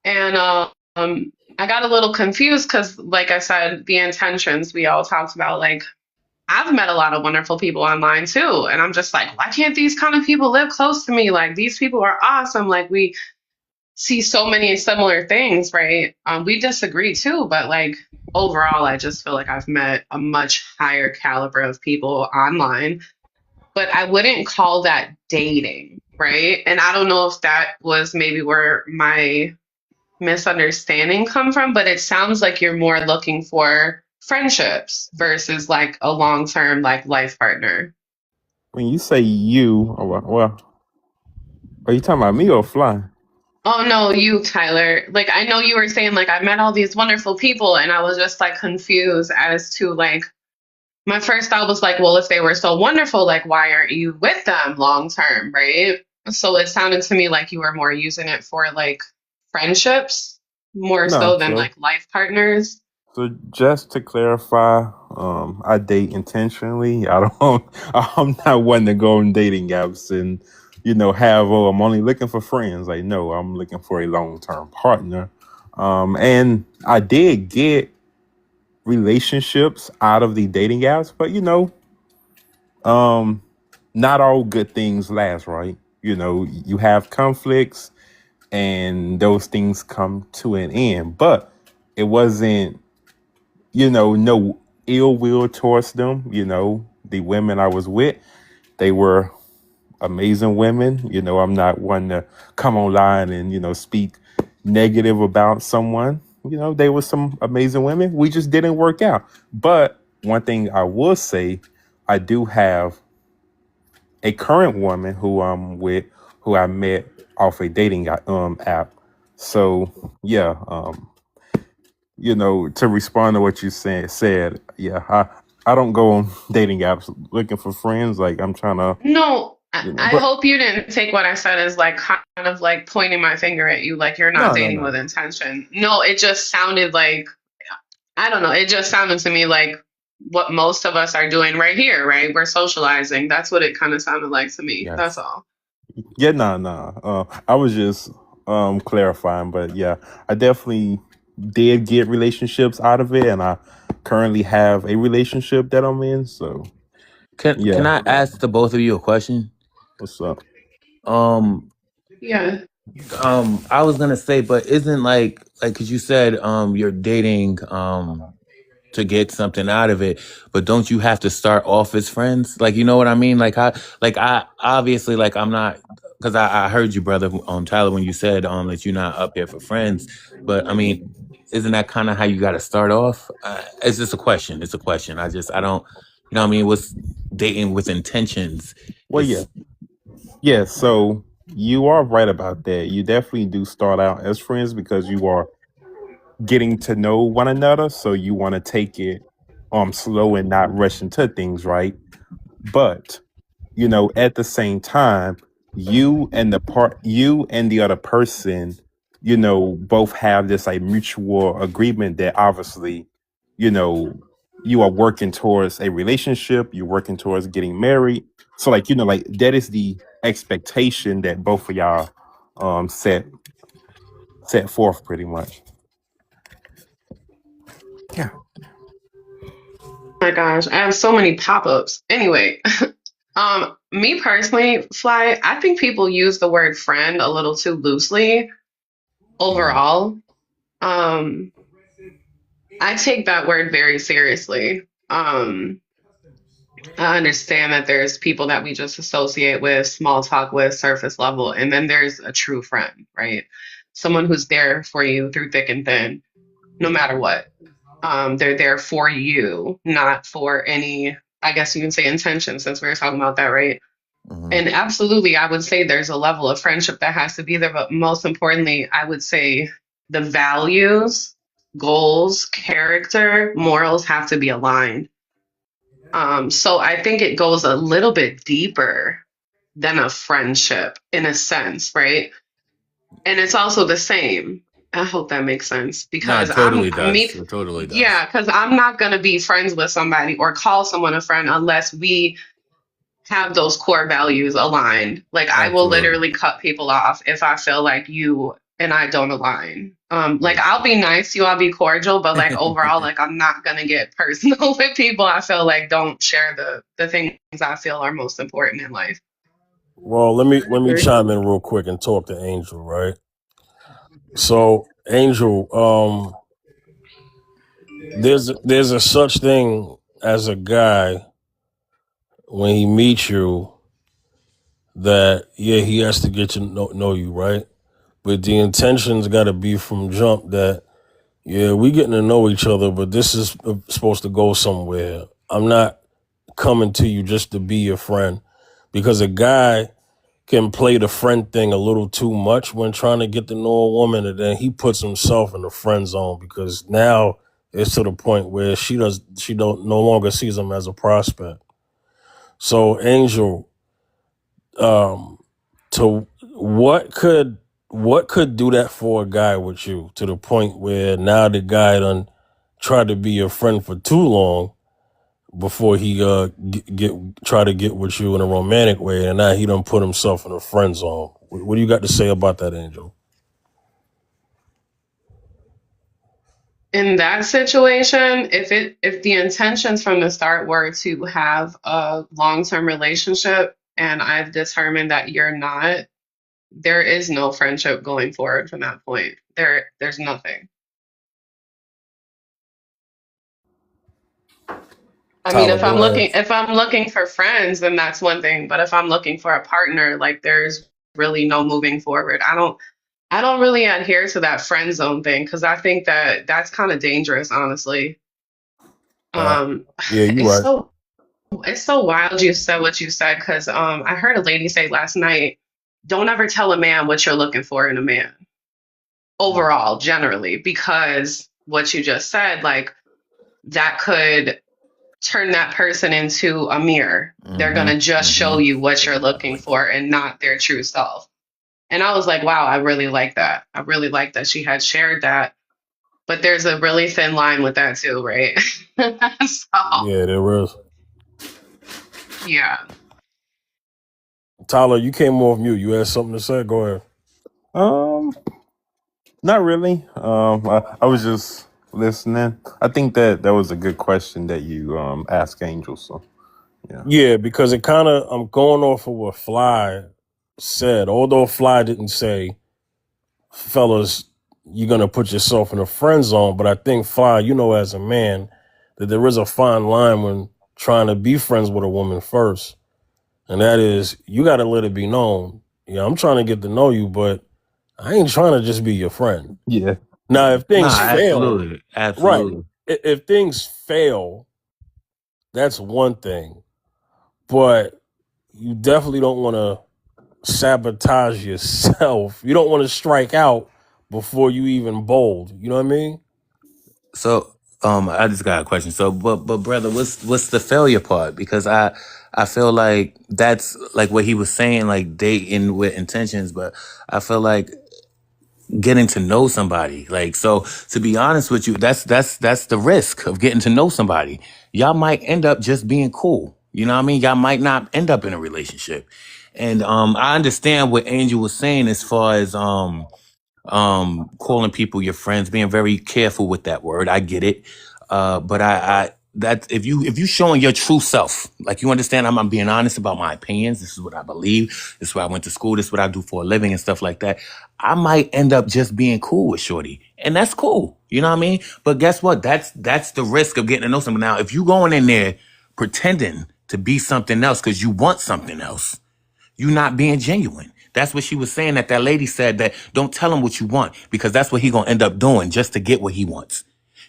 and I got a little confused because, like I said, the intentions we all talked about, like, I've met a lot of wonderful people online too, and I'm just like, why can't these kind of people live close to me? Like, these people are awesome. Like, we see so many similar things, right? We disagree too, but like overall, I just feel like I've met a much higher caliber of people online, but I wouldn't call that dating, right? And I don't know if that was maybe where my misunderstanding come from, but it sounds like you're more looking for friendships versus like a long-term like life partner. When you say you, well, are you talking about me or Fly? Oh no, you, Tyler. Like I know you were saying like I met all these wonderful people and I was just like confused as to like my first thought was like, well, if they were so wonderful, like why aren't you with them long term, right? So it sounded to me like you were more using it for like friendships more No, so than so like life partners. so just to clarify, I date intentionally. I don't. I'm not one to go on dating apps and have I'm only looking for friends. Like no, I'm looking for a long term partner. And I did get relationships out of the dating apps, but not all good things last, right? You have conflicts and those things come to an end, but it wasn't no ill will towards them. The women I was with, they were amazing women. I'm not one to come online and, speak negative about someone. They were some amazing women. We just didn't work out. But one thing I will say, I do have a current woman who I'm with, who I met off a dating app. So yeah, to respond to what you said, yeah, I don't go on dating apps looking for friends. Like I'm trying to, No, I but hope you didn't take what I said as like kind of like pointing my finger at you, like you're not no, no, dating no. with intention. No, it just sounded like, I don't know, it just sounded to me like what most of us are doing right here, right? We're socializing. That's what it kind of sounded like to me. That's Yes. all. Yeah, no, no. I was just clarifying, but yeah, I definitely did get relationships out of it, and I currently have a relationship that I'm in. So Can yeah, I ask the both of you a question? what's up? Um, Yeah. I was gonna say, but isn't like because you said you're dating to get something out of it, but don't you have to start off as friends? Like you know what I mean? I obviously like I'm not because I heard you, brother, Tyler, when you said that you're not up here for friends, but I mean, isn't that kind of how you got to start off? It's just a question. It's a question. I don't, you know what I mean? What's dating with intentions? Well, yeah, Is yeah. So you are right about that. You definitely do start out as friends because you are getting to know one another. So you want to take it slow and not rush into things, right? But at the same time, you and the other person, both have this like mutual agreement that obviously, you know, you are working towards a relationship, you're working towards getting married. So like, like that is the expectation that both of y'all set forth pretty much. Yeah. My gosh, I have so many pop-ups. Anyway, me personally, Fly, I think people use the word friend a little too loosely Mhm. overall. Um, I take that word very seriously. I understand that there's people that we just associate with, small talk with, surface level, and then there's a true friend, right? Someone who's there for you through thick and thin, no matter what. They're there for you, not for any, I guess you can say intention, since we were talking about that, right? Mhm. And absolutely, I would say there's a level of friendship that has to be there, but most importantly, I would say the values, goals, character, morals have to be aligned. So I think it goes a little bit deeper than a friendship in a sense, right? And it's also the same. I hope that makes sense No, because it totally me, does. It totally does. yeah, because I'm not gonna be friends with somebody or call someone a friend unless we have those core values aligned. Like I will Absolutely. literally cut people off if I feel like you and I don't align. Like Yes. I'll be nice to you, I'll be cordial, but like overall, like I'm not gonna get personal with people I feel like don't share the things I feel are most important in life. Well, let me Very chime in real quick and talk to Angel, right? So, Angel, there's a such thing as a guy when he meets you that yeah he has to get to know you, right? But the intentions got to be from jump that yeah we getting to know each other, but this is supposed to go somewhere. I'm not coming to you just to be your friend because a guy can play the friend thing a little too much when trying to get to know a woman, and then he puts himself in the friend zone because now it's to the point where she don't no longer sees him as a prospect. So Angel, um, to what could do that for a guy with you to the point where now the guy done tried to be your friend for too long before he get try to get with you in a romantic way, and now he done put himself in a friend zone. What do you got to say about that, Angel? in that situation, if the intentions from the start were to have a long-term relationship and I've determined that you're not, there is no friendship going forward from that point. There's nothing. I mean, Tyler, go ahead. if I'm looking for friends, then that's one thing. But if I'm looking for a partner, like there's really no moving forward. I don't really adhere to that friend zone thing because I think that that's kind of dangerous, honestly. Uh, Um, yeah, you're it's right. so it's so wild you said what you said because I heard a lady say last night, don't ever tell a man what you're looking for in a man overall, generally, because what you just said, like that could turn that person into a mirror. They're going to Mhm. just show Mhm. you what you're looking Exactly. for and not their true self. And I was like, wow, I really like that. I really like that she had shared that. But there's a really thin line with that too, right? So, Yeah, there is. yeah. Tyler, you came off mute. You had something to say? Go ahead. Um, Not really. I was just listening. I think that was a good question that you asked Angel. So yeah. Yeah, because it kind of I'm going off of what Fly said. Although Fly didn't say, fellas, you're gonna put yourself in a friend zone, but I think Fly, you know, as a man, that there is a fine line when trying to be friends with a woman first. And that is, you got to let it be known. Yeah, I'm trying to get to know you, but I ain't trying to just be your friend. Yeah. Now, if Nah, things fail, absolutely. right? Absolutely. If things fail, that's one thing. But you definitely don't want to sabotage yourself. You don't want to strike out before you even bold. You know what I mean? So, I just got a question. So, but brother, what's the failure part? Because I feel like that's like what he was saying, like dating with intentions. But I feel like getting to know somebody. Like, so to be honest with you, that's the risk of getting to know somebody. Y'all might end up just being cool. You know what I mean? Y'all might not end up in a relationship. And I understand what Angel was saying as far as calling people your friends, being very careful with that word. I get it. But I that if you showing your true self, like you understand, I'm being honest about my opinions. This is what I believe. This is where I went to school. This is what I do for a living and stuff like that. I might end up just being cool with Shorty, and that's cool. You know what I mean? But guess what? That's the risk of getting to know someone. Now, if you going in there pretending to be something else because you want something else, you not being genuine. That's what she was saying, that lady said, that don't tell him what you want, because that's what he gonna end up doing just to get what he wants.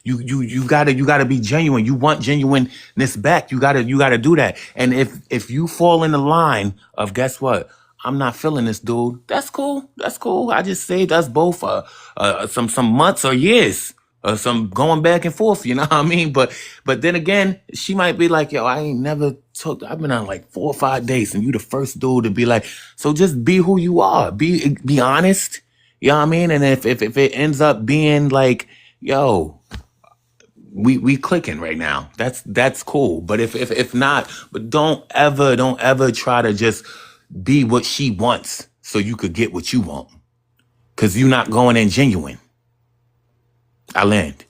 You gotta be genuine. You want genuineness back. You gotta do that. And if you fall in the line of, guess what, I'm not feeling this dude, that's cool. That's cool. I just saved us both some months or years. Some going back and forth, you know what I mean? But then again, she might be like, yo, I've been on like 4 or 5 dates, and you the first dude to be like, so just be who you are. Be honest. You know what I mean? And if it ends up being like, yo, we clicking right now, that's cool. But if not, but don't ever try to just be what she wants so you could get what you want. Cause you're not going in genuine. I land.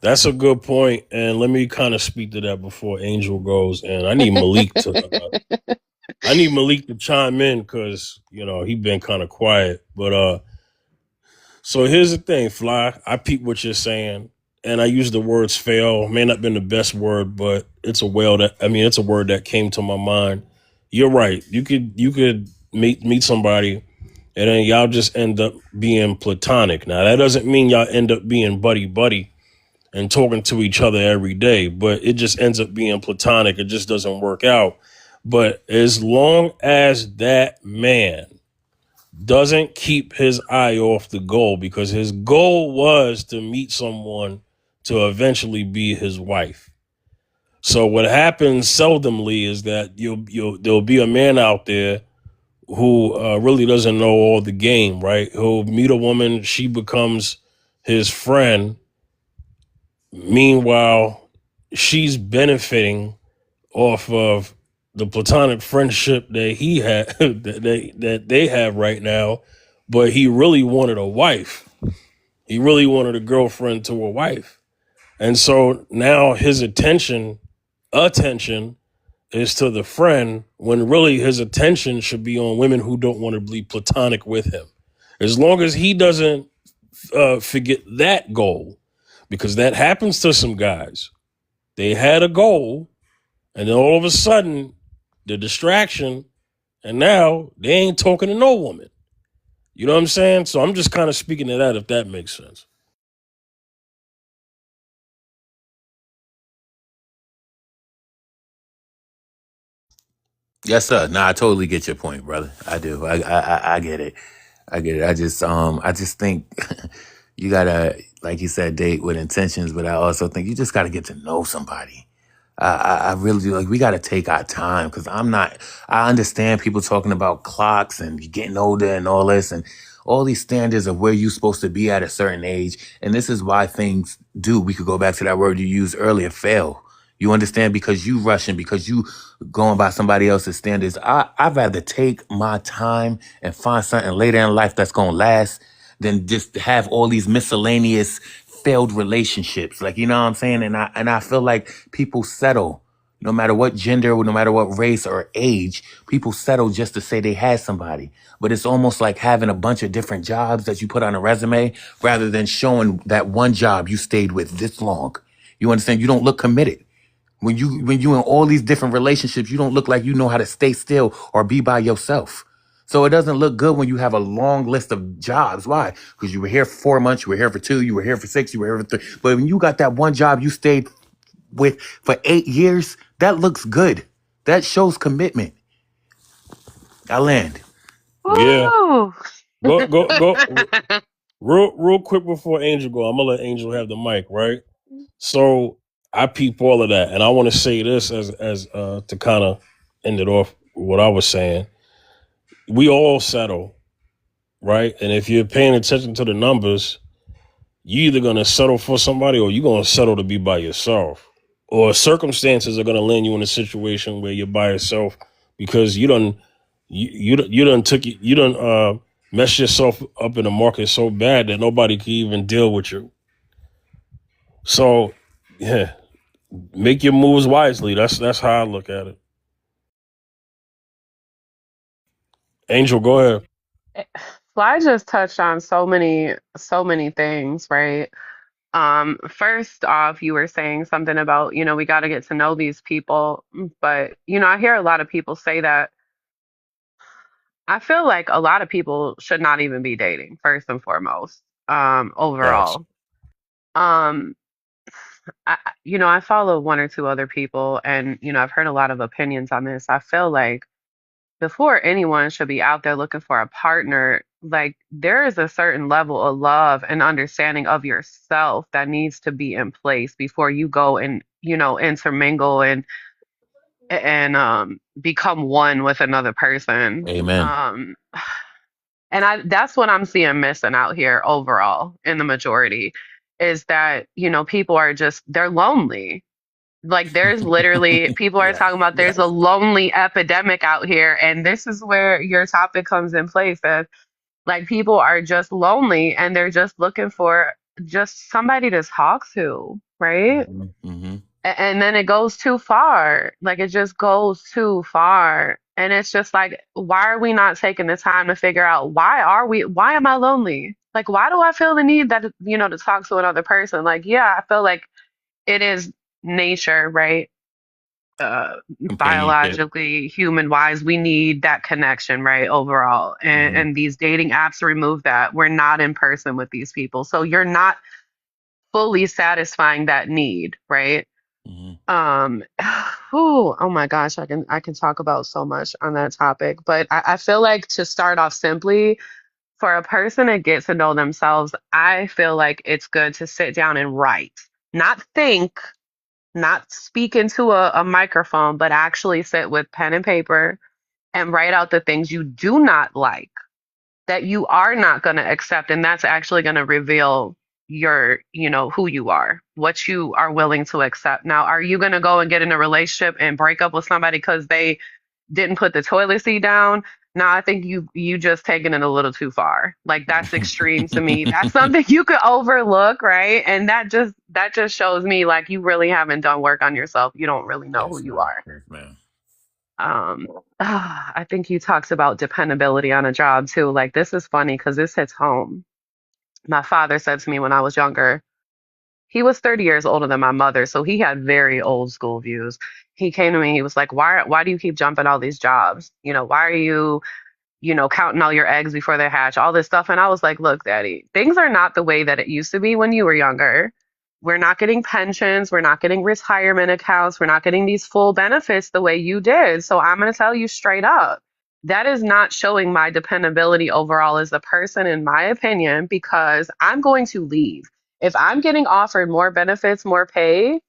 That's a good point, and let me kind of speak to that before Angel goes. And I need Malik to chime in, because he been kind of quiet. But so here's the thing, Fly. I peep what you're saying, and I use the words fail. May not been the best word, but it's a word that came to my mind. You're right. You could meet somebody, and then y'all just end up being platonic. Now that doesn't mean y'all end up being buddy and talking to each other every day, but it just ends up being platonic. It just doesn't work out. But as long as that man doesn't keep his eye off the goal, because his goal was to meet someone to eventually be his wife. So what happens seldomly is that there'll be a man out there who really doesn't know all the game, right? He'll meet a woman, she becomes his friend. Meanwhile, she's benefiting off of the platonic friendship that he had that they have right now, but he really wanted a wife. He really wanted a girlfriend to a wife. And so now his attention is to the friend, when really his attention should be on women who don't want to be platonic with him. As long as he doesn't forget that goal, because that happens to some guys. They had a goal, and then all of a sudden, the distraction, and now they ain't talking to no woman. You know what I'm saying? So I'm just kind of speaking to that, if that makes sense. Yes, sir. No, I totally get your point, brother. I do. I get it. I get it. I just think you gotta, like you said, date with intentions, but I also think you just gotta get to know somebody. I really do. Like, we got to take our time, because I understand people talking about clocks and getting older and all this and all these standards of where you're supposed to be at a certain age. And this is why things we could go back to that word you used earlier, fail. You understand? Because you rushing, because you going by somebody else's standards. I'd rather take my time and find something later in life that's going to last than just have all these miscellaneous failed relationships. Like, you know what I'm saying? And I feel like people settle, no matter what gender, no matter what race or age, people settle just to say they had somebody. But it's almost like having a bunch of different jobs that you put on a resume, rather than showing that one job you stayed with this long. You understand? You don't look committed. When you in all these different relationships, you don't look like you know how to stay still or be by yourself. So it doesn't look good when you have a long list of jobs. Why? Because you were here for 4 months, you were here for 2, you were here for 6, you were here for 3. But when you got that one job you stayed with for 8 years, that looks good. That shows commitment. I land. Yeah. Woo! Go. Real quick before Angel go, I'm gonna let Angel have the mic, right? So I peep all of that, and I want to say this as to kind of end it off with what I was saying. We all settle, right? And if you're paying attention to the numbers, you either gonna settle for somebody or you're gonna settle to be by yourself. Or circumstances are gonna land you in a situation where you're by yourself because you done mess yourself up in the market so bad that nobody can even deal with you. So Yeah, make your moves wisely. That's how I look at it. Angel, go ahead. Fly just touched on so many things, right? First off, you were saying something about, we got to get to know these people, but I hear a lot of people say that. I feel like a lot of people should not even be dating, first and foremost, Facts. overall. Um, I follow one or two other people, and I've heard a lot of opinions on this. I feel like before anyone should be out there looking for a partner, like there is a certain level of love and understanding of yourself that needs to be in place before you go and, intermingle and become one with another person. Amen. And that's what I'm seeing missing out here overall in the majority is that, people are just they're lonely. Like there's literally people are Yeah. talking about there's a Yes. lonely epidemic out here, and this is where your topic comes in place. That like people are just lonely and they're just looking for just somebody to talk to, right? Mm-hmm. And then it goes too far. Like it just goes too far. And it's just like, why are we not taking the time to figure out why am I lonely? Like, why do I feel the need that, to talk to another person? Like, yeah, I feel like it is nature, right? Companionship. Biologically, human wise, we need that connection, right? Overall. And, Mm-hmm. and these dating apps remove that. We're not in person with these people. So you're not fully satisfying that need, right? Mm-hmm. Um, oh my gosh, I can talk about so much on that topic, but I feel like to start off simply, for a person to get to know themselves, I feel like it's good to sit down and write, not think, not speak into a microphone, but actually sit with pen and paper and write out the things you do not like, that you are not going to accept, and that's actually going to reveal who you are, what you are willing to accept. Now, are you going to go and get in a relationship and break up with somebody because they didn't put the toilet seat down? No, I think you just taking it a little too far. Like that's extreme to me. That's something you could overlook, right? And that just shows me like you really haven't done work on yourself. You don't really know who Yes, you ma'am. are. Yes, ma'am. I think you talked about dependability on a job too. Like this is funny because this hits home. My father said to me when I was younger, he was 30 years older than my mother, so he had very old school views. He came to me, he was like, why do you keep jumping all these jobs? Why are you counting all your eggs before they hatch, all this stuff. And I was like, look, Daddy, things are not the way that it used to be when you were younger. We're not getting pensions. We're not getting retirement accounts. We're not getting these full benefits the way you did. So I'm going to tell you straight up. That is not showing my dependability overall as a person, in my opinion, because I'm going to leave. If I'm getting offered more benefits, more pay,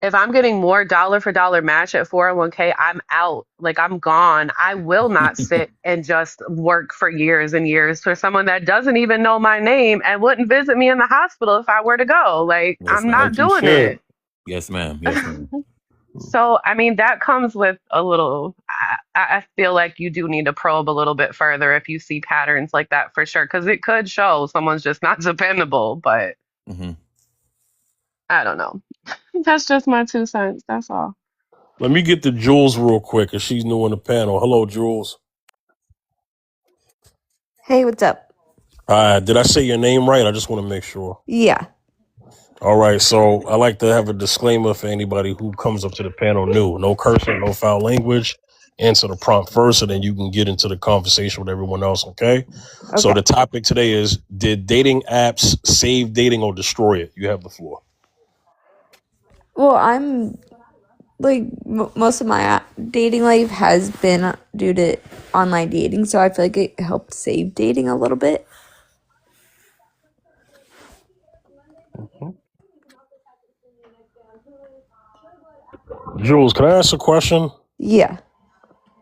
if I'm getting more dollar for dollar match at 401k, I'm out. Like I'm gone. I will not sit and just work for years and years for someone that doesn't even know my name and wouldn't visit me in the hospital if I were to go. Like Yes, I'm ma'am. not Like you doing should. it. Yes, ma'am. Yes, ma'am. So, I mean, that comes with a little, I feel like you do need to probe a little bit further if you see patterns like that for sure, because it could show someone's just not dependable, but Mm-hmm. I don't know. That's just my 2 cents. That's all. Let me get to Jules real quick, cause she's new on the panel. Hello, Jules. Hey, what's up? Did I say your name right? I just want to make sure. Yeah. All right, so I like to have a disclaimer for anybody who comes up to the panel new. No cursing, no foul language. Answer the prompt first, and then you can get into the conversation with everyone else, okay? So Okay. the topic today is, did dating apps save dating or destroy it? You have the floor. Well, I'm like most of my dating life has been due to online dating, so I feel like it helped save dating a little bit. Jules, can I ask a question? Yeah.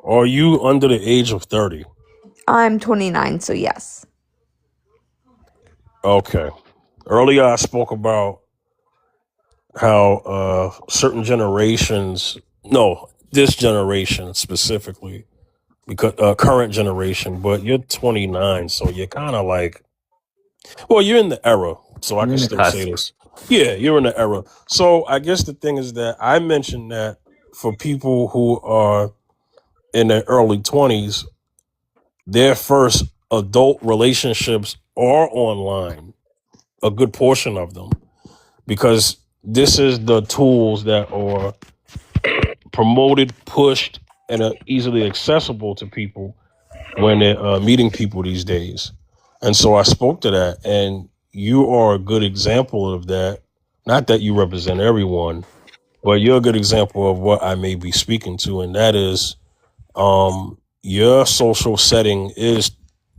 Are you under the age of 30? I'm 29, so yes. Okay. Earlier I spoke about how certain generations, no, this generation specifically, because current generation, but you're 29, so you're kind of like, well, you're in the era, so I You're can in the still say cusp. this. Yeah, you're in the era. So I guess the thing is that I mentioned that for people who are in their early 20s, their first adult relationships are online, a good portion of them, because this is the tools that are promoted, pushed, and are easily accessible to people when they're meeting people these days. And so I spoke to that, and you are a good example of that. Not that you represent everyone, but you're a good example of what I may be speaking to, and that is your social setting is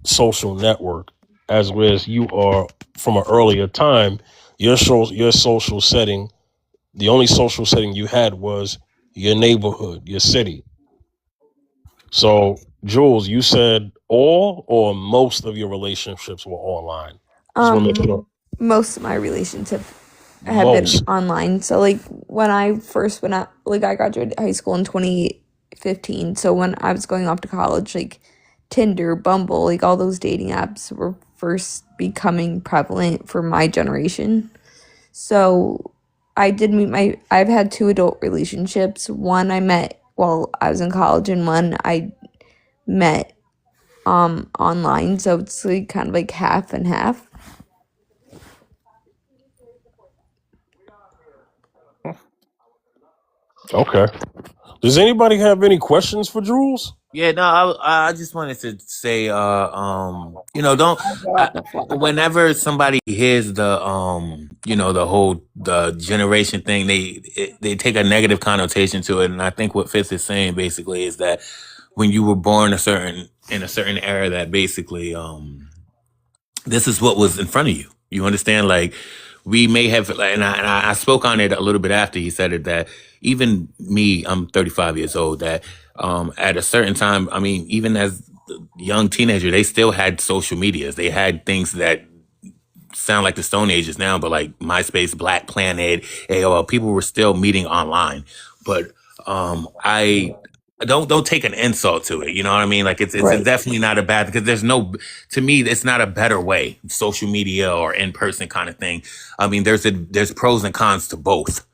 social network, as whereas you are from an earlier time, your social setting, the only social setting you had was your neighborhood, your city. So, Jules, you said all or most of your relationships were online. Just want to make sure. Most of my relationships have been Most. online. So like when I first went out, like I graduated high school in 2015. So when I was going off to college, like Tinder, Bumble, like all those dating apps were first becoming prevalent for my generation. So I've had two adult relationships. One I met while I was in college, and one I met online. So it's like kind of like half and half. Okay. Does anybody have any questions for Jules? Yeah, no, I just wanted to say, don't. Whenever somebody hears the, the whole the generation thing, they take a negative connotation to it, and I think what Fitz is saying basically is that when you were born in a certain era, that basically, this is what was in front of you. You understand? Like we may have, and I spoke on it a little bit after he said it, that even me, I'm 35 years old, that at a certain time, I mean, even as a young teenager, they still had social medias. They had things that sound like the Stone Ages now, but like MySpace, Black Planet, AOL, people were still meeting online. But I don't take an insult to it. You know what I mean? Like it's Right. definitely not a bad, because to me, it's not a better way, social media or in person kind of thing. I mean, there's pros and cons to both,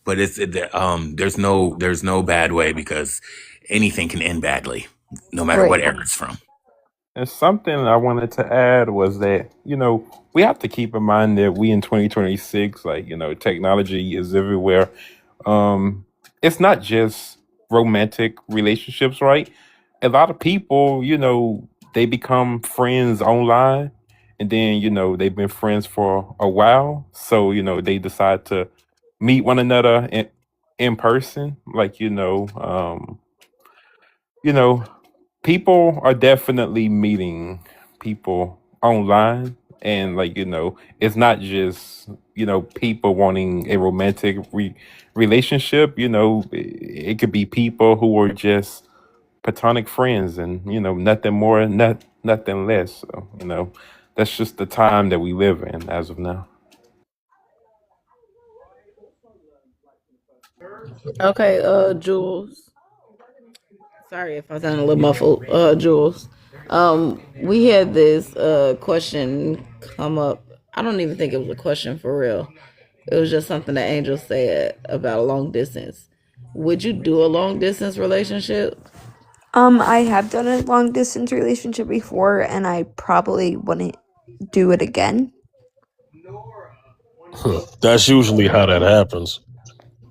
but there's no bad way, because anything can end badly, no matter what Right. era it's from. And something I wanted to add was that, we have to keep in mind that we in 2026, like, technology is everywhere. It's not just romantic relationships, right? A lot of people, they become friends online and then, they've been friends for a while. So, they decide to meet one another in person. Like, you know, people are definitely meeting people online, and like it's not just people wanting a romantic relationship. It could be people who are just platonic friends, and nothing more, nothing less. So that's just the time that we live in as of now. Okay, Jules. Sorry if I sound a little muffled, Jules. We had this question come up. I don't even think it was a question for real. It was just something that Angel said about a long distance. Would you do a long distance relationship? I have done a long distance relationship before, and I probably wouldn't do it again. That's usually how that happens.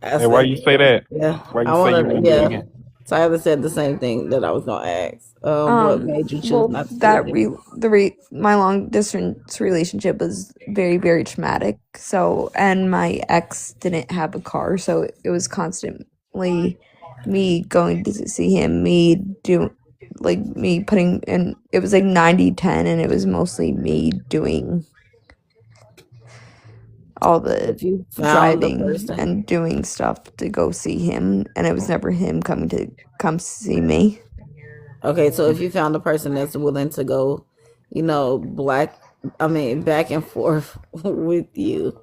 I And why said, you say that? yeah. Why you I say you want to, won't do it yeah. again? Tyler said the same thing that I was gonna ask. What made you choose Well, not to do that it? my long distance relationship was very, very traumatic. So, and my ex didn't have a car, so it was constantly me going to see him, me putting in, it was like 90-10, and it was mostly me doing all the If you found the driving person, and doing stuff to go see him, and it was never him coming to come see me. okay. So if you found a person that's willing to go, back and forth with you,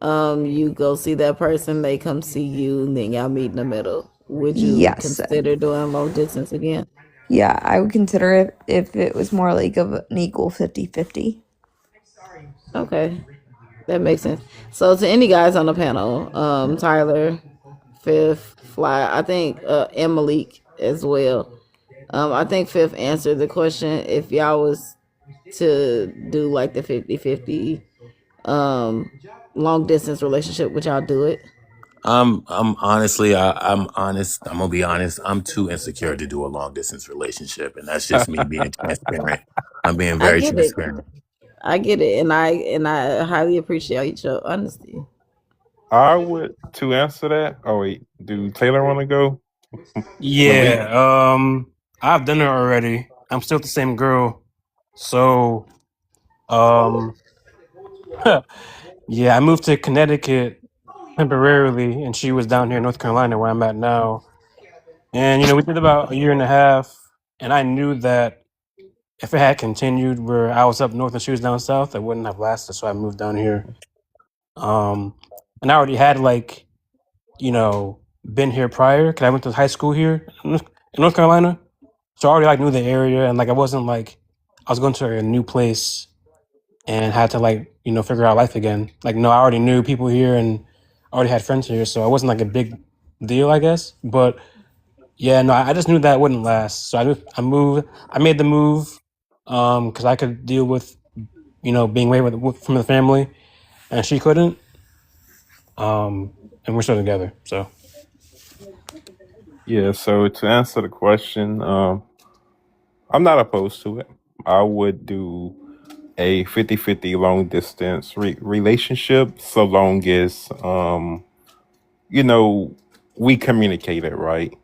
you go see that person, they come see you, and then y'all meet in the middle. Would you Yes. consider doing long distance again? Yeah, I would consider it if it was more like of an equal 50-50. Okay. That makes sense. So to any guys on the panel, Tyler, Fifth, Fly, I think and Malik as well. I think Fifth answered the question. If y'all was to do like the 50-50 long distance relationship, would y'all do it? I'm honestly, I'm honest. I'm gonna be honest. I'm too insecure to do a long distance relationship, and that's just me being transparent. I'm being I very get it. transparent. I get it, and I highly appreciate your honesty. I would to answer that. Oh wait, do Taylor want to go? Malik? Yeah, I've done it already. I'm still with the same girl. So, yeah, I moved to Connecticut temporarily, and she was down here in North Carolina where I'm at now. And, we did about a year and a half, and I knew that if it had continued where I was up north and she was down south, it wouldn't have lasted, so I moved down here. And I already had, been here prior, because I went to high school here in North Carolina. So I already, knew the area, and, I wasn't, I was going to a new place and had to, figure out life again. No, I already knew people here and I already had friends here, so it wasn't, a big deal, I guess. But, yeah, no, I just knew that wouldn't last. So I made the move because I could deal with, being away from the family, and she couldn't. And we're still together, so. Yeah. So to answer the question, I'm not opposed to it. I would do a 50-50 long distance relationship so long as we communicated, right?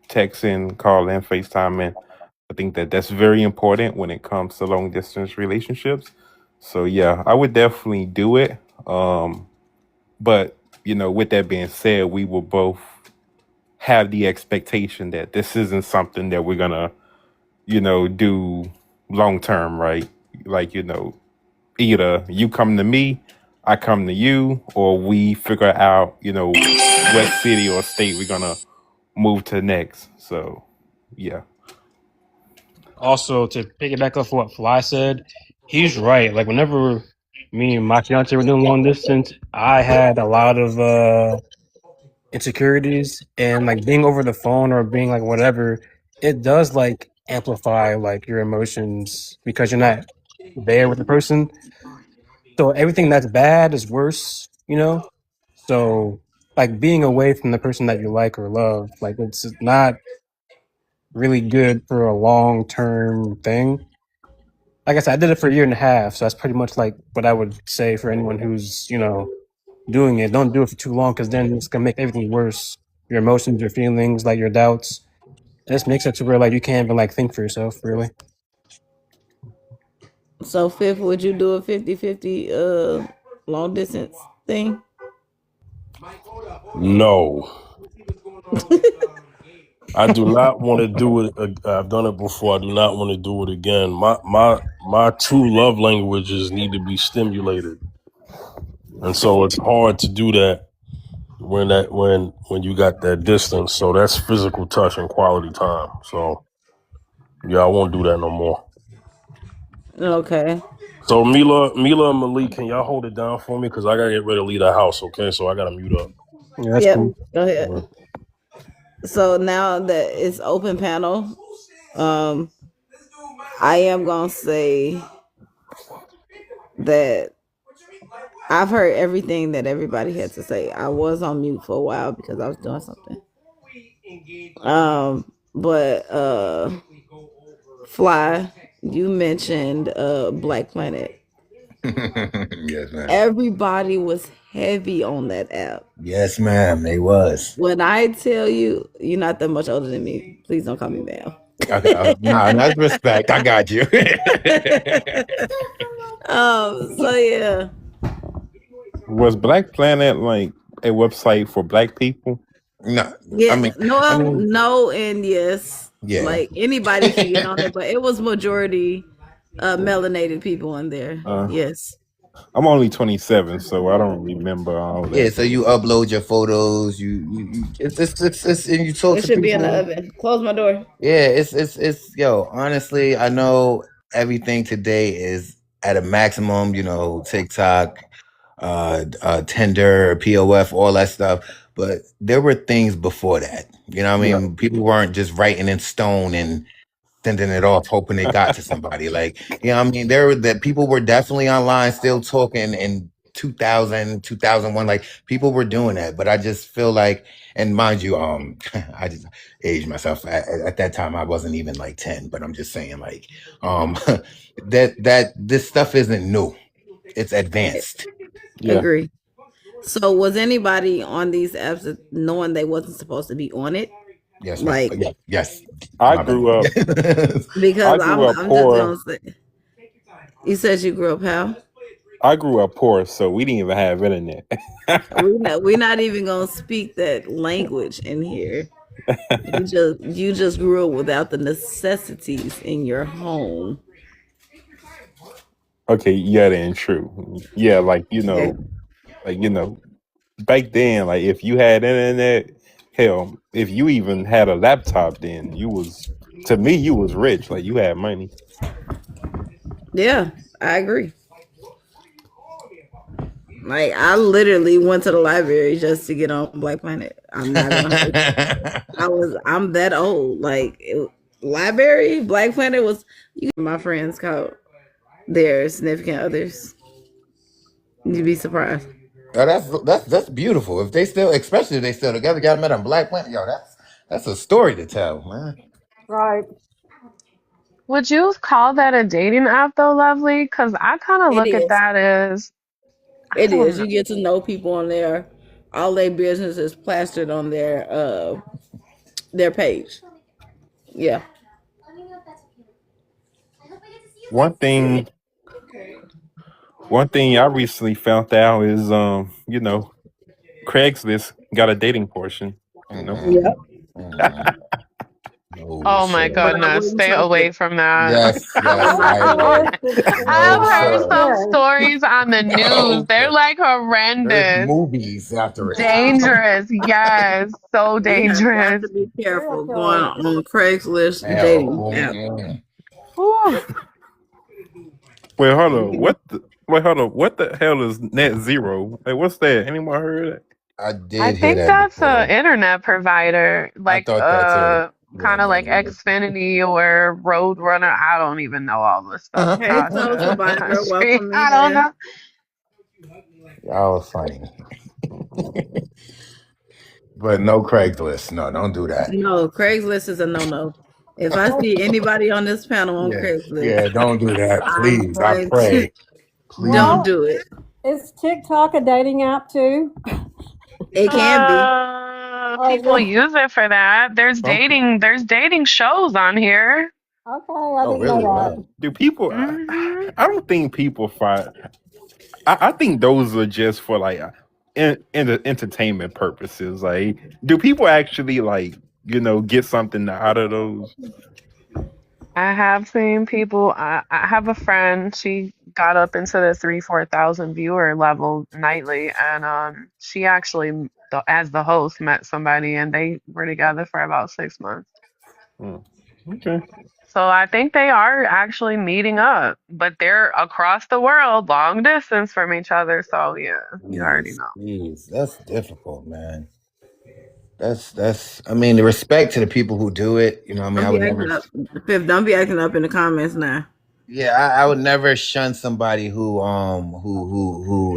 Texting, calling, FaceTiming. I think that that's very important when it comes to long distance relationships. So yeah, I would definitely do it. But with that being said, we will both have the expectation that this isn't something that we're gonna, do long term, right? Like, either you come to me, I come to you, or we figure out, what city or state we're gonna move to next. So yeah. Also, to pick it back up for what Fly said, he's right. Whenever me and my fiance were doing long distance, I had a lot of insecurities, and being over the phone or being whatever, it does amplify your emotions because you're not there with the person. So everything that's bad is worse, So being away from the person that you like or love, it's not really good for a long term thing. Like I said, I did it for a year and a half, so that's pretty much what I would say for anyone who's doing it. Don't do it for too long because then it's gonna make everything worse. Your emotions, your feelings, your doubts. It just makes it to where you can't even think for yourself really. So Fifth, would you do a 50-50 long distance thing? No, I do not want to do it. I've done it before. I do not want to do it again. My two love languages need to be stimulated, and so it's hard to do that when you got that distance. So that's physical touch and quality time. So yeah, I won't do that no more. Okay. So Mila and Malik, can y'all hold it down for me? Because I gotta get ready to leave the house. Okay, so I gotta mute up. Yeah, that's Yep. cool. Go ahead. So now that it's open panel, I am gonna say that I've heard everything that everybody had to say. I was on mute for a while because I was doing something. But Fly, you mentioned Black Planet. Yes, ma'am. Everybody was heavy on that app. Yes, ma'am. They was. When I tell you, you're not that much older than me. Please don't call me ma'am. Okay, nah, that's respect. I got you. So yeah. Was Black Planet a website for Black people? No, Yeah, I mean, no, and yes. yeah. Anybody can get on it, but it was majority melanated people on there. Yes. I'm only 27, so I don't remember all that. Yeah, so you upload your photos. It's and you talk It to should people. be in the oven. Close my door. Yeah, it's yo. Honestly, I know everything today is at a maximum, TikTok, Tinder, POF, all that stuff. But there were things before that. You know what I Yeah. mean? People weren't just writing in stone and sending it off, hoping it got to somebody. Like, I mean, that people were definitely online still talking in 2000, 2001. Like, people were doing that. But I just feel like, and mind you, I just aged myself. At that time, I wasn't even like 10, but I'm just saying, like, that this stuff isn't new. It's advanced. Yeah. Agree. So was anybody on these apps knowing they wasn't supposed to be on it? Yes, ma'am. Like, Yes. I My grew up. bad. because I grew up I'm just poor. gonna say, you said you grew up how? I grew up poor, so we didn't even have internet. We're not even gonna speak that language in here. You just grew up without the necessities in your home. Okay, yeah, that ain't true. Yeah, like back then, like if you had internet, hell, if you even had a laptop, then you was rich. Like you had money. Yeah, I agree. Like I literally went to the library just to get on Black Planet. I'm not gonna I'm that old. Like library, Black Planet was my friends called their significant others. You'd be surprised. Oh, that's beautiful. If they still, especially if they still together, got met on Black Planet, yo, that's a story to tell, man. Right. Would you call that a dating app though, Lovely? Because I kind of It look at is. that as, I It don't is. know. You get to know people on there. All their business is plastered on their page. Yeah. One thing I recently found out is Craigslist got a dating portion. Yep. No, Oh my sir. But I goodness, wouldn't stay trust away it. from that. Yes, I agree. I've No, heard sir. some Yes. stories on the news. No, They're sir. like There's horrendous. movies after it. Dangerous. Yes, so You have got dangerous. to be careful Seriously. going on Craigslist Hell, dating app. Whew. Wait, hold on. What the hell is net zero? Like, what's that? Anyone heard of that? I I did hear think that that's before. an internet provider, I like thought that too. kind of like Xfinity or Roadrunner. I don't even know all this stuff Hey, across Soul the Survivor, country. welcome I don't in. know. Y'all are funny. But no Craigslist. No, don't do that. No, Craigslist is a no-no. If I see anybody on this panel on Yeah, Craigslist, don't do that, I'm please. I going to pray. Please. don't Well, do it. is TikTok a dating app too? It can be. Oh, People well, use it for that. There's Some dating shows on here. okay, I Oh, didn't know really? that. Wow. do people? Hmm I don't think people find. I think those are just for like in the entertainment purposes. Like, do people actually like get something out of those? I have seen people. I have a friend. She got up into the 3,000-4,000 viewer level nightly, and she actually, as the host, met somebody, and they were together for about 6 months. Hmm. Okay. So I think they are actually meeting up, but they're across the world, long distance from each other. So yeah, you already know. Jeez, that's difficult, man. That's. I mean, the respect to the people who do it. I mean, I Don't would be never. acting up. Fifth, don't be acting up in the comments now. Yeah, I would never shun somebody who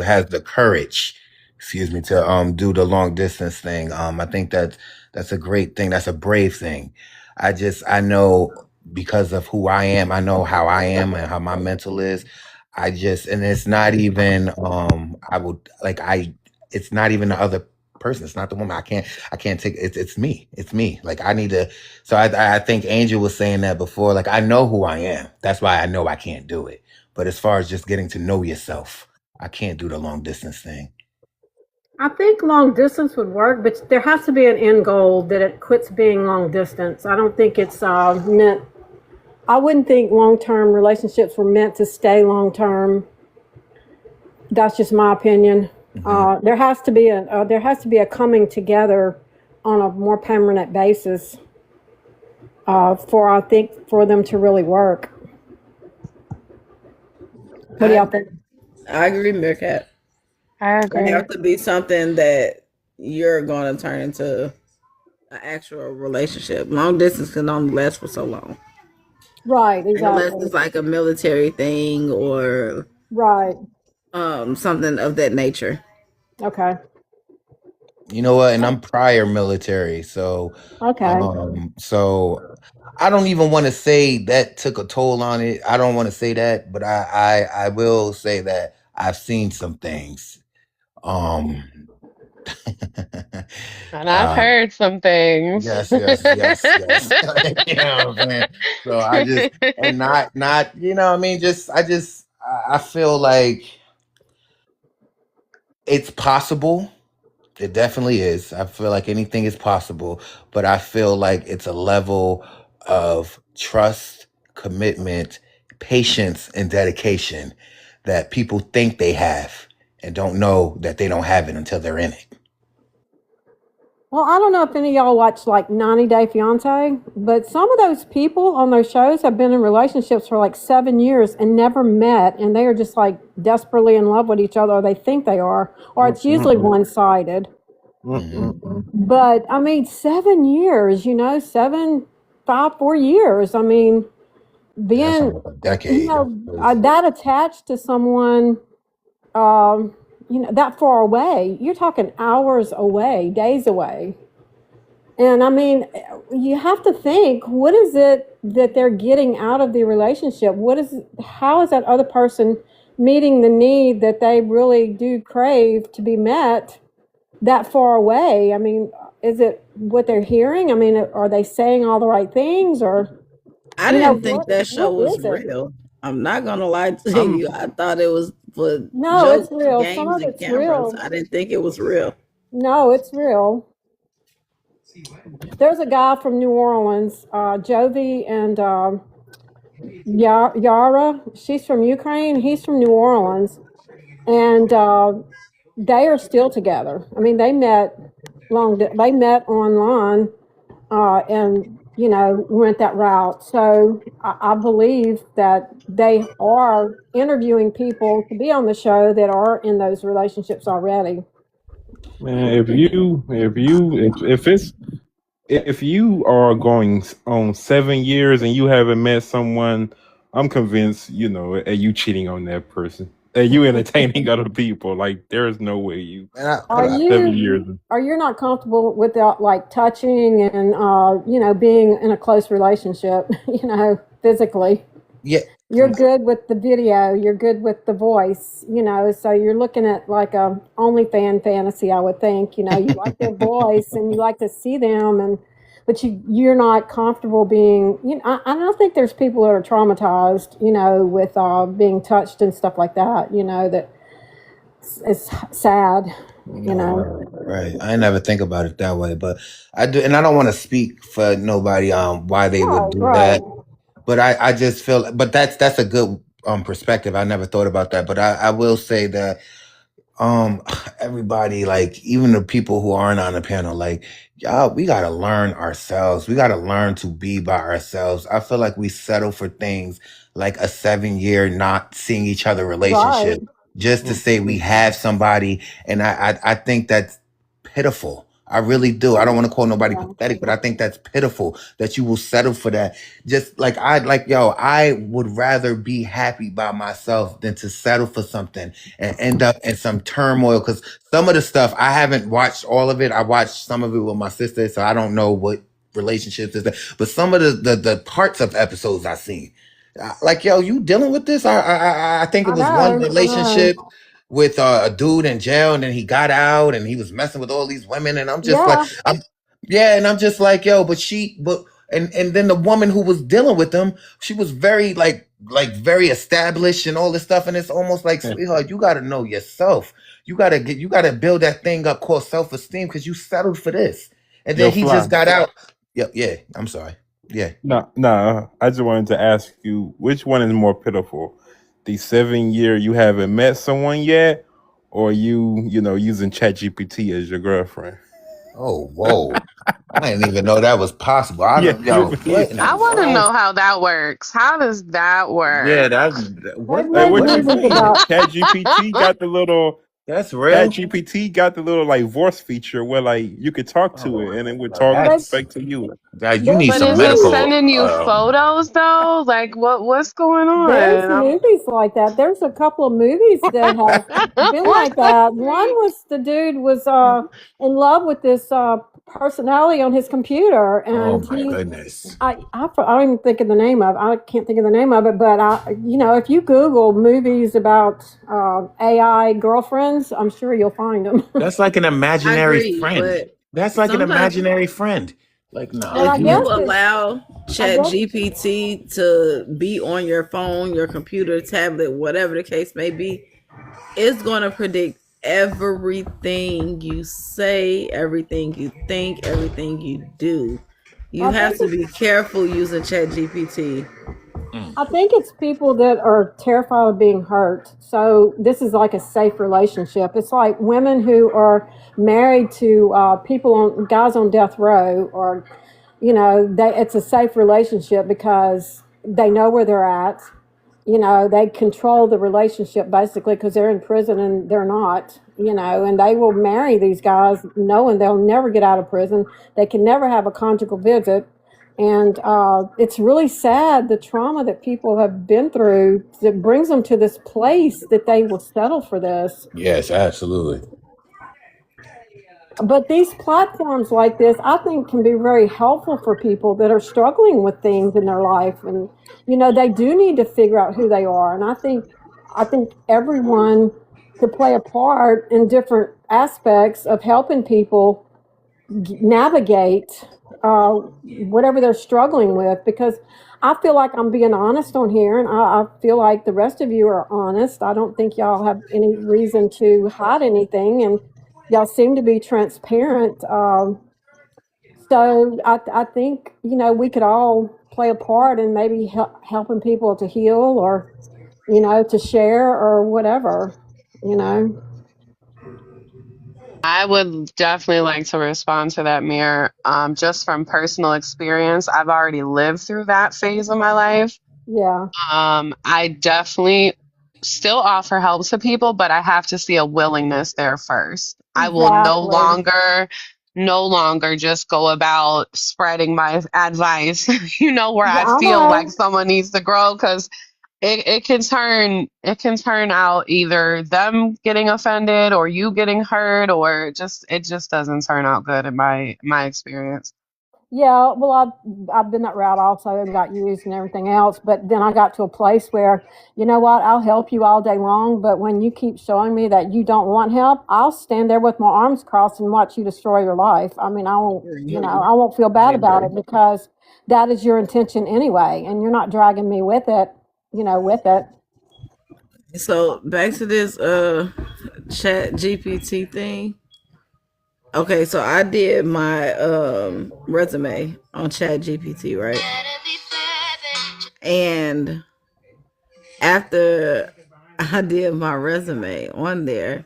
has the courage, excuse me, to do the long distance thing. I think that's a great thing. That's a brave thing. I know because of who I am. I know how I am and how my mental is. And it's not even I would like I. It's not even the other person. It's not the woman. I can't take it. It's me. It's me. Like I need to. So I think Angel was saying that before. Like I know who I am. That's why I know I can't do it. But as far as just getting to know yourself, I can't do the long distance thing. I think long distance would work, but there has to be an end goal that it quits being long distance. I don't think it's meant. I wouldn't think long-term relationships were meant to stay long-term. That's just my opinion. There has to be a coming together on a more permanent basis for them to really work. What do I y'all think? I agree, Meerkat. I It agree. have to be something that you're going to turn into an actual relationship. Long distance can only last for so long, Right, unless exactly. it's like a military thing or Right. something of that nature. Okay. You know what? And I'm prior military, Okay. so I don't even want to say that took a toll on it. I don't want to say that, but I will say that I've seen some things. Um, And I've uh, heard some things. yes. You know what I'm saying? So I just and not you know what I mean. I feel like it's possible. It definitely is. I feel like anything is possible, but I feel like it's a level of trust, commitment, patience, and dedication that people think they have and don't know that they don't have it until they're in it. Well, I don't know if any of y'all watch like 90 Day Fiance, but some of those people on those shows have been in relationships for like 7 years and never met, and they are just like desperately in love with each other, or they think they are, or it's usually Mm-mm. one sided. Hmm. But I mean, 7 years, 4 years. I mean, That being, sounds like a decade. That's crazy. that attached to someone, um, that far away, you're talking hours away, days away. And I mean, you have to think, what is it that they're getting out of the relationship? How is that other person meeting the need that they really do crave to be met that far away? I mean, is it what they're hearing? I mean, are they saying all the right things, or, I didn't think what that show what was is it? real. I'm not gonna lie to I'm you. I thought it was for No, it's jokes, real. Some games, of and it's cameras. real. I didn't think it was real. No, it's real. There's a guy from New Orleans, Jovi, and Yara. She's from Ukraine. He's from New Orleans, and they are still together. I mean, they met online, and went that route. So I believe that they are interviewing people to be on the show that are in those relationships already. Man, if you are going on 7 years and you haven't met someone, I'm convinced, you cheating on that person. And you entertaining other people. Like, there's no way you And I, Are 7 you years. are you not comfortable without like touching and being in a close relationship, physically? yeah, You're good with the video, you're good with the voice, so you're looking at like a OnlyFan fantasy, I would think. You like their voice and you like to see them, but you're not comfortable being, I don't think there's people that are traumatized, with being touched and stuff like that, that it's sad, you no, know. right. I never think about it that way, but I do, and I don't want to speak for nobody why they would Right, do right. that. But I just feel, but that's a good perspective. I never thought about that, but I will say that um everybody, like even the people who aren't on the panel, like y'all, we gotta learn ourselves. We gotta learn to be by ourselves. I feel like we settle for things like a 7 year not seeing each other Right. relationship just to say we Mhm. have somebody, and I think that's pitiful. I really do. I don't want to call nobody Yeah. pathetic, but I think that's pitiful that you will settle for that. Just like I would rather be happy by myself than to settle for something and end up in some turmoil. Because some of the stuff, I haven't watched all of it. I watched some of it with my sister, so I don't know what relationships is that. But some of the parts of episodes I've seen, like, yo, you dealing with this? I think it I was one know. I know. relationship with a dude in jail, and then he got out, and he was messing with all these women, and I'm just like, Yeah. yeah, and I'm just like, yo, and then the woman who was dealing with them, she was very very established and all this stuff, and it's almost like, sweetheart, you got to know yourself. You got to build that thing up called self esteem because you settled for this, and then Yo, he Fly. just got out. Yep, yeah. I'm sorry. Yeah. No. I just wanted to ask you, which one is more pitiful? The 7 year you haven't met someone yet, or using ChatGPT as your girlfriend? Oh, whoa. I didn't even know that was possible. I Yeah, don't, yo, what in the I want to world? know how that works. How does that Yeah, work? They've what Like, made what you movies mean? about. Chat GPT got the little that's Chat real? GPT got the little like voice feature where like you could talk to Oh, it and it would well, talk Well, that's, back to you. guys, you there's need But some is it movies. medical, sending you photos though? Like what's going There's on? movies like that. There's a couple of movies that have been like that. One was the dude was in love with this personality on his computer, oh and my goodness. I don't even think of the name of. I can't think of the name of it, but if you Google movies about AI girlfriends, I'm sure you'll find them. That's like an I imaginary agree, friend. but That's like an sometimes imaginary friend. Like, Well, nah, if I you guess man. it. allow I Chat guess. GPT to be on your phone, your computer, tablet, whatever the case may be, it's going to predict everything you say, everything you think, everything you do. You I have think to it's. be careful using Chat GPT. Mm. I think it's people that are terrified of being hurt. So this is like a safe relationship. It's like women who are married to guys on death row, or it's a safe relationship because they know where they're at. They control the relationship basically because they're in prison and they're not. And they will marry these guys knowing they'll never get out of prison. They can never have a conjugal visit. And it's really sad the trauma that people have been through that brings them to this place that they will settle for this. Yes, absolutely. But these platforms like this, I think, can be very helpful for people that are struggling with things in their life, and they do need to figure out who they are. And I think everyone could play a part in different aspects of helping people navigate whatever they're struggling with. Because I feel like I'm being honest on here, and I feel like the rest of you are honest. I don't think y'all have any reason to hide anything, and y'all seem to be transparent. So I think we could all play a part in maybe helping people to heal, or to share, or whatever. You know. I would definitely like to respond to that, Mir. Just from personal experience, I've already lived through that phase of my life. Yeah. I definitely still offer help to people, but I have to see a willingness there first. I will Exactly. no longer just go about spreading my advice, where Yeah, I I feel like know. someone needs to grow, because it can turn out either them getting offended or you getting hurt, or it just doesn't turn out good in my experience. Yeah, well, I've been that route also and got used and everything else. But then I got to a place where, you know what, I'll help you all day long. But when you keep showing me that you don't want help, I'll stand there with my arms crossed and watch you destroy your life. I mean, I won't feel I bad about agree. it because that is your intention anyway, and you're not dragging me with it. With it. So back to this Chat GPT thing. Okay, so I did my resume on Chat GPT, right? And after I did my resume on there,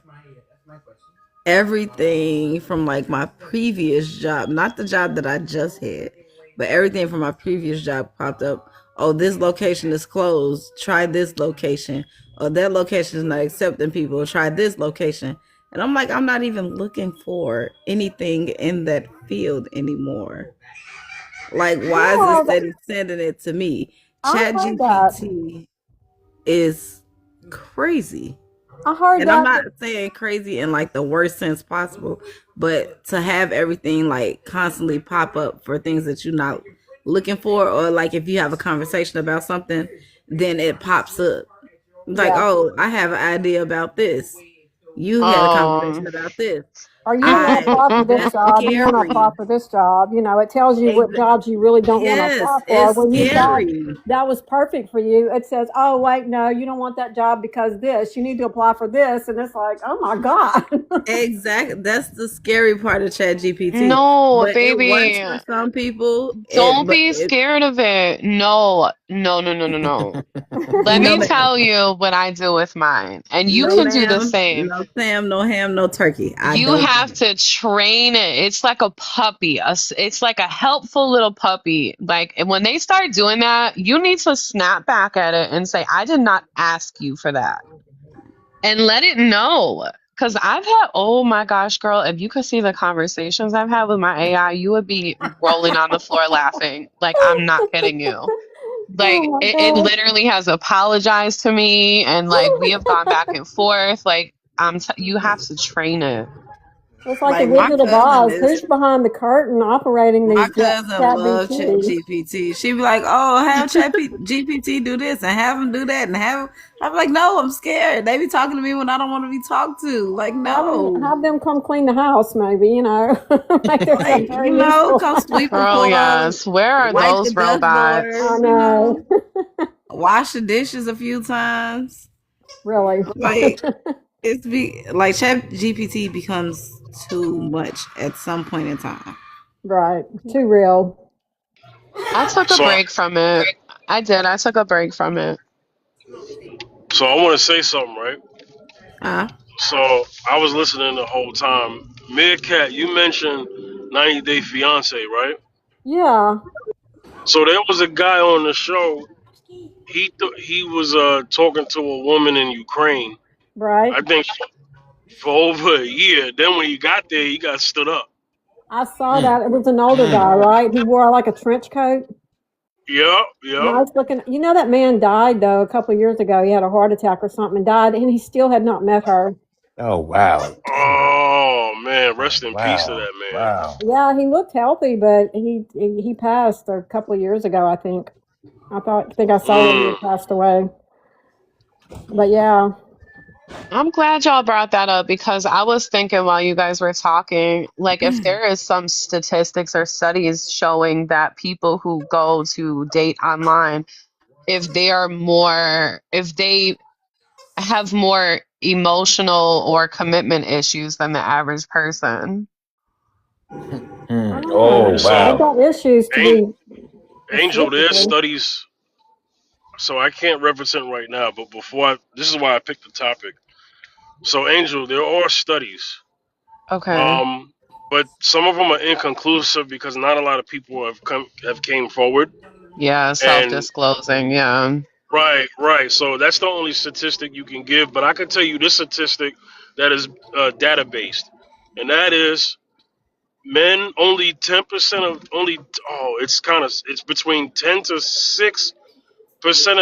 everything from like my previous job, not the job that I just had, but everything from my previous job popped up. Oh, this location is closed. Try this location. Or that location is not accepting people. Try this location. And I'm like, I'm not even looking for anything in that field anymore. Like, why is Yeah, it that it's sending it to me? I Chat heard that. GPT is crazy. I heard And I'm that. not saying crazy in like the worst sense possible, but to have everything like constantly pop up for things that you're not looking for, or like if you have a conversation about something, then it pops up. Like, Yeah. oh, I have an idea about this. You had a conversation Um, about this. Or you want to apply for this That's job, you want to scary. apply for this job. It tells you what Ex- jobs you really don't want to Yes, apply for. it's When you thought scary. that was perfect for you, it says, oh, wait, no, you don't want that job because this. You need to apply for this. And it's like, oh my God. Exactly. That's the scary part of Chat GPT. no, But it works baby. for some people. Don't be scared of it. No, no, no, no, no, no. Let No, me ma'am. tell you what I do with mine, and you No, can do the ma'am. same. No Sam, no ham, no turkey. I You don't have to train it. It's like a puppy. It's like a helpful little puppy. Like, and when they start doing that, you need to snap back at it and say, I did not ask you for that. And let it know. Because I've had, oh my gosh, girl, if you could see the conversations I've had with my AI, you would be rolling on the floor laughing. Like, I'm not kidding you. Like, Oh my it god. literally has apologized to me, and like, we have gone back and forth. Like, you have to train it. It's like the Like my Wizard of cousin Oz. Who's is behind the curtain operating my these cousin chat loves Chat BTs? GPT. She be like, "Oh, have Chat GPT do this and have him do that and have." I'm like, "No, I'm scared. They be talking to me when I don't want to be talked to. Like, no, Have them come clean the house, maybe, you know. Like they're like very useful. come sweep the Girl, floor, yes. Where are wipe the those dust robots? I boards, know. wash the dishes a few times. Really. Like it's be like Chat GPT becomes too much at some point in time. Right. Too real. I took a So, break from it. I did. I took a break from it. so I want to say something, right? Huh? So I was listening the whole time. Meerkat, you mentioned 90 Day Fiance, right? Yeah. So there was a guy on the show. He was talking to a woman in Ukraine. Right. I think for over a year. Then when he got there, he got stood up. I saw that. It was an older guy, right? He wore like a trench coat. Yep, yep. Nice looking. You know, that man died, though, a couple of years ago. He had a heart attack or something and died, and he still had not met her. Oh wow. Oh man, rest Oh, in peace to wow. that man. Wow. Yeah, he looked healthy, but he passed a couple of years ago, I think. I think I saw him when he passed away. But yeah. I'm glad y'all brought that up because I was thinking while you guys were talking, like if there is some statistics or studies showing that people who go to date online, if they have more emotional or commitment issues than the average person. I don't know. Oh So, They've wow. got issues to An- be Angel, there's restricted. studies. So I can't represent right now, but this is why I picked the topic. So Angel, there are studies, Okay. but some of them are inconclusive because not a lot of people have came forward. Yeah, And self-disclosing. Yeah. right. So that's the only statistic you can give. But I can tell you this statistic that is data based, and that is men only 10% of only. Oh, it's between 10 to 6%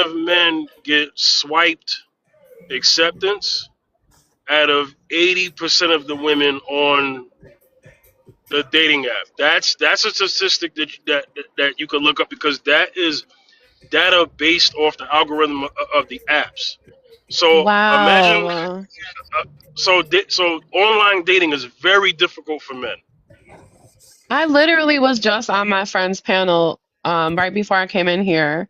of men get swiped acceptance out of 80% of the women on the dating app. That's a statistic that you could look up because that is data based off the algorithm of the apps. So imagine, Wow. so online dating is very difficult for men. I literally was just on my friend's panel right before I came in here,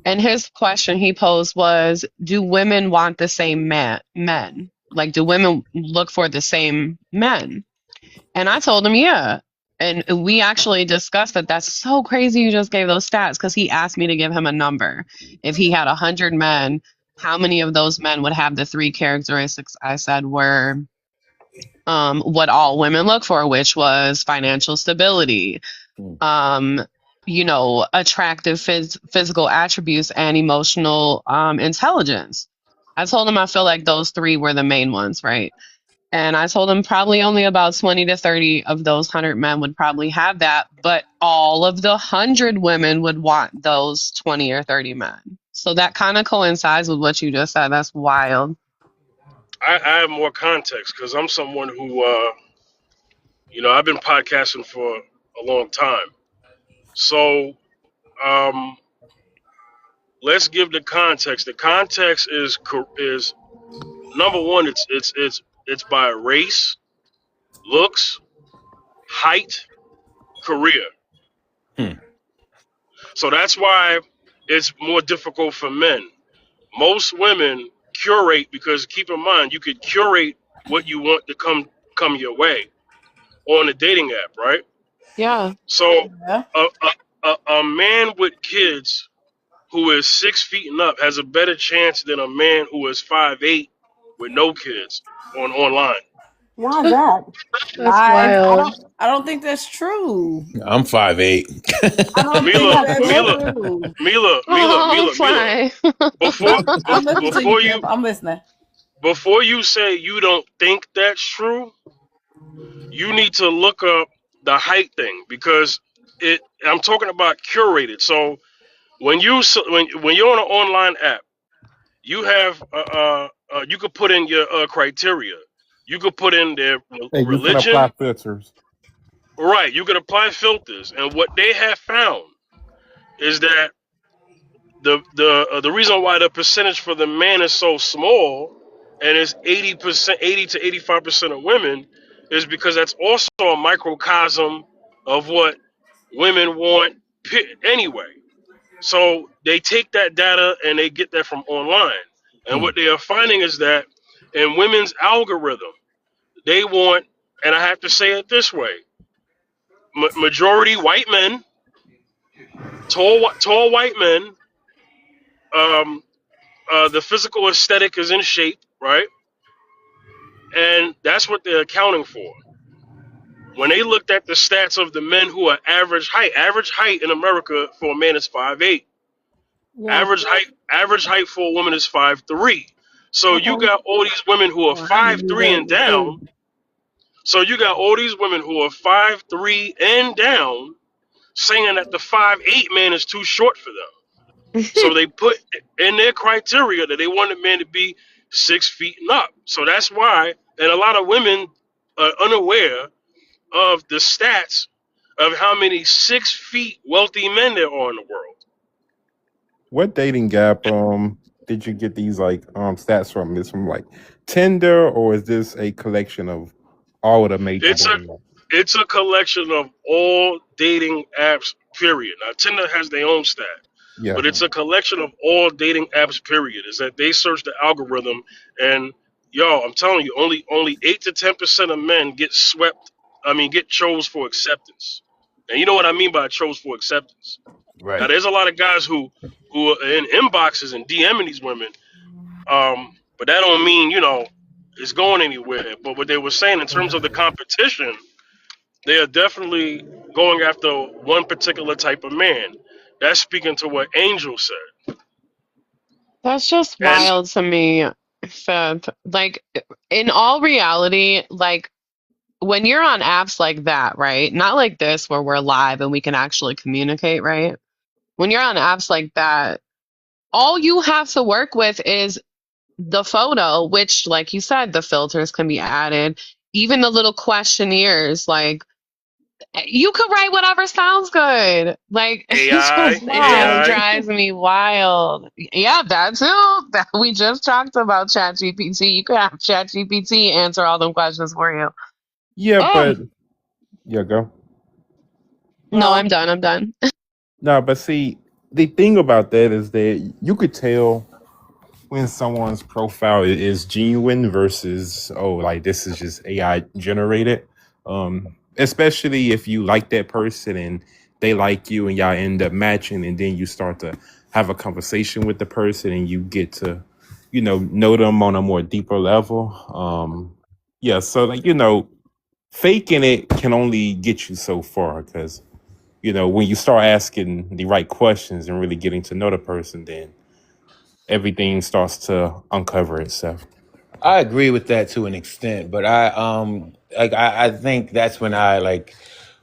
and his question he posed was, do women want the same men? Like, do women look for the same men? And I told him, yeah. And we actually discussed that. That's so crazy you just gave those stats because he asked me to give him a number. If he had 100 men, how many of those men would have the three characteristics I said were what all women look for, which was financial stability, um, attractive physical attributes, and emotional intelligence. I told him I feel like those three were the main ones, right? And I told him probably only about 20 to 30 of those 100 men would probably have that, but all of the 100 women would want those 20 or 30 men. So that kind of coincides with what you just said. That's wild. I have more context because I'm someone who, I've been podcasting for a long time. So um, let's give the context. The context is number one. It's by race, looks, height, career. Hmm. So that's why it's more difficult for men. Most women curate because keep in mind you could curate what you want to come your way on a dating app, right? Yeah. So Yeah. a man with kids who is 6 feet and up has a better chance than a man who is 5'8" with no kids online. Why is that? That's Lies. wild. I don't think that's true. I'm 5'8". I don't think Mila, that's Mila, true. Mila, Oh, Mila. fine. I'm listening to you, Before Pimp. I'm listening. before you say you don't think that's true, you need to look up the height thing because I'm talking about curated. So when you're on an online app, you have you could put in your criteria. You could put in their Hey, you can apply religion, filters. right? You could apply filters, and what they have found is that the reason why the percentage for the man is so small, and it's 80%, 80 to 85% of women, is because that's also a microcosm of what women want anyway. So they take that data and they get that from online. And Mm. what they are finding is that in women's algorithm, they want, and I have to say it this way, majority white men, tall white men, um, the physical aesthetic is in shape, right? And that's what they're accounting for. When they looked at the stats of the men who are average height in America for a man is 5'8". Yeah. Average height for a woman is 5'3". So you Okay. got all these women who are Oh, I knew 5'3" that and was down. true. So you got all these women who are 5'3" and down saying that the 5'8" man is too short for them. So they put in their criteria that they want a man to be 6 feet and up. So that's why, and a lot of women are unaware of the stats of how many 6 feet wealthy men there are in the world. What dating app did you get these like stats from? Is from like Tinder, or is this a collection of all of the major It's a dating apps? it's a collection of all dating apps. Period. Now Tinder has their own stat, Yeah. but it's a collection of all dating apps. Period. Is that they search the algorithm, and yo, I'm telling you, only 8 to 10% of men get swept. I mean, get chose for acceptance. And you know what I mean by chose for acceptance. Now, Right. there's a lot of guys who are in inboxes and DMing these women, but that don't mean it's going anywhere. But what they were saying in terms of the competition, they are definitely going after one particular type of man. That's speaking to what Angel said. That's just And wild to me, Seth. Like, in all reality, like, when you're on apps like that, right? Not like this where we're live and we can actually communicate, right? When you're on apps like that, all you have to work with is the photo, which, like you said, the filters can be added, even the little questionnaires. Like, you could write whatever sounds good. Like, AI, it just AI. drives me wild. Yeah, that too. That we just talked about ChatGPT. You could have ChatGPT answer all them questions for you. Yeah, Oh, but yeah, go. no, Well, I'm done. I'm done. No, but see, the thing about that is that you could tell when someone's profile is genuine versus like this is just AI generated. Especially if you like that person and they like you and y'all end up matching, and then you start to have a conversation with the person and you get to, know them on a more deeper level. Yeah, so like faking it can only get you so far because when you start asking the right questions and really getting to know the person, then everything starts to uncover itself. I agree with that to an extent, but I think that's when I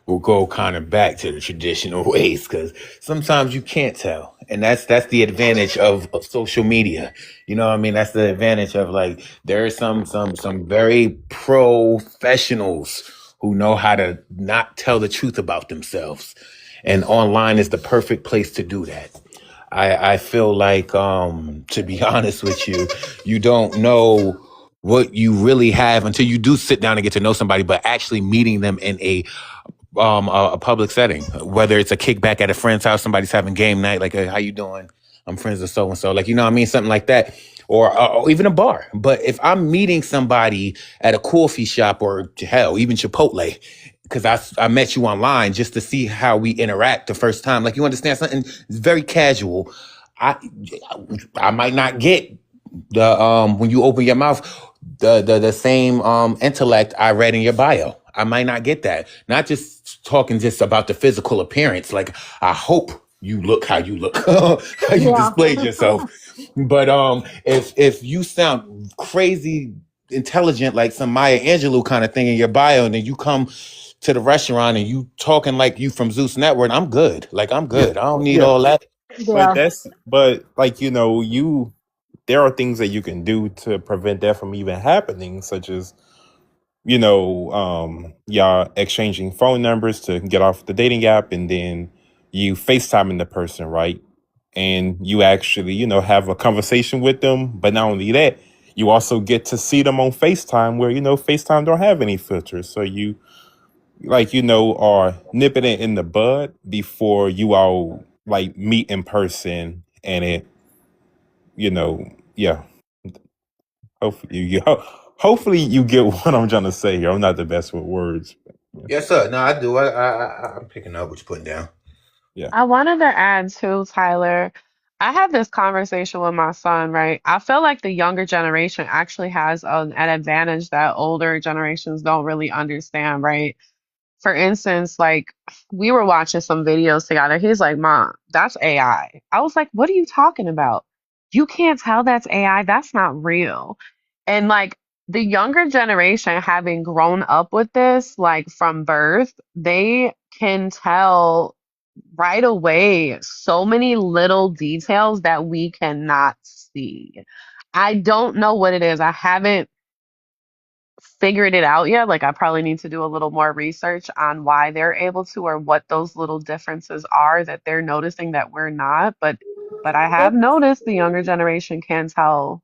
will go kind of back to the traditional ways because sometimes you can't tell, and that's the advantage of social media. You know what I mean? That's the advantage of there are some very professionals who know how to not tell the truth about themselves, and online is the perfect place to do that. I feel like, to be honest with you, you don't know what you really have until you do sit down and get to know somebody, but actually meeting them in a public setting, whether it's a kickback at a friend's house, somebody's having game night, like, hey, how you doing? I'm friends with so-and-so, like, you know what I mean? Something like that. Or even a bar. But if I'm meeting somebody at a coffee shop or hell, even Chipotle, because I met you online just to see how we interact the first time. Like, you understand something? It's very casual. I might not get the when you open your mouth the same intellect I read in your bio. I might not get that. Not just talking just about the physical appearance. Like, I hope you look how you look, how you Yeah. displayed yourself. But if you sound crazy intelligent, like some Maya Angelou kind of thing in your bio, and then you come to the restaurant and you talking like you from Zeus Network, I'm good. Like, I'm Yeah, good. I don't need yeah. all that. Yeah. But like, there are things that you can do to prevent that from even happening, such as, y'all exchanging phone numbers to get off the dating app, and then you FaceTiming the person, right? And you actually, have a conversation with them. But not only that, you also get to see them on FaceTime, where, FaceTime don't have any filters. So you, like, are nipping it in the bud before you all like meet in person, and it, yeah. Hopefully you get what I'm trying to say here. I'm not the best with words. Yes, sir. No, I do. I'm picking up what you're putting down. Yeah. I wanted to add too, Tyler. I had this conversation with my son, right? I feel like the younger generation actually has an advantage that older generations don't really understand, right? For instance, like we were watching some videos together. He's like, Mom, that's AI. I was like, what are you talking about? You can't tell that's AI. That's not real. And like the younger generation, having grown up with this, like from birth, they can tell right away so many little details that we cannot see. I don't know what it is. I haven't figured it out yet. Like I probably need to do a little more research on why they're able to or what those little differences are that they're noticing that we're not. But I have noticed the younger generation can tell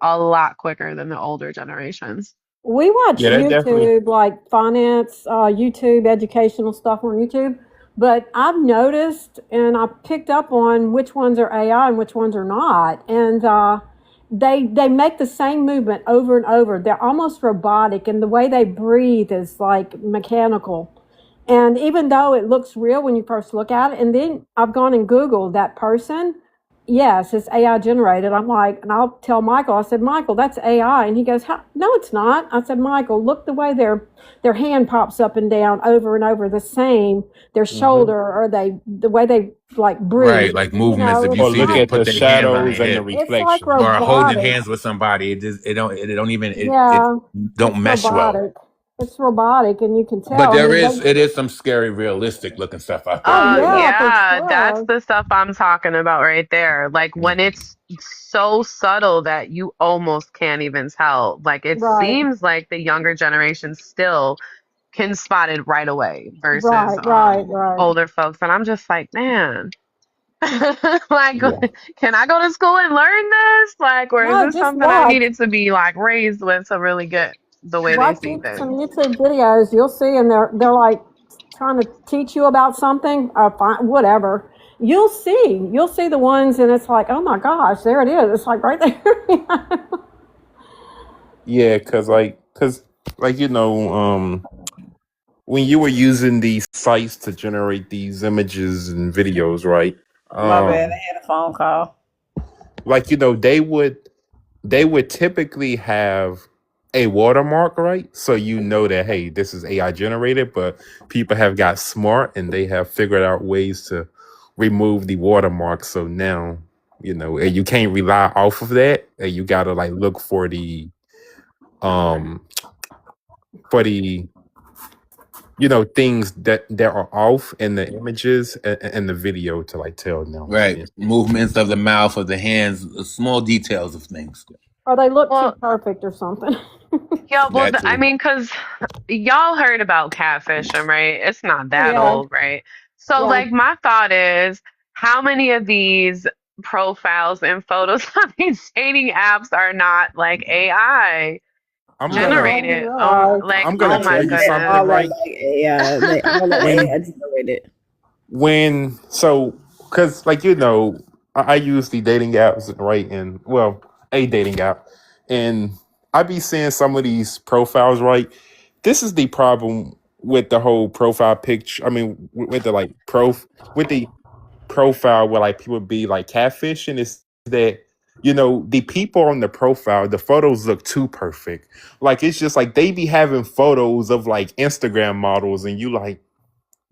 a lot quicker than the older generations. We watch Yeah, that definitely. YouTube, like finance, YouTube, educational stuff on YouTube. But I've noticed and I picked up on which ones are AI and which ones are not. And they make the same movement over and over. They're almost robotic, and the way they breathe is like mechanical. And even though it looks real when you first look at it, and then I've gone and Googled that person, yes, it's AI generated. I'm like, and I'll tell Michael, I said, Michael, that's AI. And he goes, no, it's not. I said, Michael, look the way their hand pops up and down over and over the same, their shoulder, or the way they like breathe. Right, like movements. If you Or see look them at put the their hands on their shadows and the hip It's like reflection. or holding robotic. hands with somebody, it don't even it Yeah, don't it's mesh well. robotic. It's robotic, and you can But tell. I there mean, is it is some scary, realistic looking stuff out there. oh yeah, for Yeah, that's sure. the stuff I'm talking about right there. Like when it's so subtle that you almost can't even tell. Like it Right, seems like the younger generation still can spot it right away versus right. older folks. And I'm just like, man, like Yeah. can I go to school and learn this? Like, or is No, this just something I watch. needed to be like raised with to really get the way they Watch see some things? YouTube videos. You'll see, and they're like trying to teach you about something, whatever. You'll see the ones, and it's like, oh my gosh, there it is. It's like right there. Yeah, because when you were using these sites to generate these images and videos, right? My bad, I had a phone call. Like, they would typically have a watermark, right? So that, hey, this is AI generated, but people have got smart and they have figured out ways to remove the watermark. So now, and you can't rely off of that, and you gotta like look for the um things that are off in the images and the video to like tell them. Right. Movements of the mouth, of the hands, small details of things. Or they look too Well, perfect or something. yeah, well, That I too. mean, because y'all heard about catfishing, right? It's not that Yeah, old, right? So, yeah. like, my thought is, how many of these profiles and photos on these dating apps are not like AI I'm I gonna know, generated? right. Like, I'm oh gonna my tell you They goodness. something, all look right? like AI. They all look When AI generated. because I use the dating apps, right? And well, a dating app, and I be seeing some of these profiles, right? This is the problem with the whole profile picture. I mean, with the with the profile where like people be like catfishing, is that the people on the profile, the photos look too perfect. Like it's just like they be having photos of like Instagram models, and you like,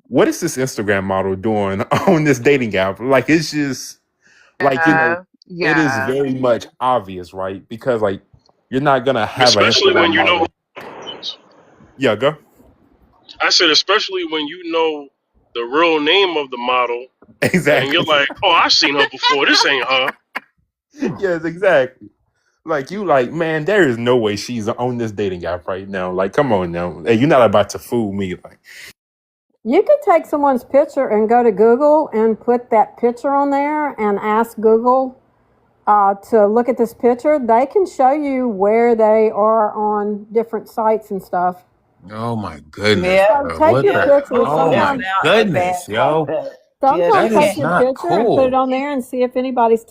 what is this Instagram model doing on this dating app? Like it's just like Yeah. it is Yeah. very much obvious, right? Because like you're not gonna have an Especially when Instagram you know. model. Yeah, go. I said, especially when you know the real name of the model, and Exactly. you're like, "Oh, I've seen her before. This ain't her." Yes, exactly. Like you like, man, there is no way she's on this dating app right now. Like, come on now. Hey, you're not about to fool me. Like, You could take someone's picture and go to Google and put that picture on there and ask Google to look at this picture. They can show you where they are on different sites and stuff. Oh my goodness, Yeah. bro. So take What your the? picture. Oh my Sometimes, Now goodness, advanced like yo. that. sometimes That Yeah, is take your not picture and put it cool. on there and see if anybody's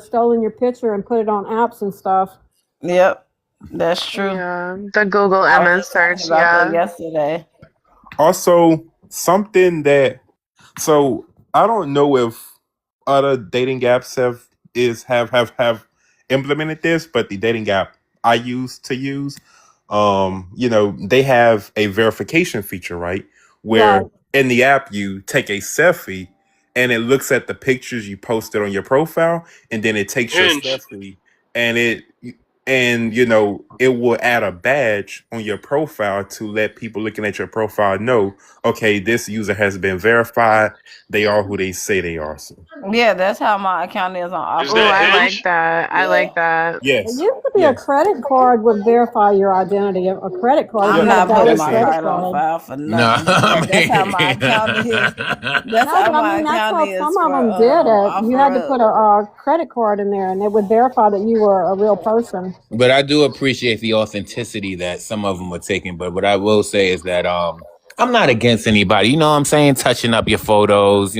stolen your picture and put it on apps and stuff. yep, that's true. Yeah. The Google I image was just talking search. about that Yeah. yesterday. also something that so I don't know if other dating apps have implemented this, but the dating app I used to use, they have a verification feature, right? Right. Where in the app you take a selfie and it looks at the pictures you posted on your profile, and then it takes your Hinge. selfie and it will add a badge on your profile to let people looking at your profile know, okay, this user has been verified. They are who they say they are. So, Yeah, that's how my account is on Is Oh, that Opera. I like Hinge? that. I Yeah. like that. It yes, used to be a yes, credit card would verify your identity. A credit card, I'm you yeah, had a not putting valid that's my it. credit card on card. file for No, nothing. But yeah, that's how my I account is. mean, That's No, how but I my mean, that's account how is some of for them did it. You had to put OfferUp. a credit card in there and it would verify that you were a real person. but I do appreciate the authenticity that some of them are taking. But what I will say is that I'm not against anybody. You know what I'm saying? Touching up your photos,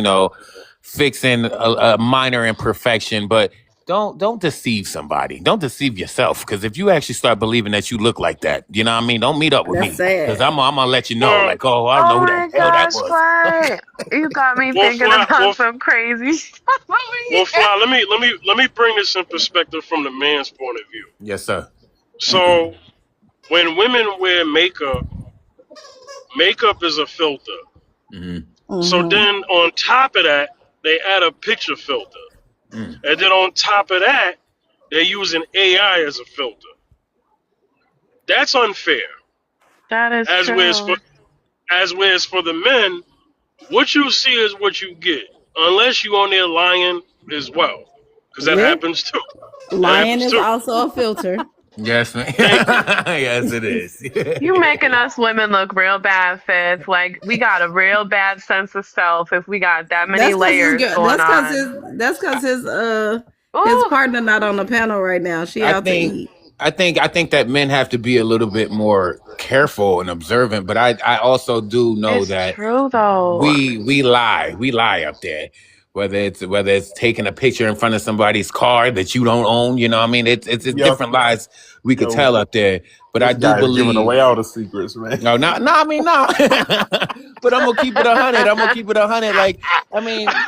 fixing a minor imperfection, but don't deceive somebody. Don't deceive yourself. Because if you actually start believing that you look like that, you know what I mean? Don't meet up with That's me. Because sad. I'm gonna let you know, Well, like, oh, I don't know Oh who my the hell that gosh, was. Fly. You got me well, thinking Fly, about well, some crazy stuff over well, here. Fly. Let me bring this in perspective from the man's point of view. Yes, sir. So when women wear makeup, makeup is a filter. Mm-hmm. So Hmm. then on top of that, they add a picture filter. Mm. And then on top of that, they're using AI as a filter. That's unfair. That is As whereas true. for the men, what you see is what you get. Unless you on there lying as well. Because that Yeah, happens too. That lying happens is too. also a filter. Yes, man. Thank you. Yes, it is. You making us women look real bad, Fitz. Like we got a real bad sense of self if we got that many That's because layers going on. his Ooh, partner not on the panel right now. She I out to think eat. I think that men have to be a little bit more careful and observant, but I also do know it's that true though. we lie up there. Whether it's taking a picture in front of somebody's car that you don't own, you know what I mean? It's Yo, different lies we could yo, tell up there. But I this do guy is giving away believe all the secrets, man. no, I mean, no. But I'm gonna keep it 100. I'm gonna keep it 100. Like, I mean,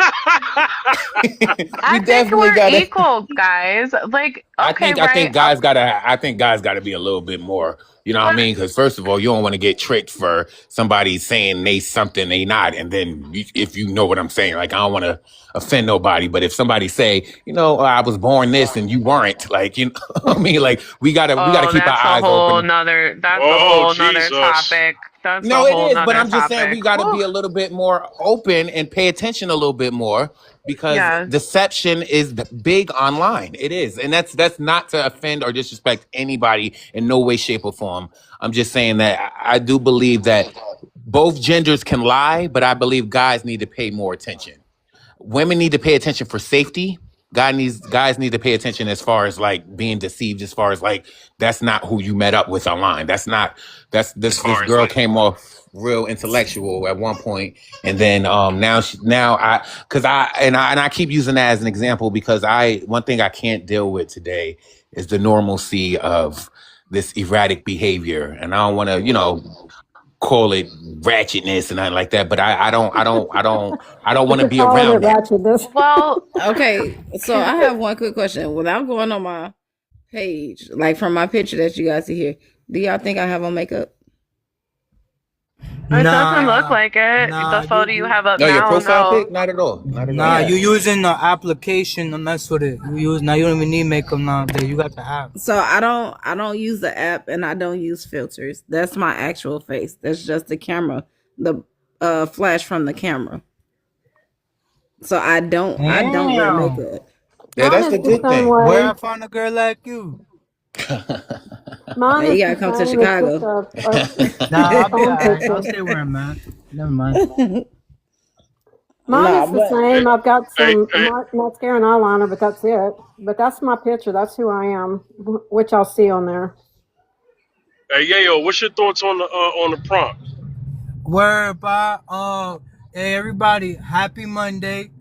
we I think definitely we're gotta. equal, guys. Like, okay, I think right? guys gotta be a little bit more. You know what I mean? Because first of all, you don't want to get tricked for somebody saying they something they not, and then if you know what I'm saying, like I don't want to offend nobody, but if somebody say, I was born this and you weren't, like what I mean, like we gotta Oh, keep our that's a eyes whole open. nother. That's a Oh, whole nother Jesus. topic. That's No, a it whole is, but nother I'm just saying we topic. got to be Whew. a little bit more open and pay attention a little bit more because Yeah. deception is big online. It is, and that's not to offend or disrespect anybody in no way, shape, or form. I'm just saying that I do believe that both genders can lie, but I believe guys need to pay more attention. Women need to pay attention for safety. Guys need to pay attention as far as like being deceived, as far as like that's not who you met up with online. This girl came off real intellectual at one point, and then now I keep using that as an example because one thing I can't deal with today is the normalcy of this erratic behavior, and I don't want to call it ratchetness and nothing like that, but I don't want to You're be calling it around that. ratchetness. Well, Okay, so I have one quick question. Without going on my page, like from my picture that you guys see here, do y'all think I have on makeup? it doesn't look Nah, like it. nah, The photo you have up No, your now, profile no. pic, not at all, not at nah. all. Yeah. You using the application to mess with it. You don't even need makeup nowadays. You got the app. So I don't use the app and I don't use filters. That's my actual face. That's just the camera, the flash from the camera. So I don't wear Damn. makeup. Yeah, Mine that's is the the good same thing. Where I way. find a girl like you? Mine You is gotta the come to same. It's just Chicago. Nah, I'll be phone alright. I'll picture. stay where I'm at. Never mind. Mine Nah, is the but same. I've got Hey, some hey, mascara and eyeliner, but that's it. But that's my picture. That's who I am, which I'll see on there. hey, Yayo, what's your thoughts on the prompt? Word, bye. Hey everybody, happy Monday.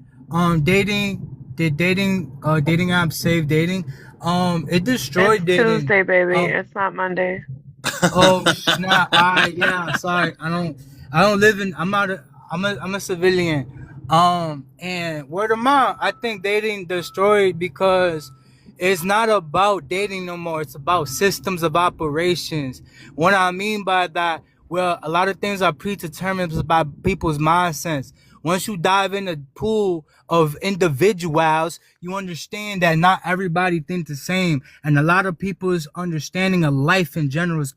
Dating app save dating. It destroyed It's dating. Tuesday, baby. It's not Monday. Oh snap! Yeah, sorry. I don't live in. I'm a civilian. And word of mouth, I think dating destroyed because it's not about dating no more. It's about systems of operations. What I mean by that, well, a lot of things are predetermined by people's mindsets. Once you dive in the pool of individuals, you understand that not everybody thinks the same, and a lot of people's understanding of life in general is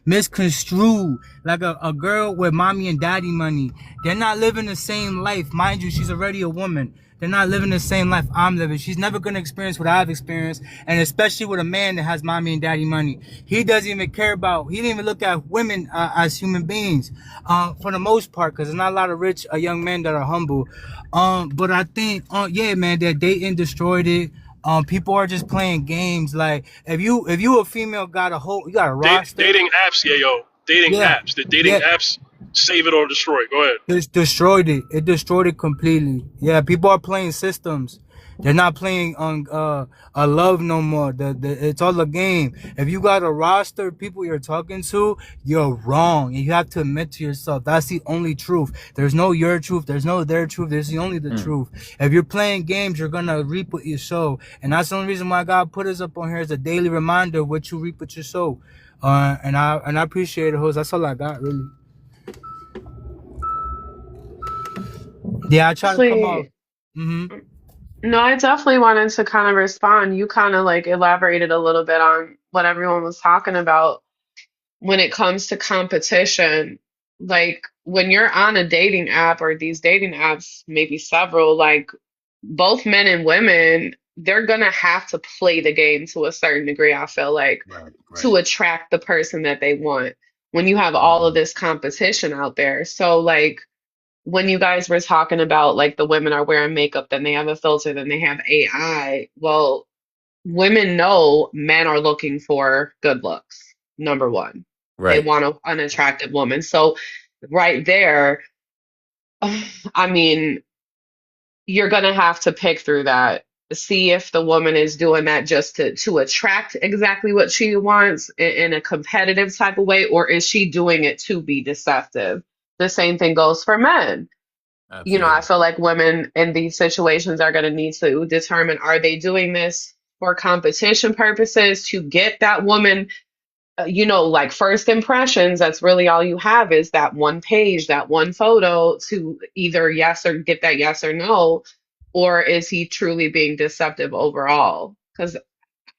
misconstrued. Like a girl with mommy and daddy money, they're not living the same life. Mind you, she's already a woman. They're not living the same life I'm living. She's never going to experience what I've experienced. And especially with a man that has mommy and daddy money. He doesn't even care about, he didn't even look at women as human beings for the most part, because there's not a lot of rich young men that are humble. But I think, yeah, man, that dating destroyed it. People are just playing games. Like if you a female you got a roster. Dating apps, Yayo. Dating Yeah, apps. The dating yeah. apps save it or destroy it. Go ahead. It's destroyed it. It destroyed it completely. Yeah, people are playing systems. They're not playing on a love no more. It's all a game. If you got a roster of people you're talking to, you're wrong. And you have to admit to yourself that's the only truth. There's no your truth. There's no their truth. There's only the truth. If you're playing games, you're gonna reap what you sow. And that's the only reason why God put us up on here as a daily reminder of what you reap what you sow. And I appreciate it, host. That's all I got, really. Yeah, I try to come out. Actually, no, I definitely wanted to kind of respond. You kind of like elaborated a little bit on what everyone was talking about when it comes to competition. Like when you're on a dating app or these dating apps, maybe several, like both men and women, they're gonna have to play the game to a certain degree, I feel like, Right, to right. attract the person that they want when you have all of this competition out there. So like when you guys were talking about like the women are wearing makeup, then they have a filter, then they have AI. Well, women know men are looking for good looks, number one. They Right. want an attractive woman. So right there, I mean, you're gonna have to pick through that. See if the woman is doing that just to attract exactly what she wants in a competitive type of way, or is she doing it to be deceptive? The same thing goes for men. You know, I Absolutely. feel like women in these situations are going to need to determine, are they doing this for competition purposes to get that woman, you know, like first impressions, that's really all you have is that one page, that one photo to either yes or get that yes or no, or is he truly being deceptive overall? Because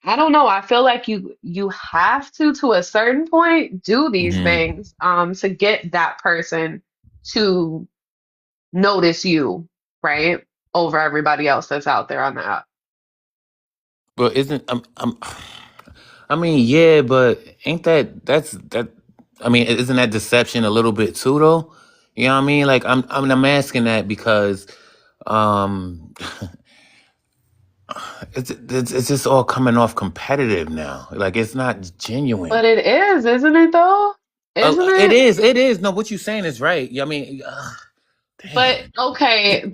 I don't know, I feel like you have to a certain point do these hmm things to get that person to notice you, right? Over everybody else that's out there on the app. But isn't I mean, yeah, but ain't that? I mean, isn't that deception a little bit too, though? You know what I mean? Like, I'm asking that because, um, it's just all coming off competitive now. Like, it's not genuine. But it is, isn't it though? Isn't It it? is. It is. No, what you saying is right. I mean, But damn. okay,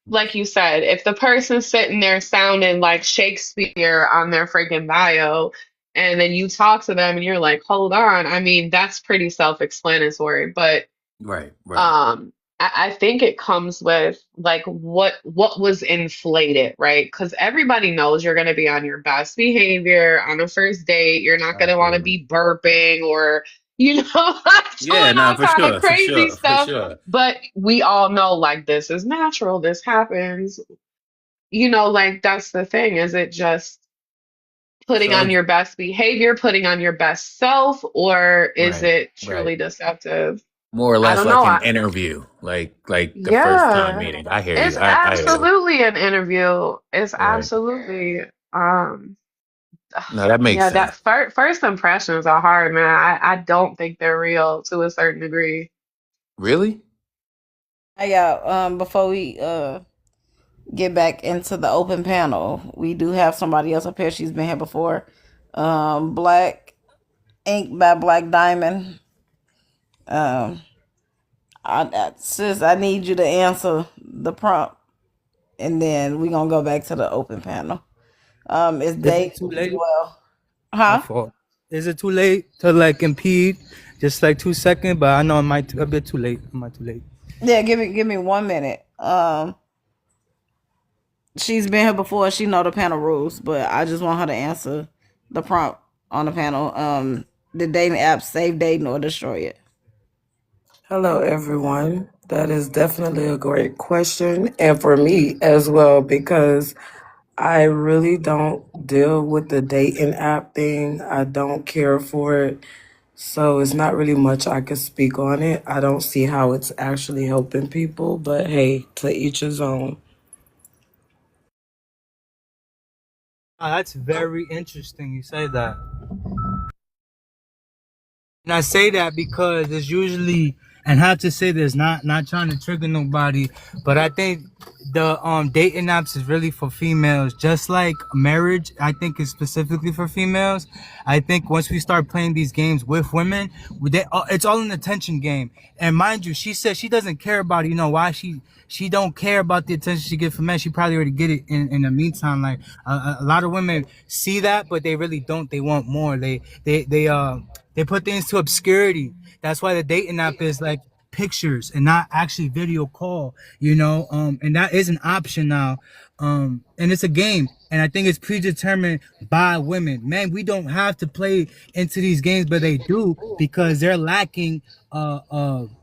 like you said, if the person's sitting there sounding like Shakespeare on their freaking bio, and then you talk to them and you're like, hold on. I mean, that's pretty self-explanatory, but Right, right. I think it comes with like what was inflated, right? Because everybody knows you're gonna be on your best behavior on a first date. You're not gonna want to Absolutely. be burping or like Yeah, doing no, all for kind of sure, for crazy sure, for stuff. sure. But we all know like this is natural. This happens. Like that's the thing. Is it just putting So on your best behavior, putting on your best self, or is right, it right. truly deceptive? More or I less don't like know. an interview, like the first time Yeah, meeting. I hear it's you. I hear you. absolutely an interview. It's Right. absolutely um No, that makes yeah, sense. that first impressions are hard, man. I don't think they're real to a certain degree. Really? Yeah, before we get back into the open panel, we do have somebody else up here. She's been here before. Black Ink by Black Diamond. Um, sis, I need you to answer the prompt, and then we're gonna go back to the open panel. Is Is it dating too as late? well? My Huh? fault. Is it too late to like impede? Just like 2 seconds, but I know it might a bit too late. Am I too late? Yeah, give me 1 minute. She's been here before. She know the panel rules, but I just want her to answer the prompt on the panel. The dating app save dating or destroy it? Hello, everyone. That is definitely a great question. And for me as well, because I really don't deal with the dating app thing. I don't care for it. So it's not really much I could speak on it. I don't see how it's actually helping people, but hey, to each his own. That's very interesting. You say that. And I say that because it's usually, and I have to say this, not trying to trigger nobody, but I think the dating apps is really for females. Just like marriage, I think is specifically for females. I think once we start playing these games with women, it's all an attention game. And mind you, she says she doesn't care about it. You know why she don't care about the attention she gets from men. She probably already get it in the meantime. Like a lot of women see that, but they really don't. They want more. They put things to obscurity. That's why the dating app is like pictures and not actually video call, and that is an option now. And it's a game. And I think it's predetermined by women. Man, we don't have to play into these games, but they do because they're lacking something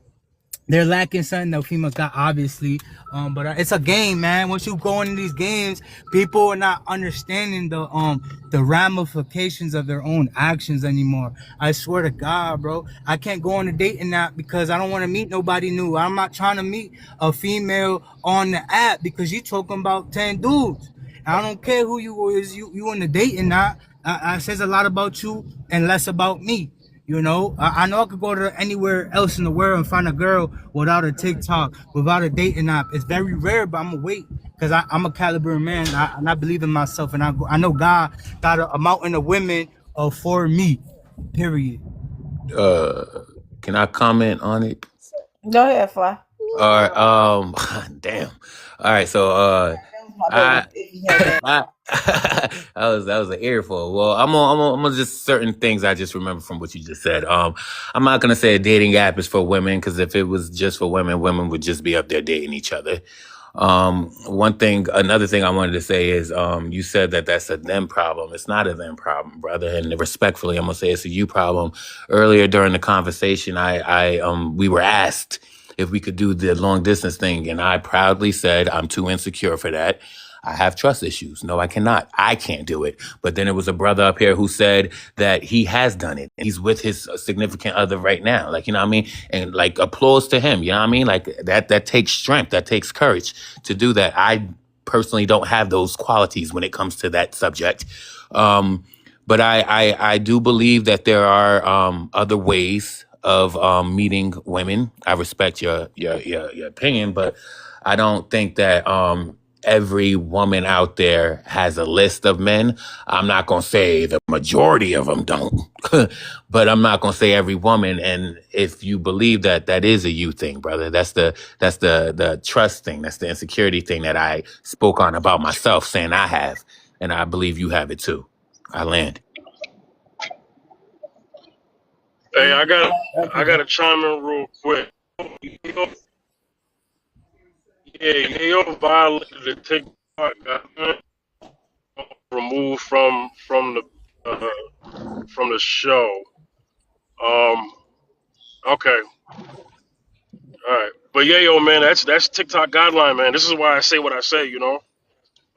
that females got, obviously. But it's a game, man. Once you go into these games, people are not understanding the ramifications of their own actions anymore. I swear to God, bro. I can't go on a dating app because I don't want to meet nobody new. I'm not trying to meet a female on the app because you talking about 10 dudes. I don't care who you is. You in the dating app. It says a lot about you and less about me. I know I could go to anywhere else in the world and find a girl without a TikTok, without a dating app. It's very rare, but I'm gonna wait because I'm a caliber man, and I believe in myself, and I know God got a mountain of women for me. Period. Can I comment on it? Go ahead, Fly. All right. Damn. All right. So My baby, I if you heard that. I that was an earful. Well, I'm gonna just certain things I just remember from what you just said. I'm not gonna say a dating app is for women because if it was just for women, women would just be up there dating each other. Another thing I wanted to say is, you said that that's a them problem. It's not a them problem, brother. And respectfully, I'm gonna say it's a you problem. Earlier during the conversation, we were asked if we could do the long distance thing, and I proudly said I'm too insecure for that. I have trust issues. No, I cannot. I can't do it. But then there was a brother up here who said that he has done it. He's with his significant other right now. Like, you know what I mean? And like applause to him. You know what I mean? Like that takes strength. That takes courage to do that. I personally don't have those qualities when it comes to that subject. But I do believe that there are other ways of meeting women. I respect your opinion, but I don't think that every woman out there has a list of men. I'm not going to say the majority of them don't, but I'm not going to say every woman. And if you believe that, that is a you thing, brother. That's the trust thing. That's the insecurity thing that I spoke on about myself, saying I have, and I believe you have it too. I land. Hey, I got to chime in real quick. Yayo violated the TikTok, got removed from the show. Okay, all right, but Yayo, man, that's TikTok guideline, man. This is why I say what I say,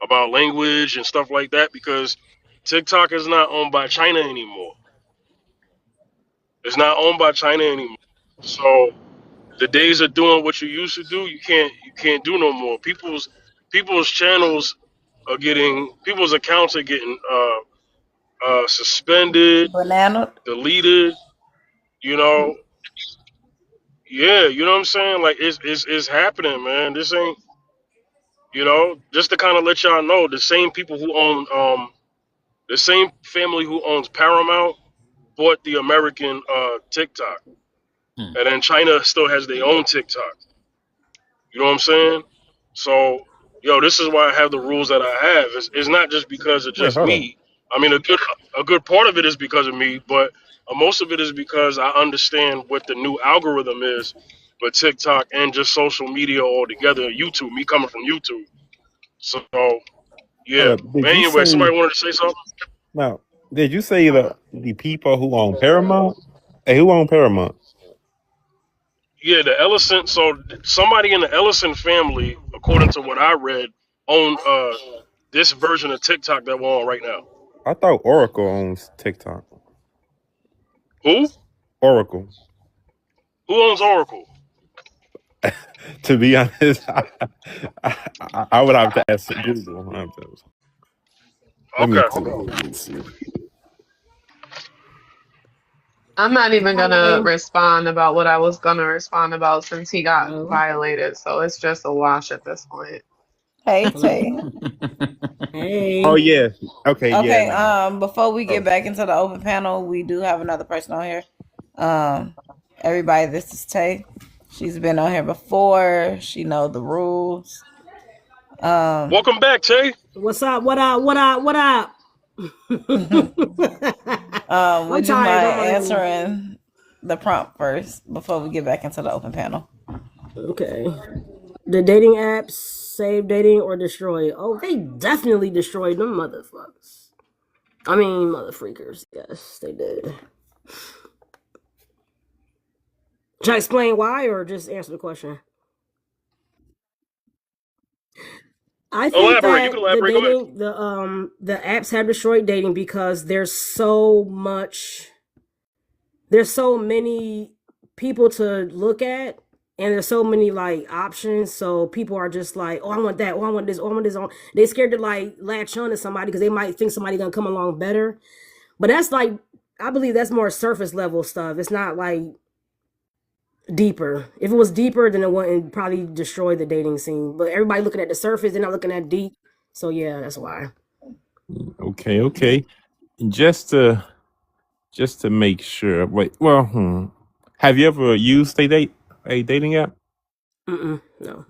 about language and stuff like that, because TikTok is not owned by China anymore. It's not owned by China anymore. So the days of doing what you used to do, you can't do no more. People's channels are getting people's accounts are getting suspended, Banana. deleted. You know, yeah, you know what I'm saying? Like it's happening, man. This ain't just to kind of let y'all know, the same people who own the same family who owns Paramount bought the American TikTok, Hmm. and then China still has their own TikTok. You know what I'm saying? So, this is why I have the rules that I have. It's not just because of Wait, just hold on. me. I mean, a good part of it is because of me, but most of it is because I understand what the new algorithm is for TikTok and just social media altogether. YouTube, me coming from YouTube. So, Hold yeah. up. Did But you anyway, say somebody wanted to say something? now? Did you say the people who own Paramount? Hey, who own Paramount? Yeah, the Ellison. So somebody in the Ellison family, according to what I read, own this version of TikTok that we're on right now. I thought Oracle owns TikTok. Who? Oracle. Who owns Oracle? To be honest, I would have to ask Google. Let me Okay. see. Let me see. I'm not even gonna Hello. respond about what I was gonna respond about since he got Hello. violated. So it's just a wash at this point. Hey, Hello. Tay. Hey. Oh yeah. Okay. Yeah. Okay, Nah. before we Oh. get back into the open panel, we do have another person on here. Everybody, this is Tay. She's been on here before. She knows the rules. Welcome back, Tay. What's up? What up? What up? What up? I'm Would you tired. mind Don't mind me. answering the prompt first before we get back into the open panel? Okay. The dating apps save dating or destroy? Oh, they definitely destroyed them motherfuckers. I mean, mother freakers. Yes, they did. Should I explain why or just answer the question? I think Elaborate. You can that the elaborate. Go ahead. dating, the apps have destroyed dating because there's so many people to look at, and there's so many like options. So people are just like, oh, I want that. Oh, I want this. Oh, I want this. They scared to like latch on to somebody because they might think somebody gonna come along better. But that's like, I believe that's more surface level stuff. It's not like deeper. If it was deeper, then it wouldn't probably destroy the dating scene. But everybody looking at the surface, they're not looking at deep. So yeah, that's why. Okay. Okay. And just to make sure. Wait. Well, have you ever used a dating app? No.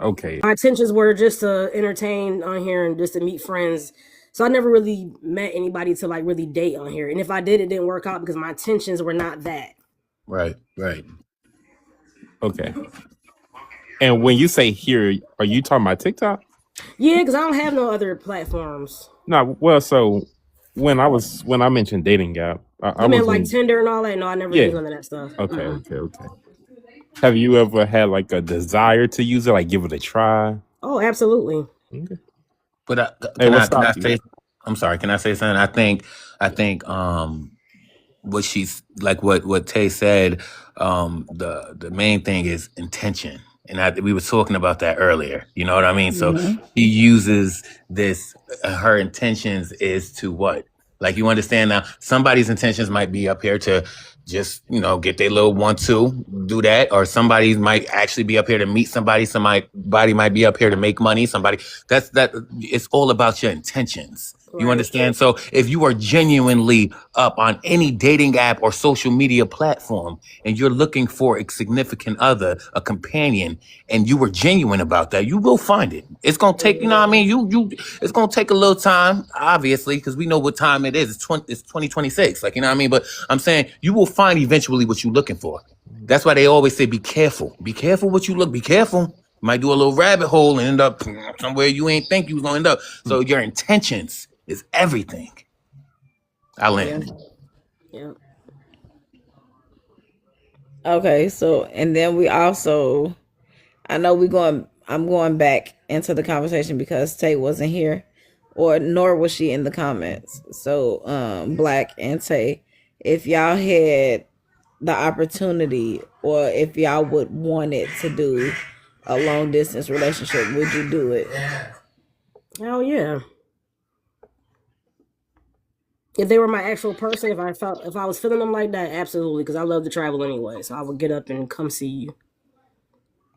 Okay. My intentions were just to entertain on here and just to meet friends. So I never really met anybody to like really date on here. And if I did, it didn't work out because my intentions were not that. Right. Right. Okay. And when you say here, are you talking about TikTok? Yeah, because I don't have no other platforms. No. Well, so when I mentioned dating app, I You mean was like Tinder and all that? No, I never Yeah. used none of that stuff. Okay. Okay. Have you ever had like a desire to use it, like give it a try? Oh, absolutely. Okay. But Hey, can what's I up? say? I'm sorry. Can I say something? I think what she's like what Tay said. The main thing is intention, and we were talking about that earlier. You know what I mean? So he uses this. Her intentions is to what? Like, you understand now? Somebody's intentions might be up here to just get their little 1-2, do that, or somebody might actually be up here to meet somebody. Somebody might be up here to make money. Somebody that's that. It's all about your intentions. You Right. understand? So if you are genuinely up on any dating app or social media platform and you're looking for a significant other, a companion, and you were genuine about that, you will find it. It's gonna take, you know what I mean? It's gonna take a little time, obviously, because we know what time it is. It's 2026. Like, you know what I mean? But I'm saying you will find eventually what you're looking for. That's why they always say be careful. Be careful what you look, be careful. You might do a little rabbit hole and end up somewhere you ain't think you was gonna end up. So your intentions is everything. I land. Yeah. Okay, so and then we also, I know I'm going back into the conversation because Tay wasn't here, or nor was she in the comments. So Black and Tay, if y'all had the opportunity, or if y'all would want it to do a long distance relationship, would you do it? Hell yeah. If they were my actual person, if I was feeling them like that, absolutely, because I love to travel anyway. So I would get up and come see you.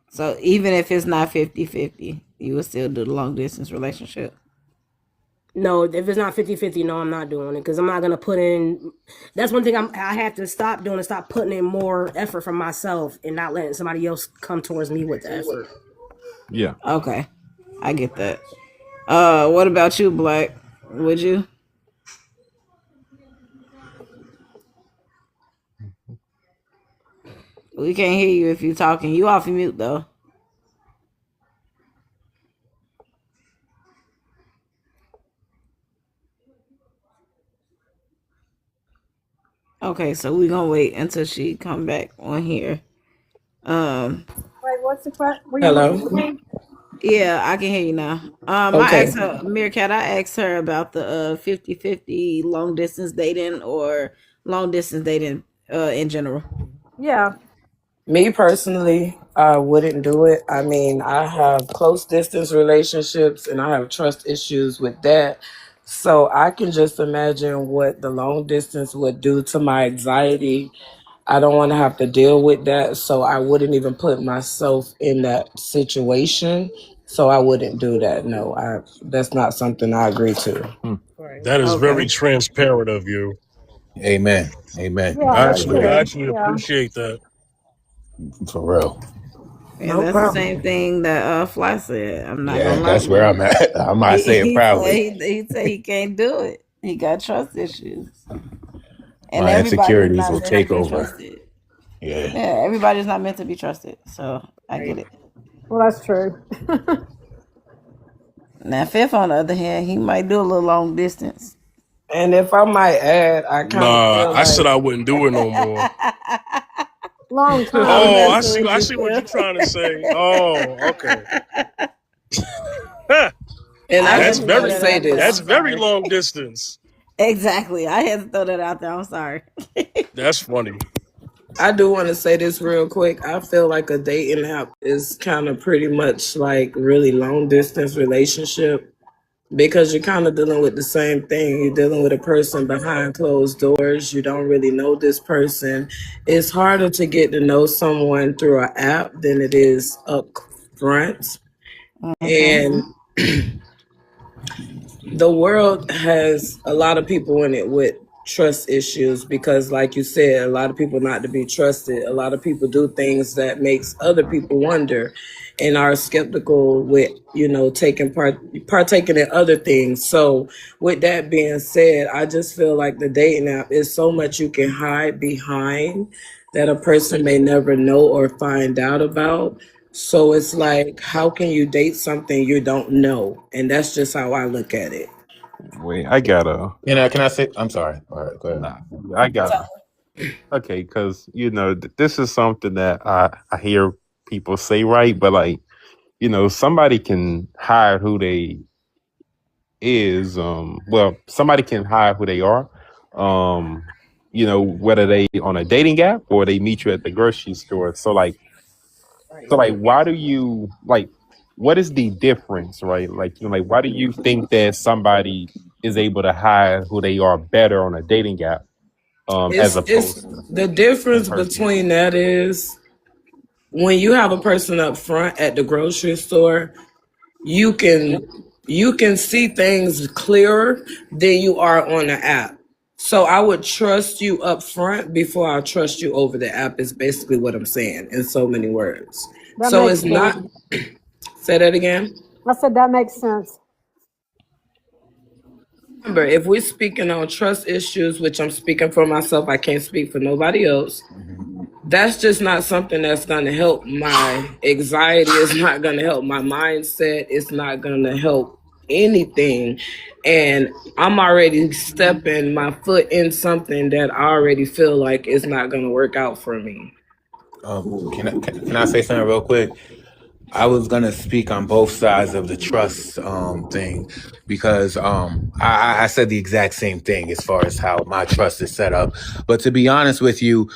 So even if it's not 50-50, you would still do the long distance relationship? No, if it's not 50-50, no, I'm not doing it, because I'm not going to put in. That's one thing I have to stop doing, is stop putting in more effort from myself and not letting somebody else come towards me with the effort. Yeah. Okay, I get that. What about you, Black? Would you? We can't hear you if you're talking. You off mute though. Okay, so we're gonna wait until she come back on here. Wait, what's the question? Hello. Yeah, I can hear you now. I Okay. asked her, Meerkat, I asked her about the 50-50 long distance dating or long distance dating in general. Yeah. Me personally, I wouldn't do it. I mean, I have close distance relationships and I have trust issues with that. So I can just imagine what the long distance would do to my anxiety. I don't want to have to deal with that. So I wouldn't even put myself in that situation. So I wouldn't do that. No, that's not something I agree to. Right. That is very Okay. transparent of you. Amen. Amen. Yeah, I that's actually, true. I actually Yeah. appreciate that. For real. And No that's the problem. same thing that Fly said. I'm not Yeah, gonna lie that's to where you. I'm at. I might say it He proudly. said he can't do it. He got trust issues. And My everybody is insecurities not will meant to take be over. trusted. Yeah. Yeah, everybody's not meant to be trusted. So I get it. Well, that's true. Now Fifth, on the other hand, he might do a little long distance. And if I might add, I kind of Nah, feel I said I like wouldn't do it no more. Long I'm time. Oh, messing with I you, see what you're Fifth. trying to say. Oh, okay. and I I That's had just to throw want very to that say out there. that's I'm this. very sorry. long distance. Exactly. I had to throw that out there. I'm sorry. That's funny. I do want to say this real quick. I feel like a dating app is kind of pretty much like really long distance relationship because you're kind of dealing with the same thing. You're dealing with a person behind closed doors. You don't really know this person. It's harder to get to know someone through an app than it is up front. And the world has a lot of people in it with trust issues because like you said, a lot of people not to be trusted. A lot of people do things that makes other people wonder and are skeptical with, partaking in other things. So with that being said, I just feel like the dating app is so much you can hide behind that a person may never know or find out about. So it's like, how can you date something you don't know? And that's just how I look at it. Wait, I gotta. Can I say? I'm sorry. All right, go ahead. Nah, I gotta. Okay, because this is something that I hear people say, right? But like, somebody can hide who they is. Well, somebody can hide who they are. Whether they on a dating app or they meet you at the grocery store. So like, why do you like? What is the difference, right? Like, why do you think that somebody is able to hide who they are better on a dating app, as It's opposed to the in difference person? between that is when you have a person up front at the grocery store, you can you can see things clearer than you are on the app. So I would trust you up front before I trust you over the app is basically what I'm saying in so many words. That So makes it's not, sense. say that again. I said that makes sense. Remember, if we're speaking on trust issues, which I'm speaking for myself, I can't speak for nobody else. That's just not something that's going to help my anxiety. It's not going to help my mindset. It's not going to help anything. And I'm already stepping my foot in something that I already feel like is not going to work out for me. Can I say something real quick? I was gonna speak on both sides of the trust thing because I said the exact same thing as far as how my trust is set up. But to be honest with you,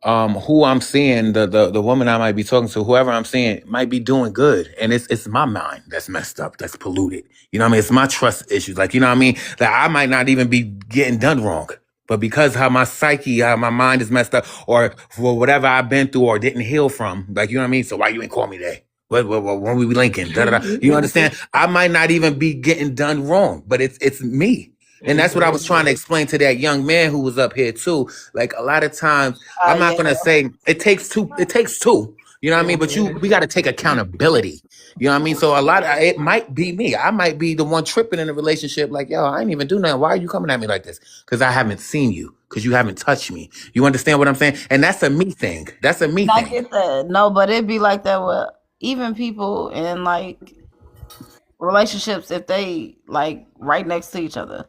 who I'm seeing, the woman I might be talking to, whoever I'm seeing, might be doing good, and it's my mind that's messed up, that's polluted. You know what I mean? It's my trust issues, like, you know what I mean, that I might not even be getting done wrong, but because how my psyche, how my mind is messed up, or for whatever I've been through or didn't heal from, like, you know what I mean. So why you ain't call me today? When we be linking, da, da, da. You understand? I might not even be getting done wrong, but it's me. And that's what I was trying to explain to that young man who was up here too. Like a lot of times, I'm not Yeah. gonna say it takes two. It takes two. You know what I mean? But we got to take accountability. You know what I mean? So it might be me. I might be the one tripping in a relationship. Like, yo, I ain't even do nothing. Why are you coming at me like this? Because I haven't seen you. Because you haven't touched me. You understand what I'm saying? And that's a me thing. That's a me I thing. get that. No, but it'd be like that with even people in like relationships if they like right next to each other.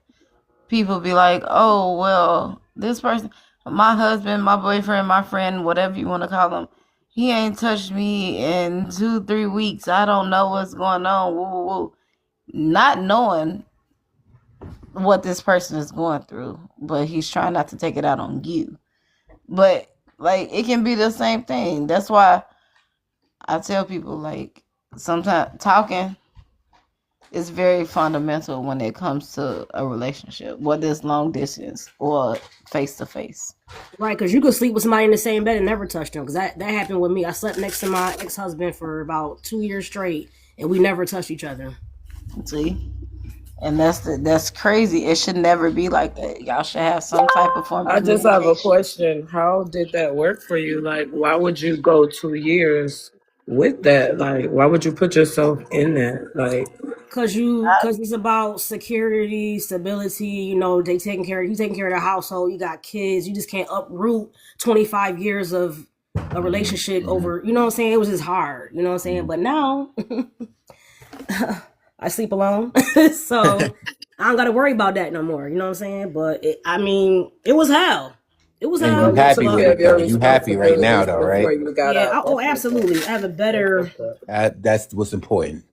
People be like, "Oh, well, this person, my husband, my boyfriend, my friend, whatever you want to call him, he ain't touched me in 2, 3 weeks. I don't know what's going on." Woo, woo, woo. Not knowing what this person is going through, but he's trying not to take it out on you. But like it can be the same thing. That's why I tell people like sometimes talking is very fundamental when it comes to a relationship, whether it's long distance or face to face. Right, because you could sleep with somebody in the same bed and never touch them. Because that happened with me. I slept next to my ex-husband for about 2 years straight, and we never touched each other. See, and that's crazy. It should never be like that. Y'all should have some type of form of I just have a communication. question. How did that work for you? Like, why would you go 2 years with that? Like, why would you put yourself in that? Like, Cause it's about security, stability. You know, you taking care of the household. You got kids. You just can't uproot 25 years of a relationship over. You know what I'm saying? It was just hard. You know what I'm saying? But now I sleep alone, so I don't got to worry about that no more. You know what I'm saying? But it was hell. It was And hell. you happy you with have it your though. You happy right now responsibilities though, before right? you got Yeah. out. Oh, absolutely. I have a better. That's what's important.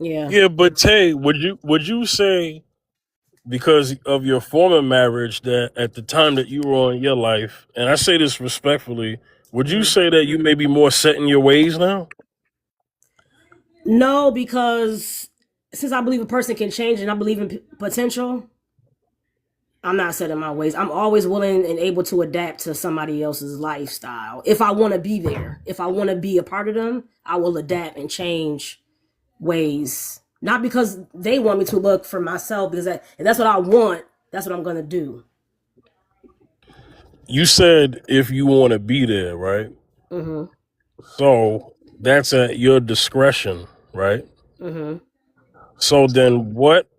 Yeah. Yeah, but Tay, would you say because of your former marriage that at the time that you were in your life, and I say this respectfully, would you say that you may be more set in your ways now? No, because since I believe a person can change and I believe in potential, I'm not set in my ways. I'm always willing and able to adapt to somebody else's lifestyle. If I want to be there, if I want to be a part of them, I will adapt and change ways. Not because they want me to, look for myself. Because if that's what I want, that's what I'm gonna do. You said if you want to be there, right? Mm-hmm. So that's at your discretion, right? Mm-hmm. So then what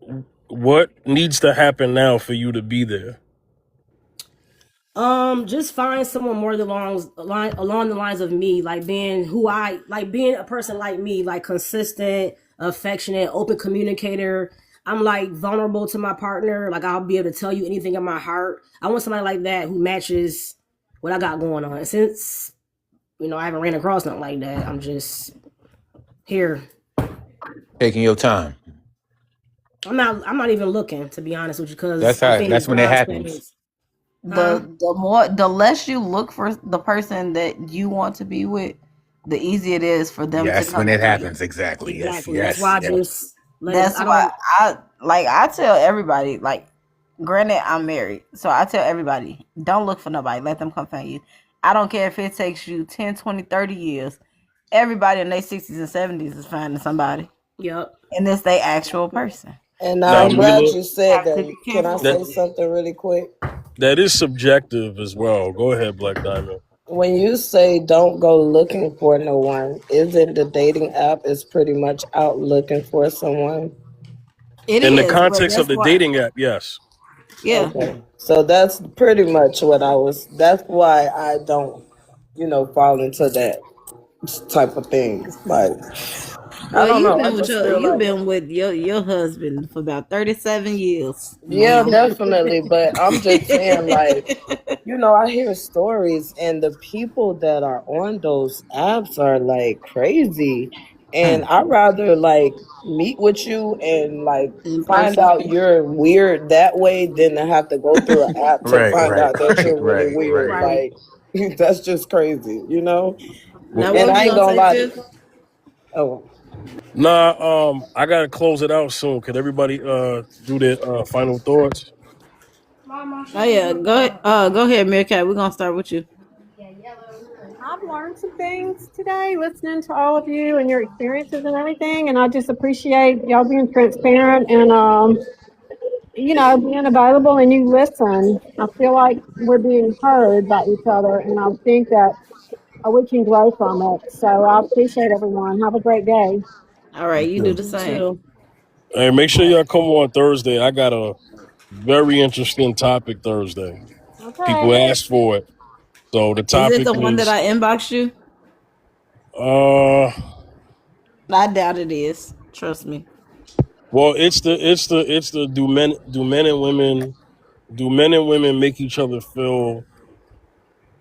needs to happen now for you to be there? Just find someone more along the lines of me, like being being a person like me, like consistent, affectionate, open communicator. I'm like vulnerable to my partner. Like I'll be able to tell you anything in my heart. I want somebody like that who matches what I got going on. And since I haven't ran across nothing like that, I'm just here. Taking your time. I'm not even looking, to be honest with you, because That's I how. think That's when it God's happens. plans. Huh? The less you look for the person that you want to be with, the easier it is for them to Yes, when come it to you. happens. Exactly. Yes. Exactly. That's Yes. why I Yes. just let it. That's I why don't. I tell everybody, like, granted I'm married, so I tell everybody, don't look for nobody, let them come find you. I don't care if it takes you 10, 20, 30 years. Everybody in their 60s and 70s is finding somebody. Yep. and it's their actual person. And Now, I'm glad Mila, you said Have to that. be Can I careful. say that something really quick? that is subjective as well. Go ahead, Black Diamond. When you say don't go looking for no one, isn't the dating app is pretty much out looking for someone? It In the is, but context of that's the why. dating app, yes. Yeah. Okay. So that's pretty much what I was, that's why I don't, fall into that type of thing. Like, I Well, don't you've know. I been with just your feel you've like, been with your husband for about 37 years, yeah, ma'am. definitely. But I'm just saying, like, I hear stories, and the people that are on those apps are like crazy. And I'd rather like meet with you and like In find person. out you're weird that way than to have to go through an app to Right, find right, out that right, you're really right, weird. right. Right. Like, that's just crazy, Now, Well, what And were I you ain't gonna gonna say, lie. Fifth? Oh, nah, I gotta close it out soon. Could everybody do their final thoughts? Oh yeah, go ahead, Meerkat. We're gonna start with you. I've learned some things today listening to all of you and your experiences and everything, and I just appreciate y'all being transparent and being available and you listen. I feel like we're being heard by each other, and I think that we can grow from it. So I appreciate everyone. Have a great day. All right, you do the You same. too. Hey, make sure y'all come on Thursday. I got a very interesting topic Thursday. People Okay. asked for it. So the Is it topic the one that is I inboxed you? uh I doubt it is. Trust me. well it's the men and women make each other feel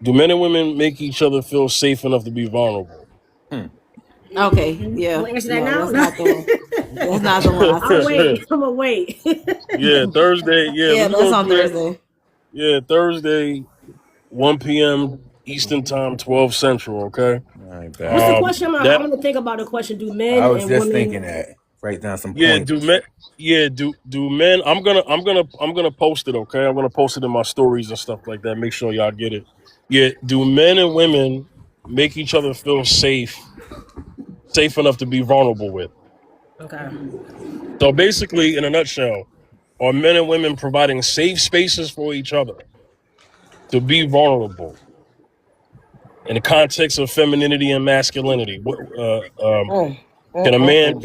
do men and women make each other feel safe enough to be vulnerable? Okay, I'm yeah. gonna answer that No, now. that's not the one. That's not the one I I'll sent you. wait. I'm gonna wait. Yeah, Thursday. Yeah, Yeah, we're that's gonna on do that. Thursday. Yeah, Thursday, 1 p.m. Eastern time, 12 Central. Okay. I What's the bet. question? I'm That gonna think about the question. Do I men was and just thinking women? that. Write down some yeah, points. do men? I'm gonna post it. Okay, I'm gonna post it in my stories and stuff like that. Make sure y'all get it. Yeah, do men and women make each other feel safe enough to be vulnerable with? Okay. So basically, in a nutshell, are men and women providing safe spaces for each other to be vulnerable in the context of femininity and masculinity? mm, Can mm, a mm, man mm.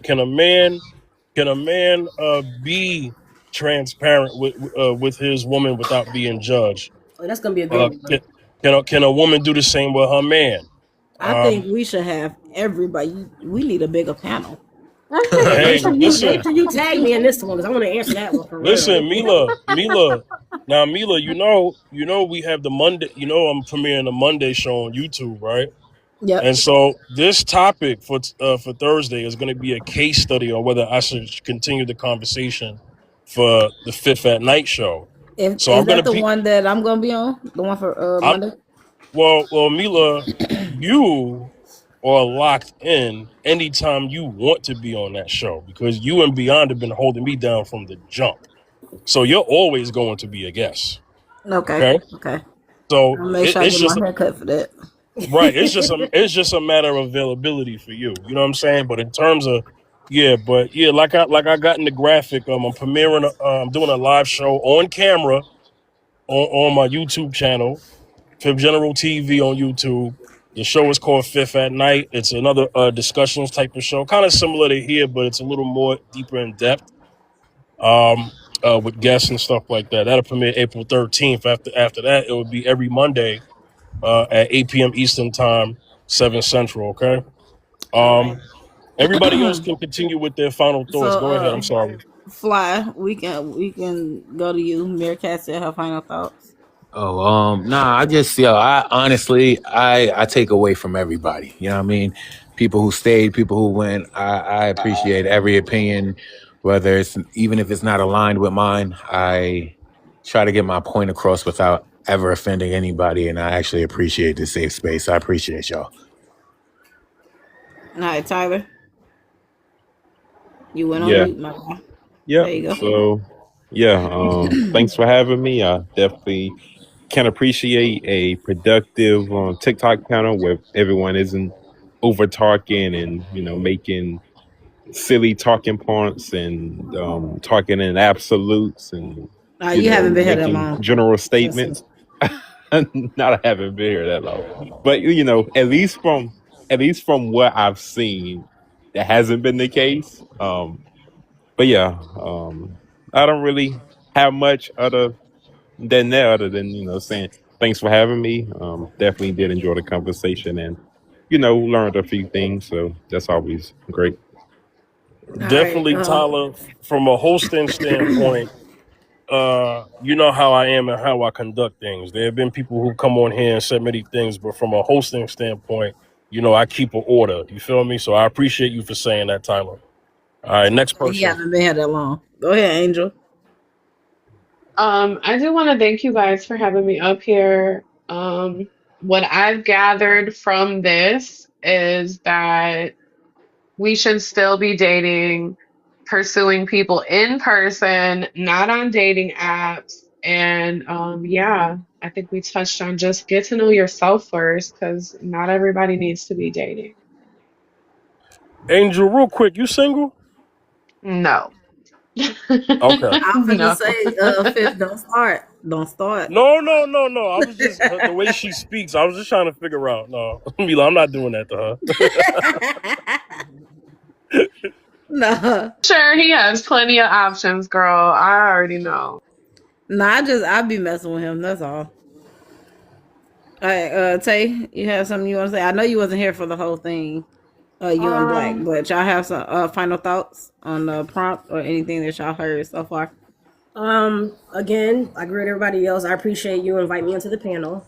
can a man be transparent with his woman without being judged? Oh, that's gonna be a good Uh, one. can, can a woman do the same with her man? I think Um, we should have everybody. We need a bigger panel. Make hey, sure listen, you tag me in this one because I want to answer that one for real. Mila. Now, Mila, we have the Monday. I'm premiering the Monday show on YouTube, right? Yep. And so this topic for Thursday is going to be a case study on whether I should continue the conversation for the Fifth at Night show. If So is I'm going that to the be, one that I'm gonna be on? The one for I'm Monday? well, Mila, you are locked in anytime you want to be on that show because you and Beyond have been holding me down from the jump. So you're always going to be a guest. Okay. Okay. Okay. So I'll make sure I it's get my just hair cut for that. right. It's just a matter of availability for you. You know what I'm saying? But in terms of like I got in the graphic. I'm premiering. I'm doing a live show on camera on my YouTube channel, Fifth General TV on YouTube. The show is called Fifth at Night. It's another discussions type of show, kind of similar to here, but it's a little more deeper in depth. With guests and stuff like that. That'll premiere April 13th. After that, it will be every Monday at 8 p.m. Eastern time, 7 Central. Okay. All right. Everybody else can continue with their final thoughts. So Go ahead. I'm sorry. Fly, we can go to you. Meerkat said her final thoughts. Oh, nah, I honestly, I take away from everybody. You know what I mean? People who stayed, people who went. I appreciate every opinion, whether it's even if it's not aligned with mine. I try to get my point across without ever offending anybody, and I actually appreciate the safe space. I appreciate y'all. All right, Tyler. You went on Yeah. mute, my guy. Yep. There you go. So yeah, thanks for having me. I definitely can appreciate a productive TikTok panel where everyone isn't over talking and making silly talking points and talking in absolutes and You haven't been here that making long. general Trust me. statements. Not I haven't been here that long, but at least from what I've seen, that hasn't been the case. But yeah, I don't really have much other than saying thanks for having me. Definitely did enjoy the conversation and learned a few things, so that's always great. All right. Definitely, Tyler. From a hosting standpoint, you know how I am and how I conduct things. There have been people who come on here and said many things, but from a hosting standpoint, I keep an order. You feel me? So I appreciate you for saying that, Tyler. All right, next He person. hasn't been here that long. Go ahead, Angel. I do want to thank you guys for having me up here. What I've gathered from this is that we should still be dating, pursuing people in person, not on dating apps. And yeah, I think we touched on just get to know yourself first, because not everybody needs to be dating. Angel, real quick, you single? No. Okay. I'm finna No. say, Fifth, don't start. Don't start. No. I was just the way she speaks. I was just trying to figure out. No, Mila, I'm not doing that to her. No. Sure, he has plenty of options, girl. I already know. Nah, I be messing with him. That's all. All right, Tay, you have something you want to say? I know you wasn't here for the whole thing, you and Black, but y'all have some final thoughts on the prompt or anything that y'all heard so far? Again, I agree with everybody else. I appreciate you inviting me into the panel.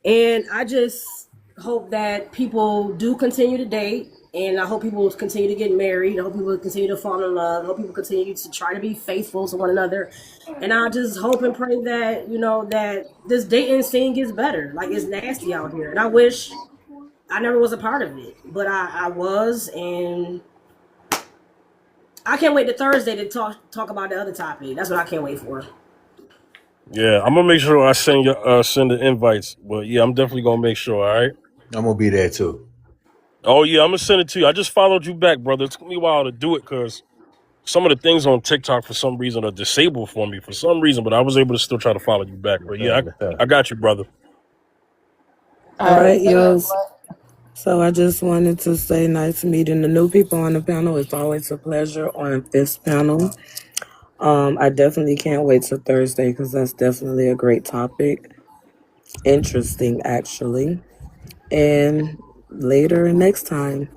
And I just hope that people do continue to date. And I hope people will continue to get married. I hope people will continue to fall in love. I hope people continue to try to be faithful to one another. And I just hope and pray that, that this dating scene gets better. Like, it's nasty out here. And I wish I never was a part of it. But I was. And I can't wait to Thursday to talk about the other topic. That's what I can't wait for. Yeah, I'm gonna make sure I send the invites. But yeah, I'm definitely gonna make sure. All right. I'm gonna be there too. Oh yeah, I'm gonna send it to you. I just followed you back, brother. It took me a while to do it because some of the things on TikTok for some reason are disabled for me for some reason, but I was able to still try to follow you back. But yeah, I got you, brother. All right, yes. So I just wanted to say nice meeting the new people on the panel. It's always a pleasure on this panel. I definitely can't wait till Thursday because that's definitely a great topic. Interesting, actually. And later next time.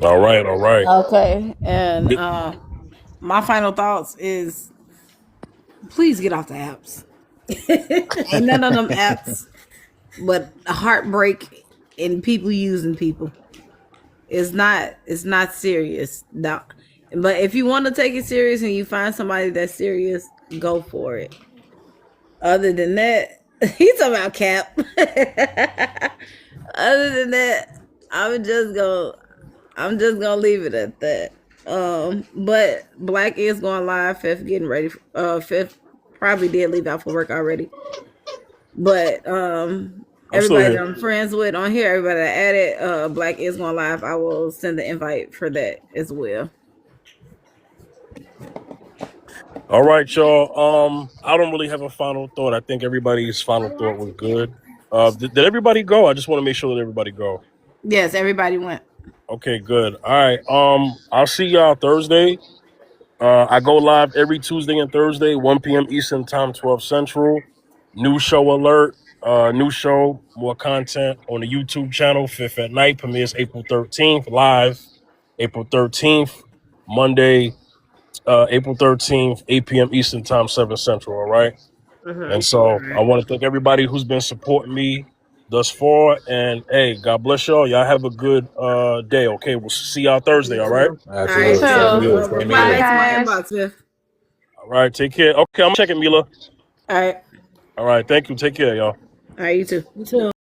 All right. Okay, and my final thoughts is please get off the apps. Ain't none of them apps but a heartbreak and people using people. It's not serious. No. But if you want to take it serious and you find somebody that's serious, go for it. Other than that, he's talking about Cap. Other than that, I'm just gonna leave it at that. But Black is going live. Fifth getting ready. Fifth probably did leave out for work already. But everybody that I'm friends with on here, everybody that added, Black is going live. I will send the invite for that as well. All right, y'all. I don't really have a final thought. I think everybody's final thought was good. Did everybody go? I just want to make sure that everybody go. Yes, everybody went. Okay, good. All right. I'll see y'all Thursday. I go live every Tuesday and Thursday, 1 p.m. Eastern Time, 12 Central. New show alert. New show, more content on the YouTube channel. Fifth at Night premieres April 13th, live April 13th, Monday, April 13th, 8 p.m. Eastern Time, 7 Central, all right? And so I want to thank everybody who's been supporting me thus far. And, hey, God bless y'all. Y'all have a good day, okay? We'll see y'all Thursday, all right? Absolutely. Bye, guys. All right, take care. Okay, I'm checking, Mila. All right. All right, thank you. Take care, y'all. All right, you too. You too.